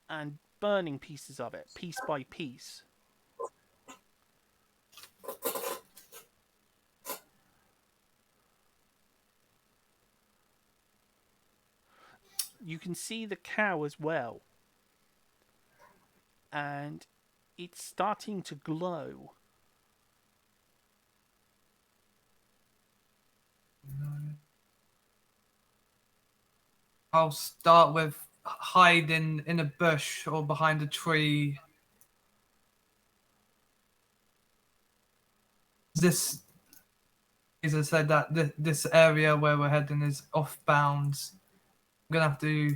and burning pieces of it, piece by piece. You can see the cow as well, and it's starting to glow. I'll start with hiding in a bush or behind a tree. This, as I said, that this area where we're heading is off bounds. I'm gonna have to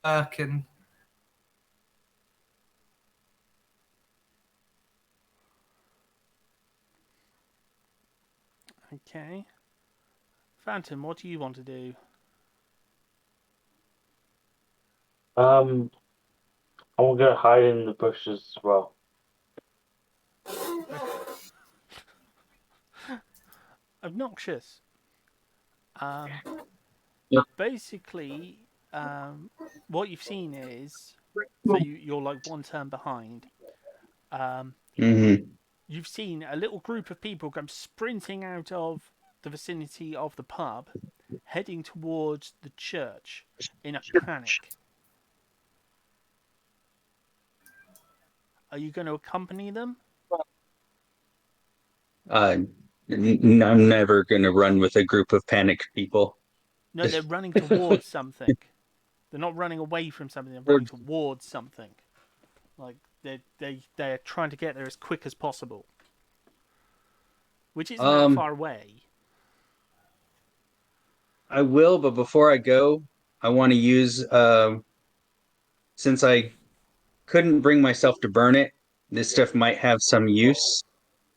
Birkin. Okay. Phantom, what do you want to do? I'm gonna hide in the bushes as well. Obnoxious. Basically, what you've seen is, so you're like one turn behind. Mm-hmm. You've seen a little group of people come sprinting out of the vicinity of the pub, heading towards the church in a panic. Are you going to accompany them? I'm never gonna run with a group of panicked people. No, they're running towards something. They're not running away from something. They're running towards something. Like they're trying to get there as quick as possible, which isn't that far away. I will, but before I go, I want to use since I couldn't bring myself to burn it, this stuff might have some use.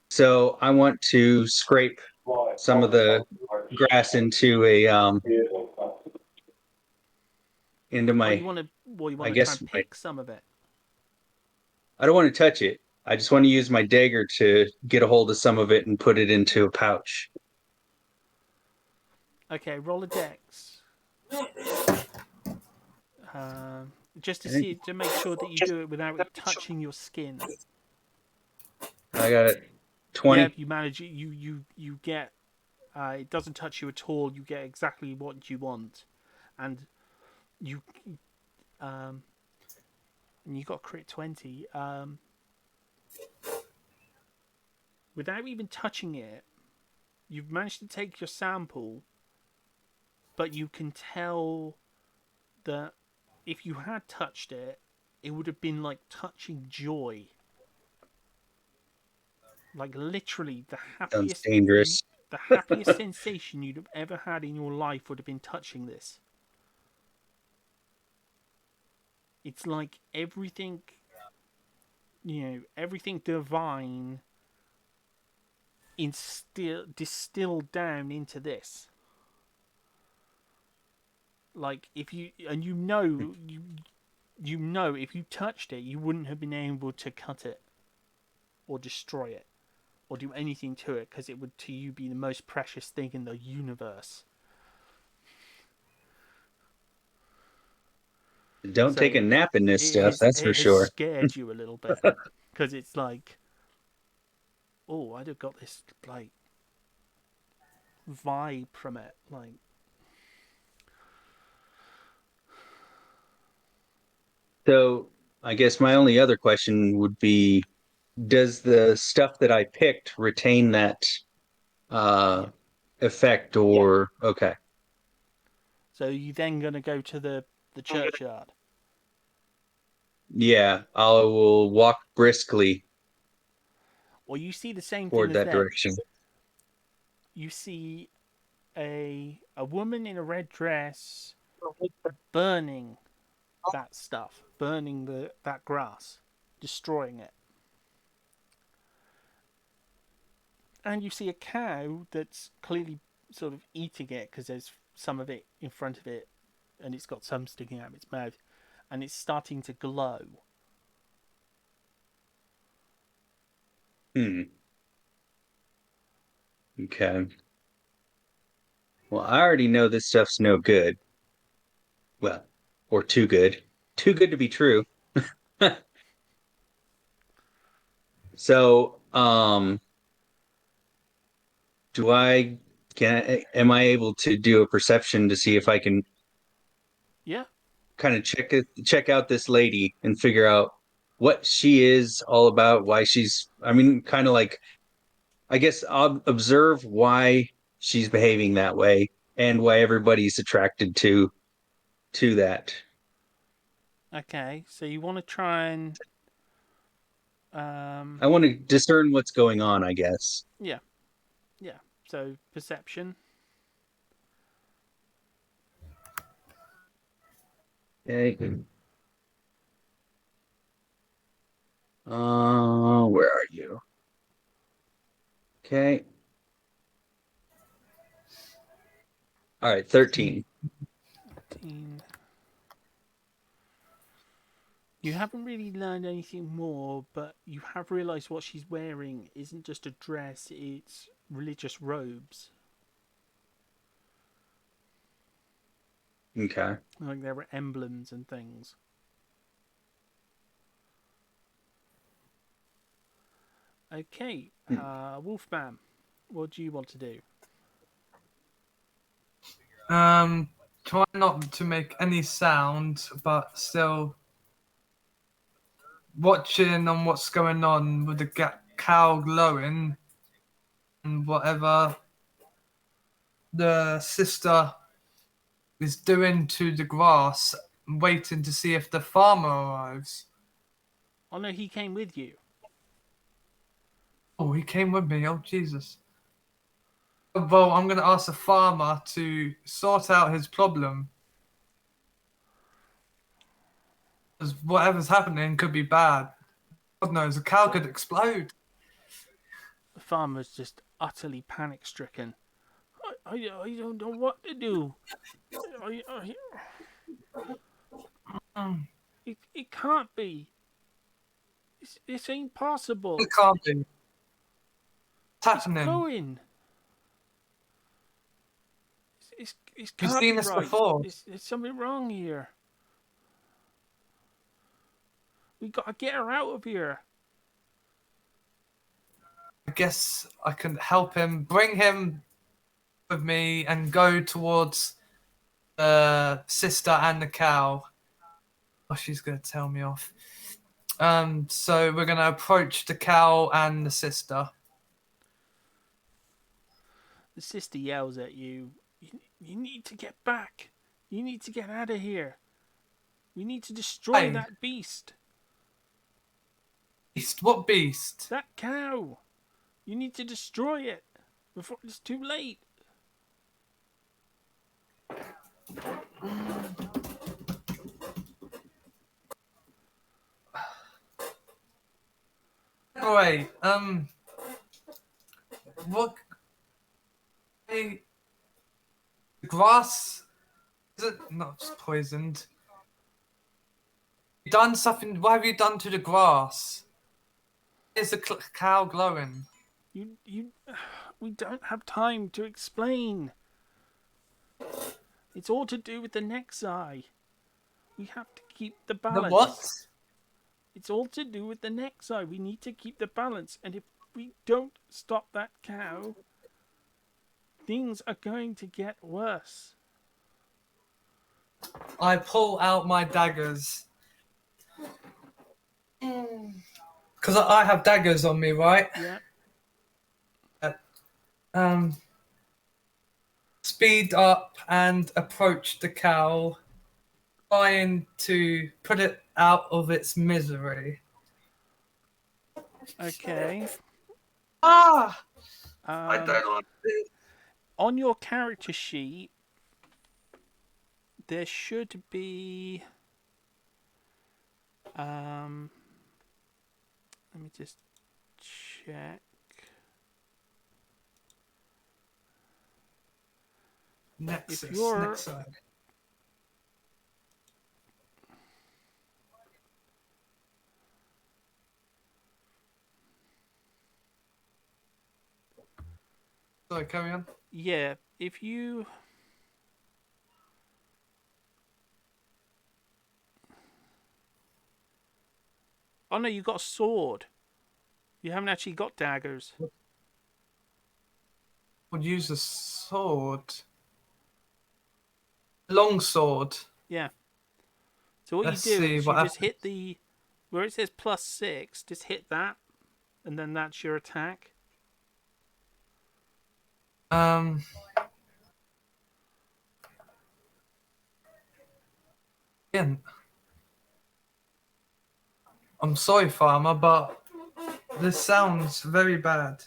So I want to scrape some of the grass into into Oh, my, you want to? Well, you I want to try guess and my, pick some of it. I don't want to touch it. I just want to use my dagger to get a hold of some of it and put it into a pouch. Okay, roll a dex. Just to Okay. see to make sure that you do it without it touching your skin. I got Yeah, 20. if you manage it, you get. It doesn't touch you at all. You get exactly what you want, and you um, and you got a crit 20. Without even touching it, you've managed to take your sample, but you can tell that if you had touched it, it would have been like touching joy. Like literally, Sounds dangerous. the happiest sensation you'd have ever had in your life would have been touching this. It's like everything, everything divine distilled down into this. Like if you and you know if you touched it, you wouldn't have been able to cut it or destroy it or do anything to it because it would to you be the most precious thing in the universe. Don't So take a nap in this stuff, that's for it has sure. scared you a little bit because it's like, oh, I'd have got this like vibe from it, like. So I guess my only other question would be, does the stuff that I picked retain that Yeah. effect or okay. So you then gonna go to the churchyard. Yeah, I will walk briskly Well, you see the same thing toward as that them. direction. You see a woman in a red dress burning that stuff, burning that grass, destroying it. And you see a cow that's clearly sort of eating it because there's some of it in front of it and it's got some sticking out of its mouth and it's starting to glow. Hmm. Okay. Well, I already know this stuff's no good. Well, or too good. Too good to be true. So, do I am I able to do a perception to see if I can Yeah. kind of check out this lady and figure out what she is all about, why she's I mean kind of like I guess I'll observe why she's behaving that way and why everybody's attracted to that. Okay. So you want to try and I want to discern what's going on, I guess. yeah, yeah. So perception. Okay. Where are you? Okay. All right, 13. 13. You haven't really learned anything more, but you have realised what she's wearing isn't just a dress, it's religious robes. Okay. Like there were emblems and things. Okay, Wolfman, what do you want to do? Try not to make any sound, but still watching on what's going on with the cow glowing and whatever the sister is doing to the grass, waiting to see if the farmer arrives. Oh no, he came with you. Oh, he came with me. Oh, Jesus. Well, I'm going to ask the farmer to sort out his problem. Because whatever's happening could be bad. God knows, a cow could explode. The farmer's just utterly panic stricken. I don't know what to do. It can't be. This ain't possible. It can't be. What's It's happening? going. It We've can't seen be this right. before. There's something wrong here. We gotta get her out of here. I guess I can help him, bring him with me, and go towards the sister and the cow. Oh, she's going to tell me off. So we're going to approach the cow and the sister. The sister yells at you. You need to get back. You need to get out of here. We need to destroy Hey. that beast. Beast? What beast? That cow. You need to destroy it before it's too late. Great. what? The grass is it not poisoned? You done something? What have you done to the grass? Is the cow glowing? We don't have time to explain. It's all to do with the next eye. We have to keep the balance. The what? It's all to do with the next eye. We need to keep the balance, and if we don't stop that cow, things are going to get worse. I pull out my daggers. Because I have daggers on me, right? Yeah. Speed up and approach the cow, trying to put it out of its misery. Okay. Ah! I don't want this. On your character sheet, there should be. Let me just check. Nexus, If you're- next side. Sorry, carry on. Yeah, if you. Oh no, you got a sword. You haven't actually got daggers. Would use a sword. Long sword. Yeah. So what Let's you do see is what you just happens. hit the where it says +6. Just hit that, and then that's your attack. Again, I'm sorry, farmer, but this sounds very bad.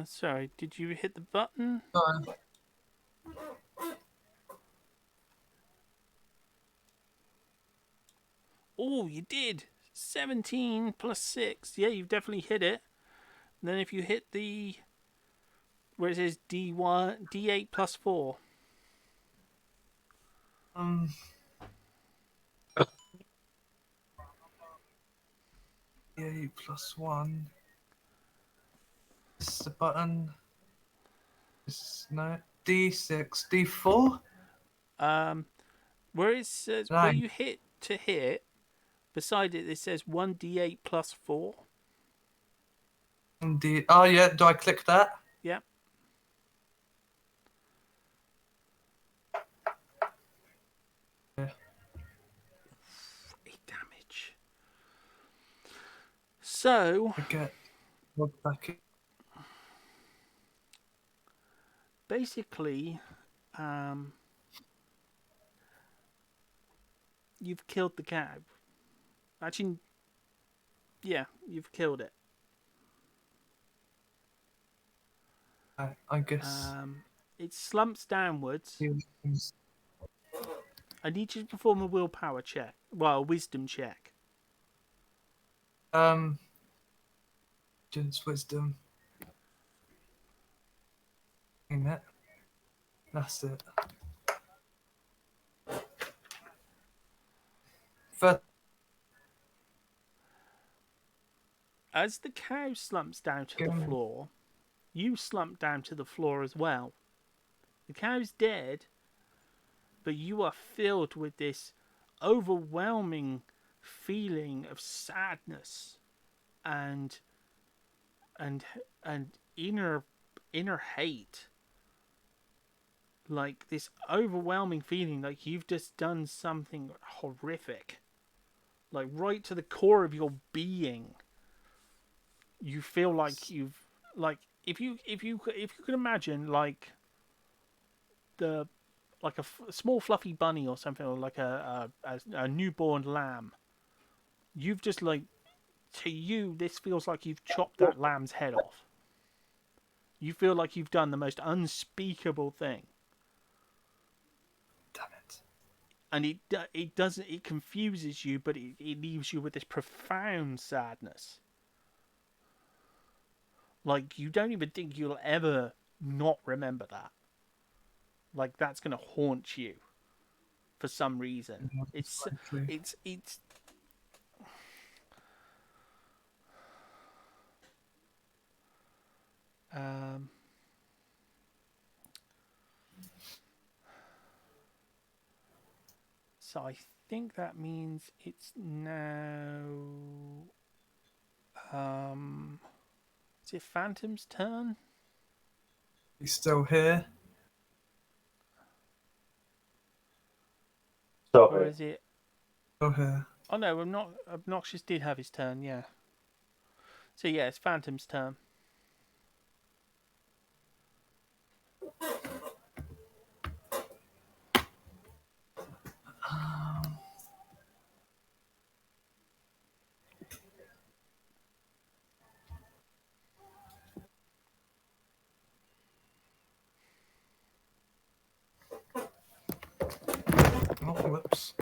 Sorry, did you hit the button? Sorry. Oh, you did. 17 +6. Yeah, you've definitely hit it. And then if you hit the where it says D1, D8 +4. D8 +1. This is the button. No. D6, D4. Where it says where you hit to hit, beside it says 1d8 +4. Indeed. Oh yeah. Do I click that? Yep. Yeah. 8 damage. So I get logged back in. basically, you've killed the cow. Actually, yeah, you've killed it. I guess. It slumps downwards. I need you to perform a willpower check. Well, a wisdom check. Just wisdom. Ain't that? That's it. First, As the cow slumps down to the floor, you slump down to the floor as well. The cow's dead, but you are filled with this overwhelming feeling of sadness and inner hate. Like this overwhelming feeling like you've just done something horrific. like right to the core of your being. You feel like you've like if you could imagine like the like a small fluffy bunny or something, or like a newborn lamb. You've just like to you this feels like you've chopped that lamb's head off. You feel like you've done the most unspeakable thing. Damn it. And it doesn't, it confuses you, but it leaves you with this profound sadness. Like you don't even think you'll ever not remember that. Like that's gonna haunt you for some reason. It's Likely. it's um so I think that means it's now is it Phantom's turn? He's still here. So Or is it Still here. oh no, Obnoxious did have his turn, yeah. So yeah, it's Phantom's turn. Oh, whoops.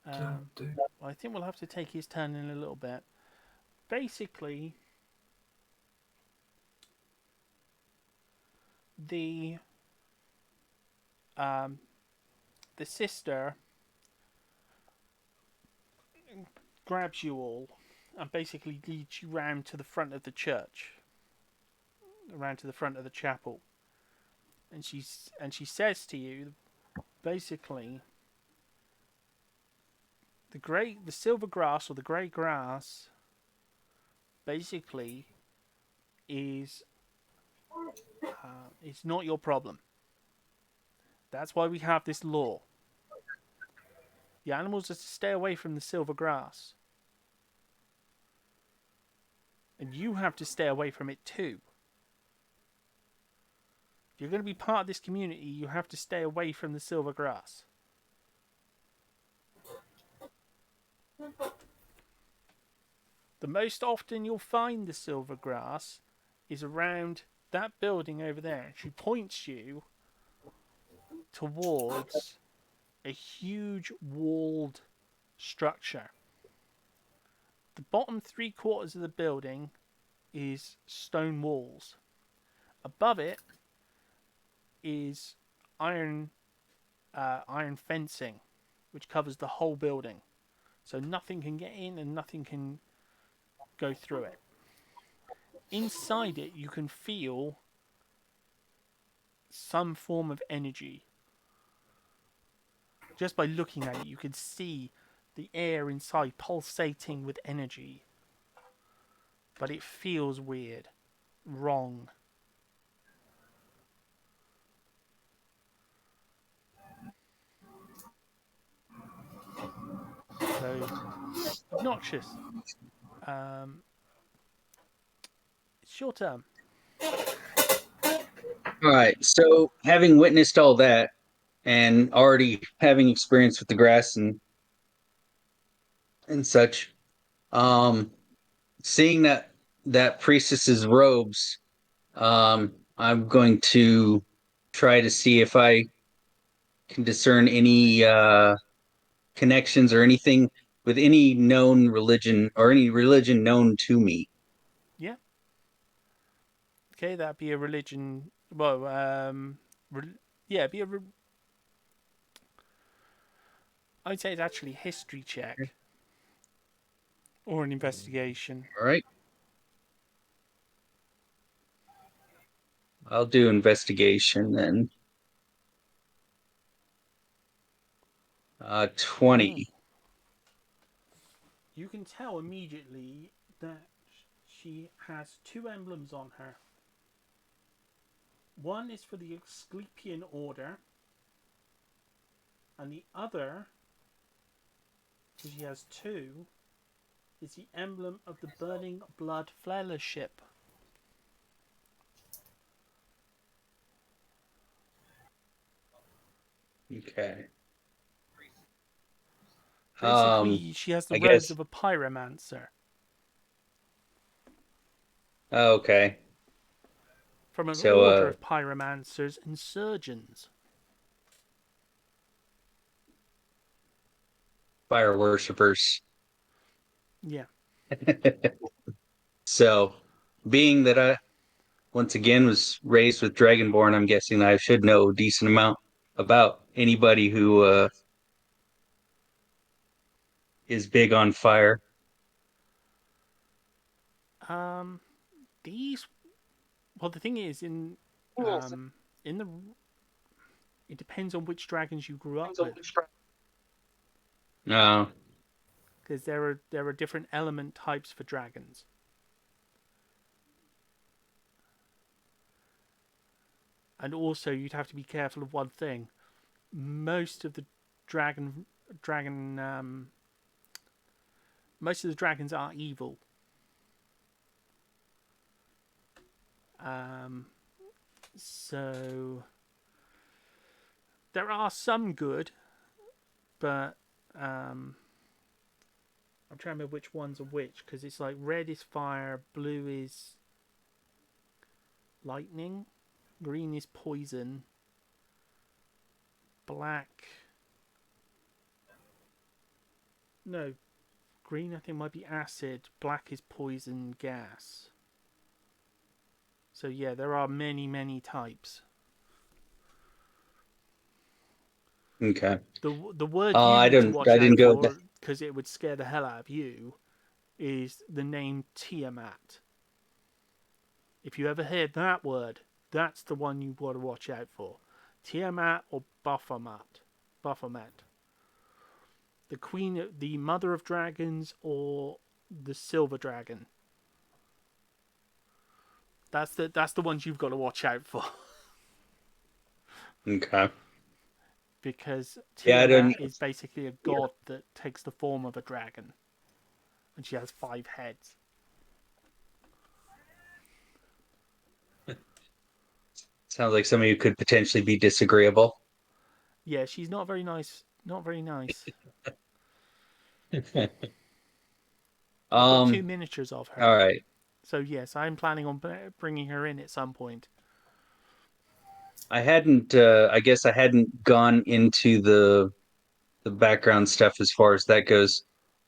Um, I think we'll have to take his turn in a little bit. Basically, the um, the sister grabs you all and basically leads you round to the front of the church, around to the front of the chapel, and she says to you, basically, the silver grass or the grey grass, basically, is it's not your problem. That's why we have this law. The animals are to stay away from the silver grass. And you have to stay away from it too. If you're going to be part of this community, you have to stay away from the silver grass. The most often you'll find the silver grass is around that building over there. She points you towards a huge walled structure. The bottom 3/4 of the building is stone walls. Above it is iron fencing, which covers the whole building, so nothing can get in and nothing can go through it. Inside it, you can feel some form of energy. Just by looking at it, you can see the air inside pulsating with energy, but it feels weird, wrong. So obnoxious. It's your turn. All right. So, having witnessed all that and already having experience with the grass and such, um, seeing that priestess's robes, I'm going to try to see if I can discern any connections or anything with any known religion or any religion known to me. Yeah. Okay, that'd be a religion. Well, yeah, it'd be I'd say it's actually history check or an investigation. All right. I'll do investigation then. 20. You can tell immediately that she has two emblems on her. One is for the Asclepian Order, and the other So she has 2. Is the emblem of the Burning Blood Fellowship. Okay. Basically, she has the I robes guess. of a pyromancer Oh, okay. from an So, order of pyromancers and surgeons. fire worshippers. Yeah. So, being that I once again was raised with Dragonborn, I'm guessing I should know a decent amount about anybody who is big on fire. Um, these. Well, the thing is, in the, it depends on which dragons you grew up with, Oh, because there are different element types for dragons. And also, you'd have to be careful of one thing. Most of the dragon dragon most of the dragons are evil. Um, so there are some good, but I'm trying to remember which ones are which, because it's like red is fire, blue is lightning, green is poison, black. No, green I think might be acid, black is poison gas. So yeah, there are many types. okay. The word you I need to don't. watch I didn't out go. That. for, because it would scare the hell out of you, is the name Tiamat. If you ever hear that word, that's the one you got to watch out for. Tiamat or Baphomet. Baphomet. The queen, the mother of dragons, or the silver dragon. That's the ones you've got to watch out for. Okay. Because Yeah, I Tiamat don't. is basically a god that takes the form of a dragon. And she has 5 heads. Sounds like some of you could potentially be disagreeable. Yeah, she's not very nice. Not very nice. I've got 2 miniatures of her. All right. So yes, I'm planning on bringing her in at some point. I hadn't. I guess I hadn't gone into the background stuff as far as that goes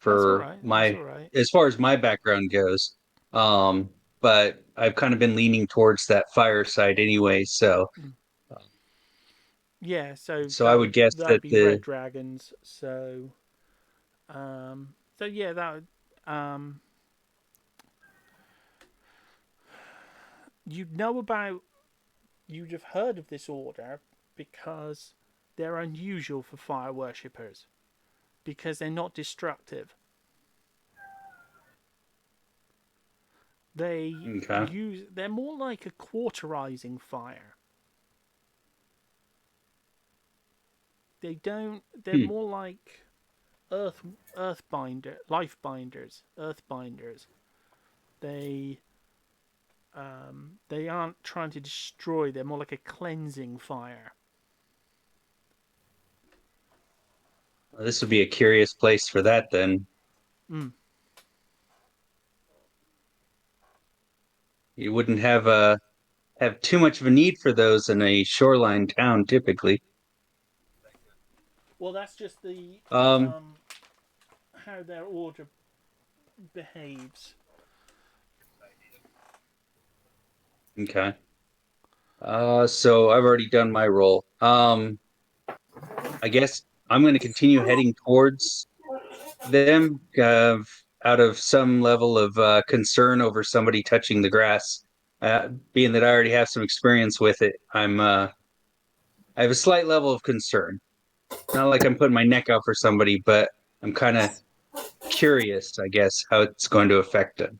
That's all for right. That's my all right. as far as my background goes. But I've kind of been leaning towards that fire side anyway. Yeah, so So I would guess that would that be red the dragons. So yeah, that would, you'd know about, you'd have heard of this order because they're unusual for fire worshippers, because they're not destructive. okay. They're more like a cauterizing fire. They're Hmm. more like earth binders. They they aren't trying to destroy, they're more like a cleansing fire. Well, this would be a curious place for that then. Mm. You wouldn't have too much of a need for those in a shoreline town typically. Well, that's just the Um, how their order behaves. okay. So I've already done my role. I guess I'm going to continue heading towards them out of some level of concern over somebody touching the grass. Being that I already have some experience with it, I have a slight level of concern. Not like I'm putting my neck out for somebody, but I'm kind of curious, I guess, how it's going to affect them.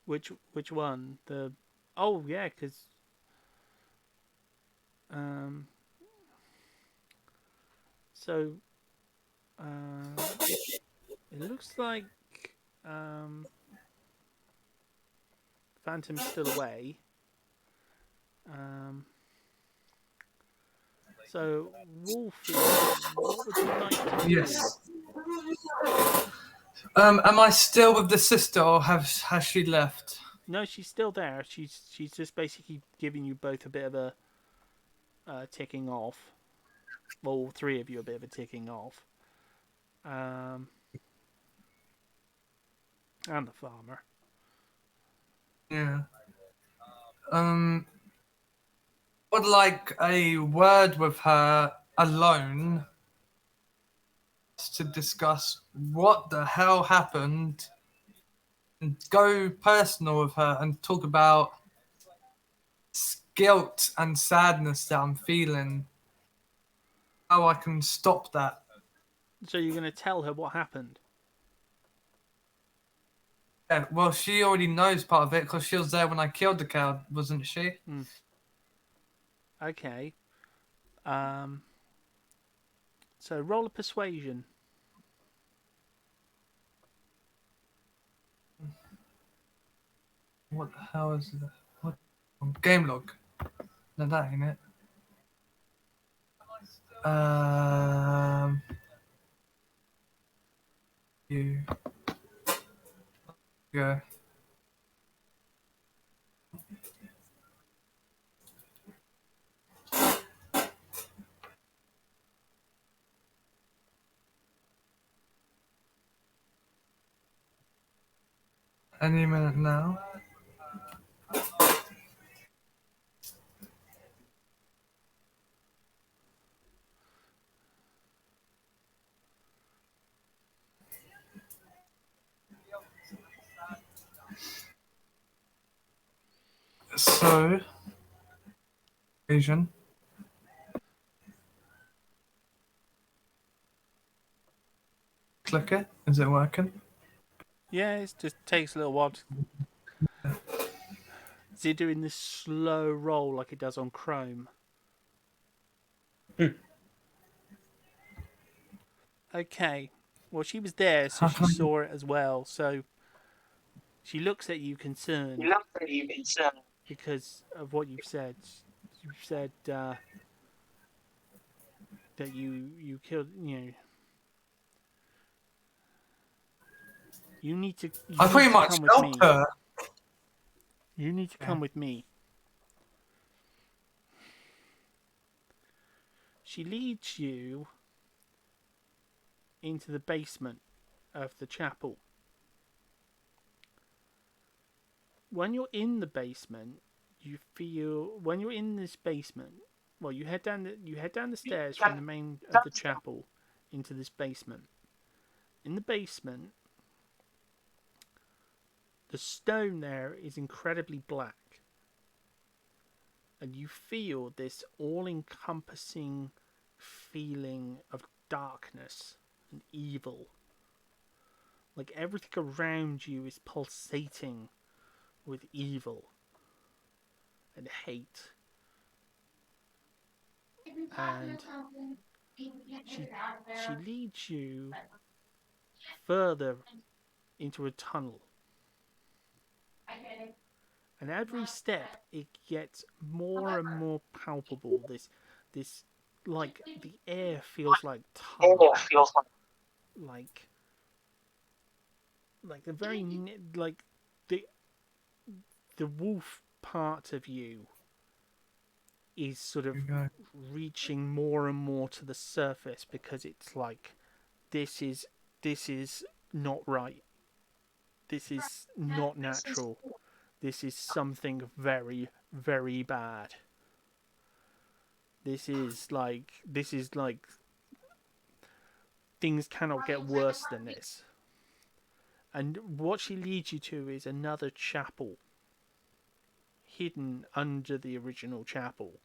Which one? The oh yeah, because um so It looks like um, Phantom's still away. So, Wolfie, what would you like to do? Yes. Am I still with the sister, or has she left? No, she's still there. She's just basically giving you both a bit of a ticking off. Well, all three of you a bit of a ticking off. And the farmer. Yeah. Would like a word with her alone to discuss what the hell happened, and go personal with her and talk about guilt and sadness that I'm feeling. How I can stop that. So you're going to tell her what happened? Yeah, well, she already knows part of it because she was there when I killed the cow, wasn't she? Okay. So roll a persuasion. What the hell is that? What? Game log. No, that ain't it. You. Go. Any minute now. So, Asian. Click it. Is it working? Yeah, it just takes a little while. Is it doing this slow roll like it does on Chrome? Okay. Well, she was there, so How she can I... saw it as well. So she looks at you concerned because of what you've said. You've said that you killed. You need to. I You need pretty to much come with helped me. her. You need to come with me. She leads you into the basement of the chapel. When you're in the basement, you feel when you're in this basement. Well, you head down the stairs from the main of the chapel into this basement. In the basement, the stone there is incredibly black, and you feel this all-encompassing feeling of darkness and evil. Like everything around you is pulsating with evil and hate. And she leads you further into a tunnel. And every step it gets more and more palpable. This like the air feels like tar. Like the very like the wolf part of you is sort of reaching more and more to the surface because it's like this is not right. This is not natural. This is something very, very bad. This is like things cannot get worse than this. And what she leads you to is another chapel hidden under the original chapel.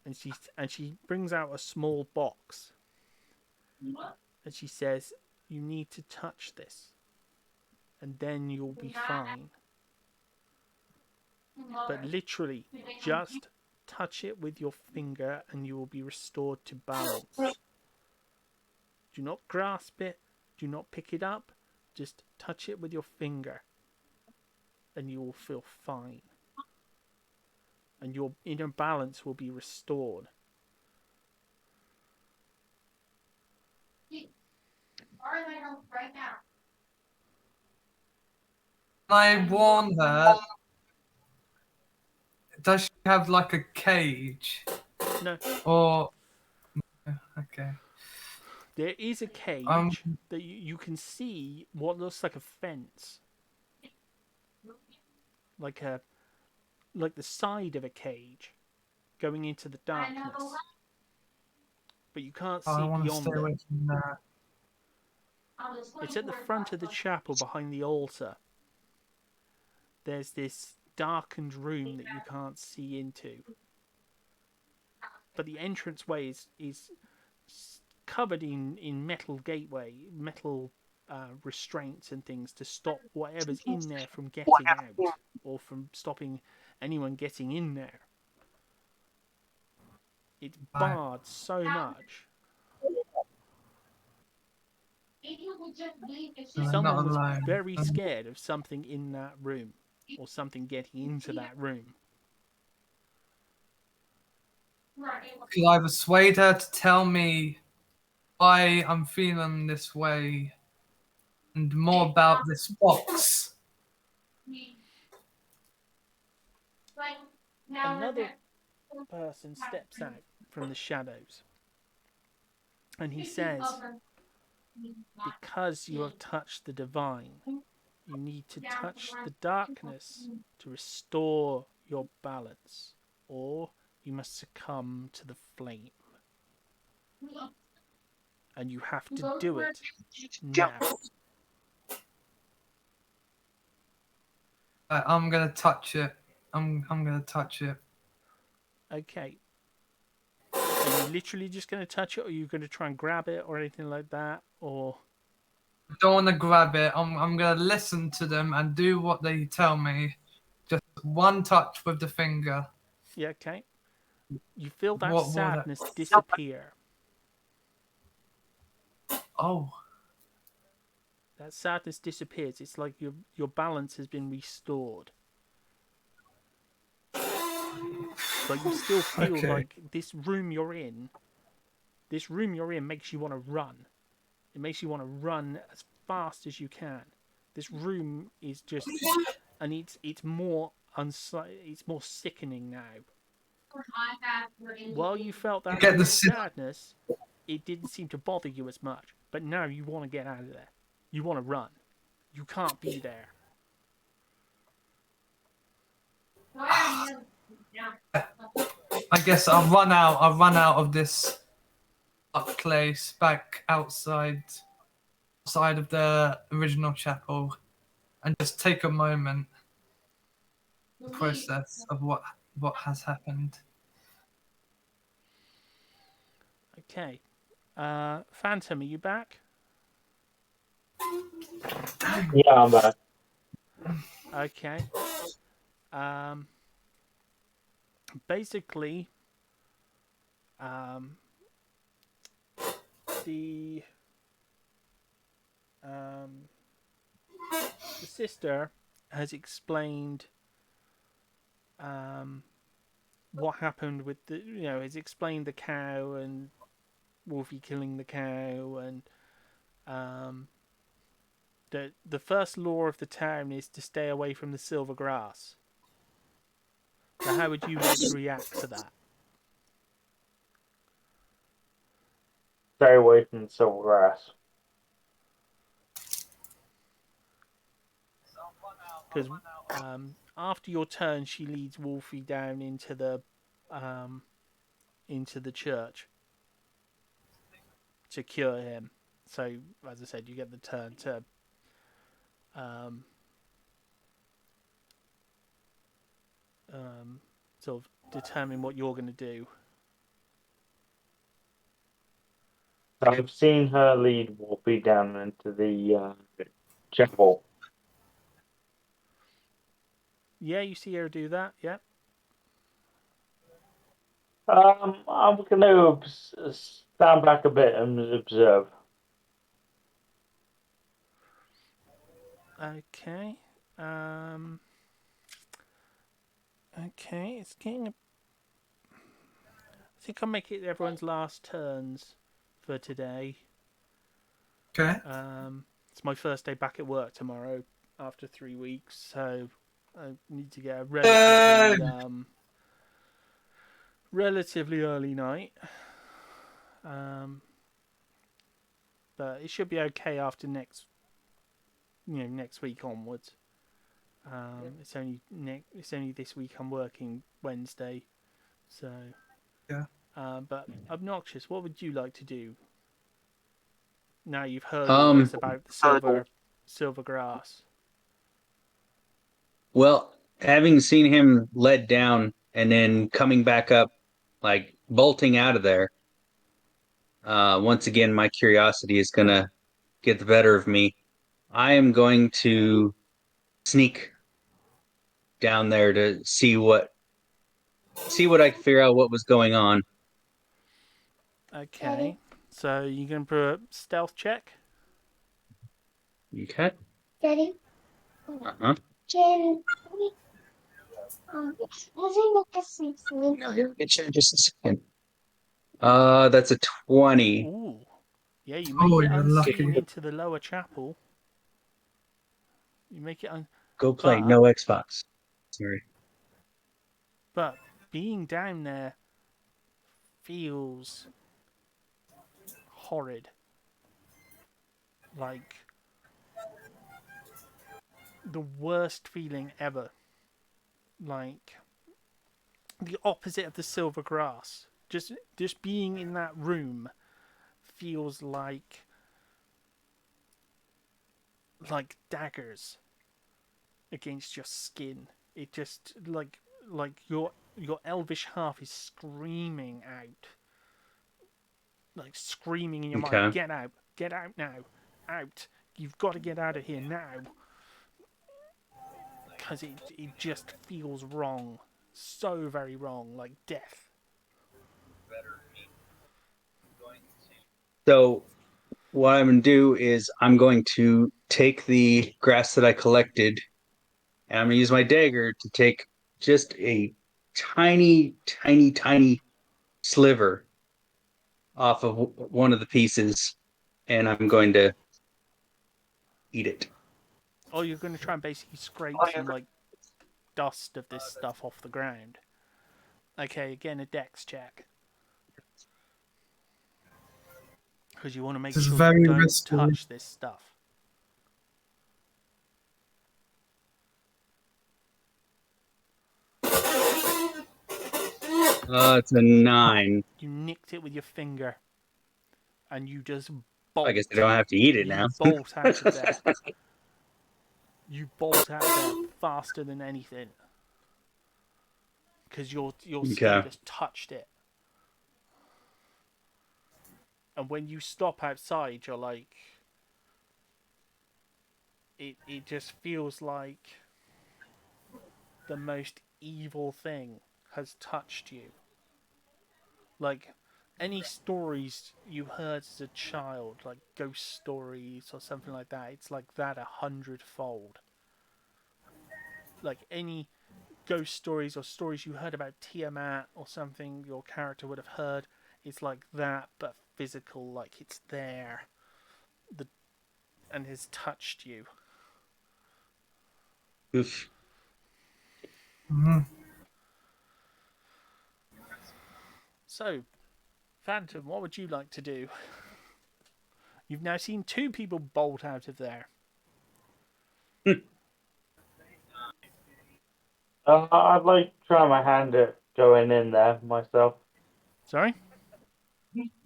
And she brings out a small box. And she says, "You need to touch this. And then you'll be fine." But literally, just touch it with your finger and you will be restored to balance. Do not grasp it. Do not pick it up. Just touch it with your finger. And you will feel fine. And your inner balance will be restored. I warn her. Does she have like a cage? No. Or okay. There is a cage that you can see what looks like a fence. Like the side of a cage going into the darkness. But you can't see I want to beyond stay away it. from that. It's at the front of the chapel behind the altar. There's this darkened room that you can't see into. But the entranceway is covered in metal metal restraints and things to stop whatever's in there from getting out or from stopping anyone getting in there. It's barred so much. Someone was very scared of something in that room or something getting into that room. Could I persuade her to tell me why I'm feeling this way and more about this box? Another person steps out from the shadows and he says, because you have touched the divine, you need to touch the darkness to restore your balance, or you must succumb to the flame. And you have to do it now. I'm gonna touch it. I'm gonna touch it. Okay. Are you literally just going to touch it, or are you going to try and grab it, or anything like that, or? I don't want to grab it. I'm gonna listen to them and do what they tell me. Just one touch with the finger. Yeah, okay. You feel that sadness disappear. Oh. That sadness disappears. It's like your balance has been restored. But you still feel like this room you're in makes you want to run. It makes you want to run as fast as you can. This room is just, and it's more sickening now. While you felt that sadness, it didn't seem to bother you as much. But now you want to get out of there. You want to run. You can't be there. I guess I'll run out of this place back outside of the original chapel and just take a moment to process of what has happened. Okay. Phantom, are you back? Yeah, I'm back. Okay. Basically, the sister has explained what happened with has explained the cow and Wolfie killing the cow, and the first law of the town is to stay away from the silver grass. So how would you like to react to that? Stay away from the silver grass. Because after your turn, she leads Wolfie down into the church to cure him. So, as I said, you get the turn to sort of determine what you're going to do. I've seen her lead Wolfie down into the chapel. Yeah, you see her do that. Yeah. I'm going to stand back a bit and observe. Okay. Okay, it's getting. I think I'll make it everyone's last turns for today. Okay. It's my first day back at work tomorrow after 3 weeks, so I need to get a relatively early night. But it should be okay after next week onwards. It's only this week I'm working Wednesday, so Yeah. But Obnoxious, what would you like to do? Now you've heard all Um, this about the silver grass. well, having seen him led down and then coming back up, like bolting out of there, once again, my curiosity is gonna get the better of me. I am going to sneak down there to see what I can figure out what was going on. Okay, so you're gonna put a stealth check. Okay. Daddy, Uh-huh. can we, has he looked at sleep sleep? No, here, get you in just a second. That's a 20. Ooh, yeah, you make Oh, it you're unseen lucky. into the lower chapel. You make it Go play, no Xbox. Sorry. but being down there feels horrid. Like the worst feeling ever. Like the opposite of the silver grass. Just being in that room feels like daggers against your skin. It just like your elvish half is screaming out, like screaming in your mind, Okay. get out now, out. You've got to get out of here now, because it just feels wrong, so very wrong, like death. So what I'm gonna do is I'm going to take the grass that I collected and I'm gonna use my dagger to take just a tiny, tiny, tiny sliver off of one of the pieces, and I'm going to eat it. Or you're going to try and basically scrape some like dust of this stuff off the ground. Okay, again a dex check. Because you want to make This is sure you very don't risky. touch this stuff. It's a 9. You nicked it with your finger, and you just I guess I don't have to eat it now. You bolt out of there. You bolt out of there faster than anything, because your skin Okay. just touched it. And when you stop outside, you're like, it just feels like the most evil thing has touched you. Like any stories you heard as a child, like ghost stories or something like that, it's like that 100-fold. Like any ghost stories or stories you heard about Tiamat or something your character would have heard, it's like that but physical, like it's there. And has touched you. Oof. Mhm. So, Phantom, what would you like to do? You've now seen 2 people bolt out of there. I'd like to try my hand at going in there myself. Sorry?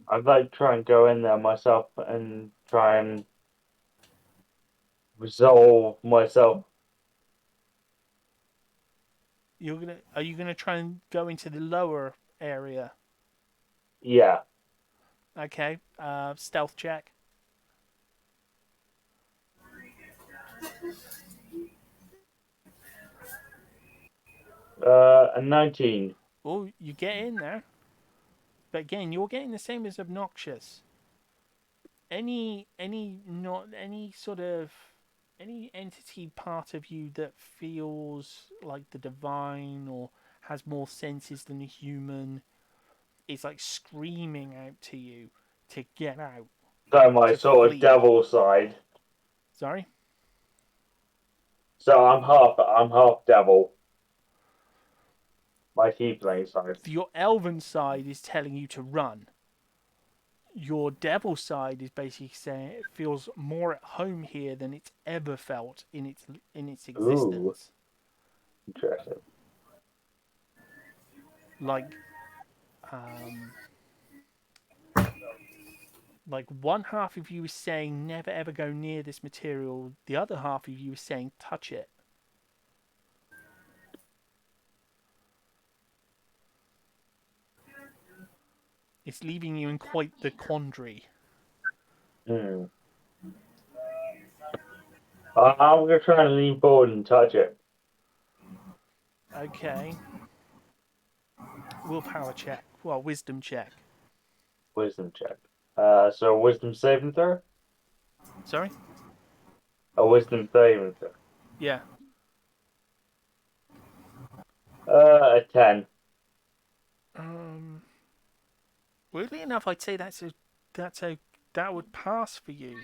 I'd like to try and go in there myself and try and resolve myself. Are you gonna try and go into the lower area? Yeah. Okay. Stealth check. A 19. Oh, you get in there. But again, you're getting the same as Obnoxious. Any sort of any entity part of you that feels like the divine or has more senses than a human is like screaming out to you to get out. So my To sort of flee. devil side. Sorry? So I'm half devil. My tiefling side. Your elven side is telling you to run. Your devil side is basically saying it feels more at home here than it's ever felt in its Ooh, existence. interesting. Like um like one half of you is saying never ever go near this material, the other half of you is saying touch it. It's leaving you in quite the quandary. Hmm. I'm gonna try and lean forward and touch it. Okay. Willpower check. Well, wisdom check. Wisdom check. So wisdom saving throw? Sorry? A wisdom saving throw. Yeah. A 10. Um Weirdly enough, I'd say that would pass for you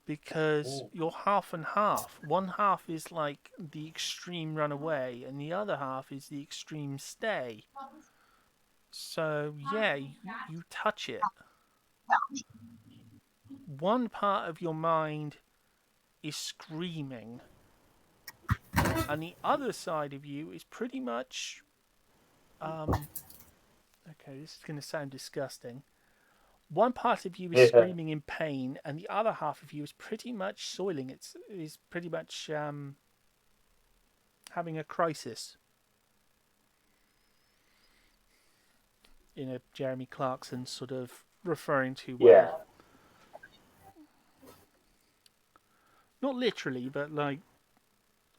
because Ooh. you're half and half. One half is like the extreme run away, and the other half is the extreme stay. So yeah, you touch it. One part of your mind is screaming, and the other side of you is pretty much okay, this is going to sound disgusting. One part of you is Yeah. screaming in pain, and the other half of you is pretty much soiling. Is pretty much having a crisis. In a Jeremy Clarkson sort of referring to Yeah. not literally, but like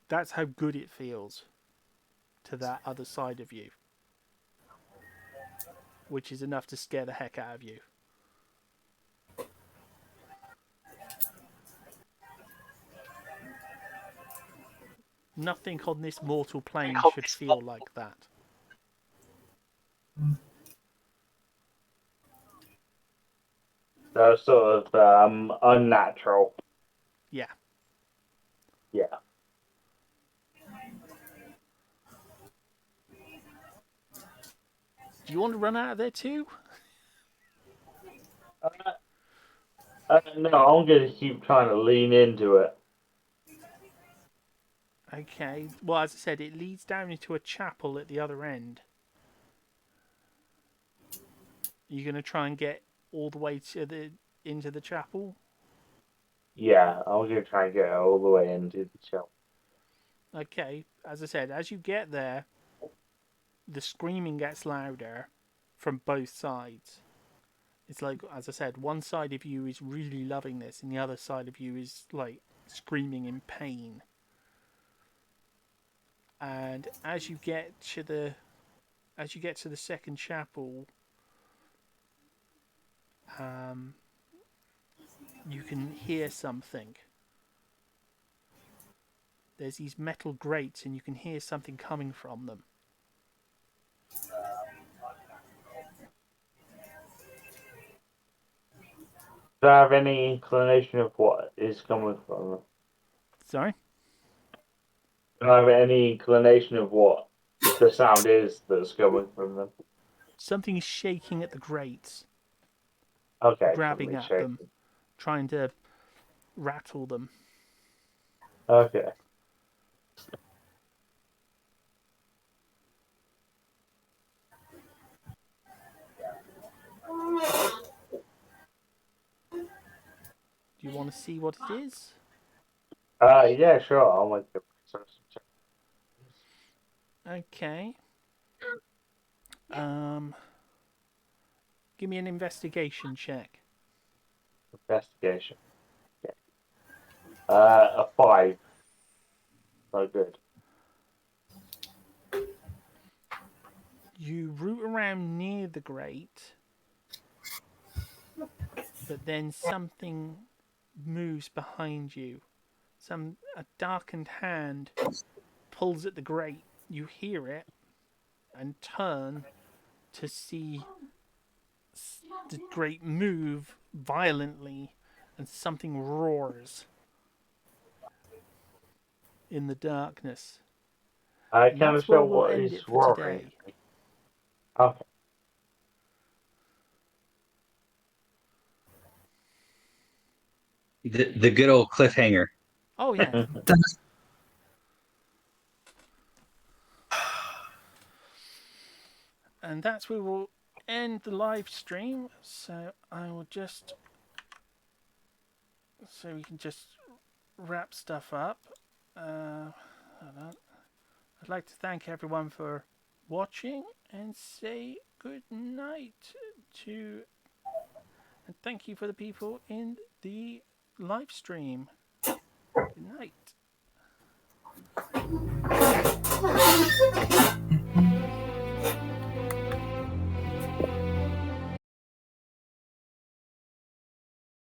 that's how good it feels to that other side of you, which is enough to scare the heck out of you. Nothing on this mortal plane should feel like that. So sort of unnatural. Yeah. Yeah. Do you want to run out of there too? No, I'm gonna keep trying to lean into it. Okay. Well, as I said, it leads down into a chapel at the other end. You're going to try and get all the way to the into the chapel? Yeah, I'm gonna try and get all the way into the shell. Okay. As I said, as you get there, the screaming gets louder from both sides. It's like, as I said, one side of you is really loving this, and the other side of you is like screaming in pain. And as you get to the second chapel, you can hear something. There's these metal grates, and you can hear something coming from them. Do I have any inclination of what is coming from them? Sorry? Do I have any inclination of what the sound is that's coming from them? Something is shaking at the grates, Okay, grabbing something's at them, shaking. trying to rattle them. Okay. Do you want to see what it is? Yeah, sure. I'll make a perception check. Okay. Um, Give me an investigation check. Investigation. Okay. A 5. No good. You root around near the grate, but then something moves behind you a darkened hand pulls at the grate. You hear it and turn to see the grate move violently, and something roars in the darkness. I And can't that's where show we'll what end is it for roaring. today. Okay. The good old cliffhanger. Oh yeah. And that's where we'll end the live stream. So I will just, so we can just wrap stuff up. Hold on. I'd like to thank everyone for watching and say good night to, and thank you for the people in the live stream. Good night.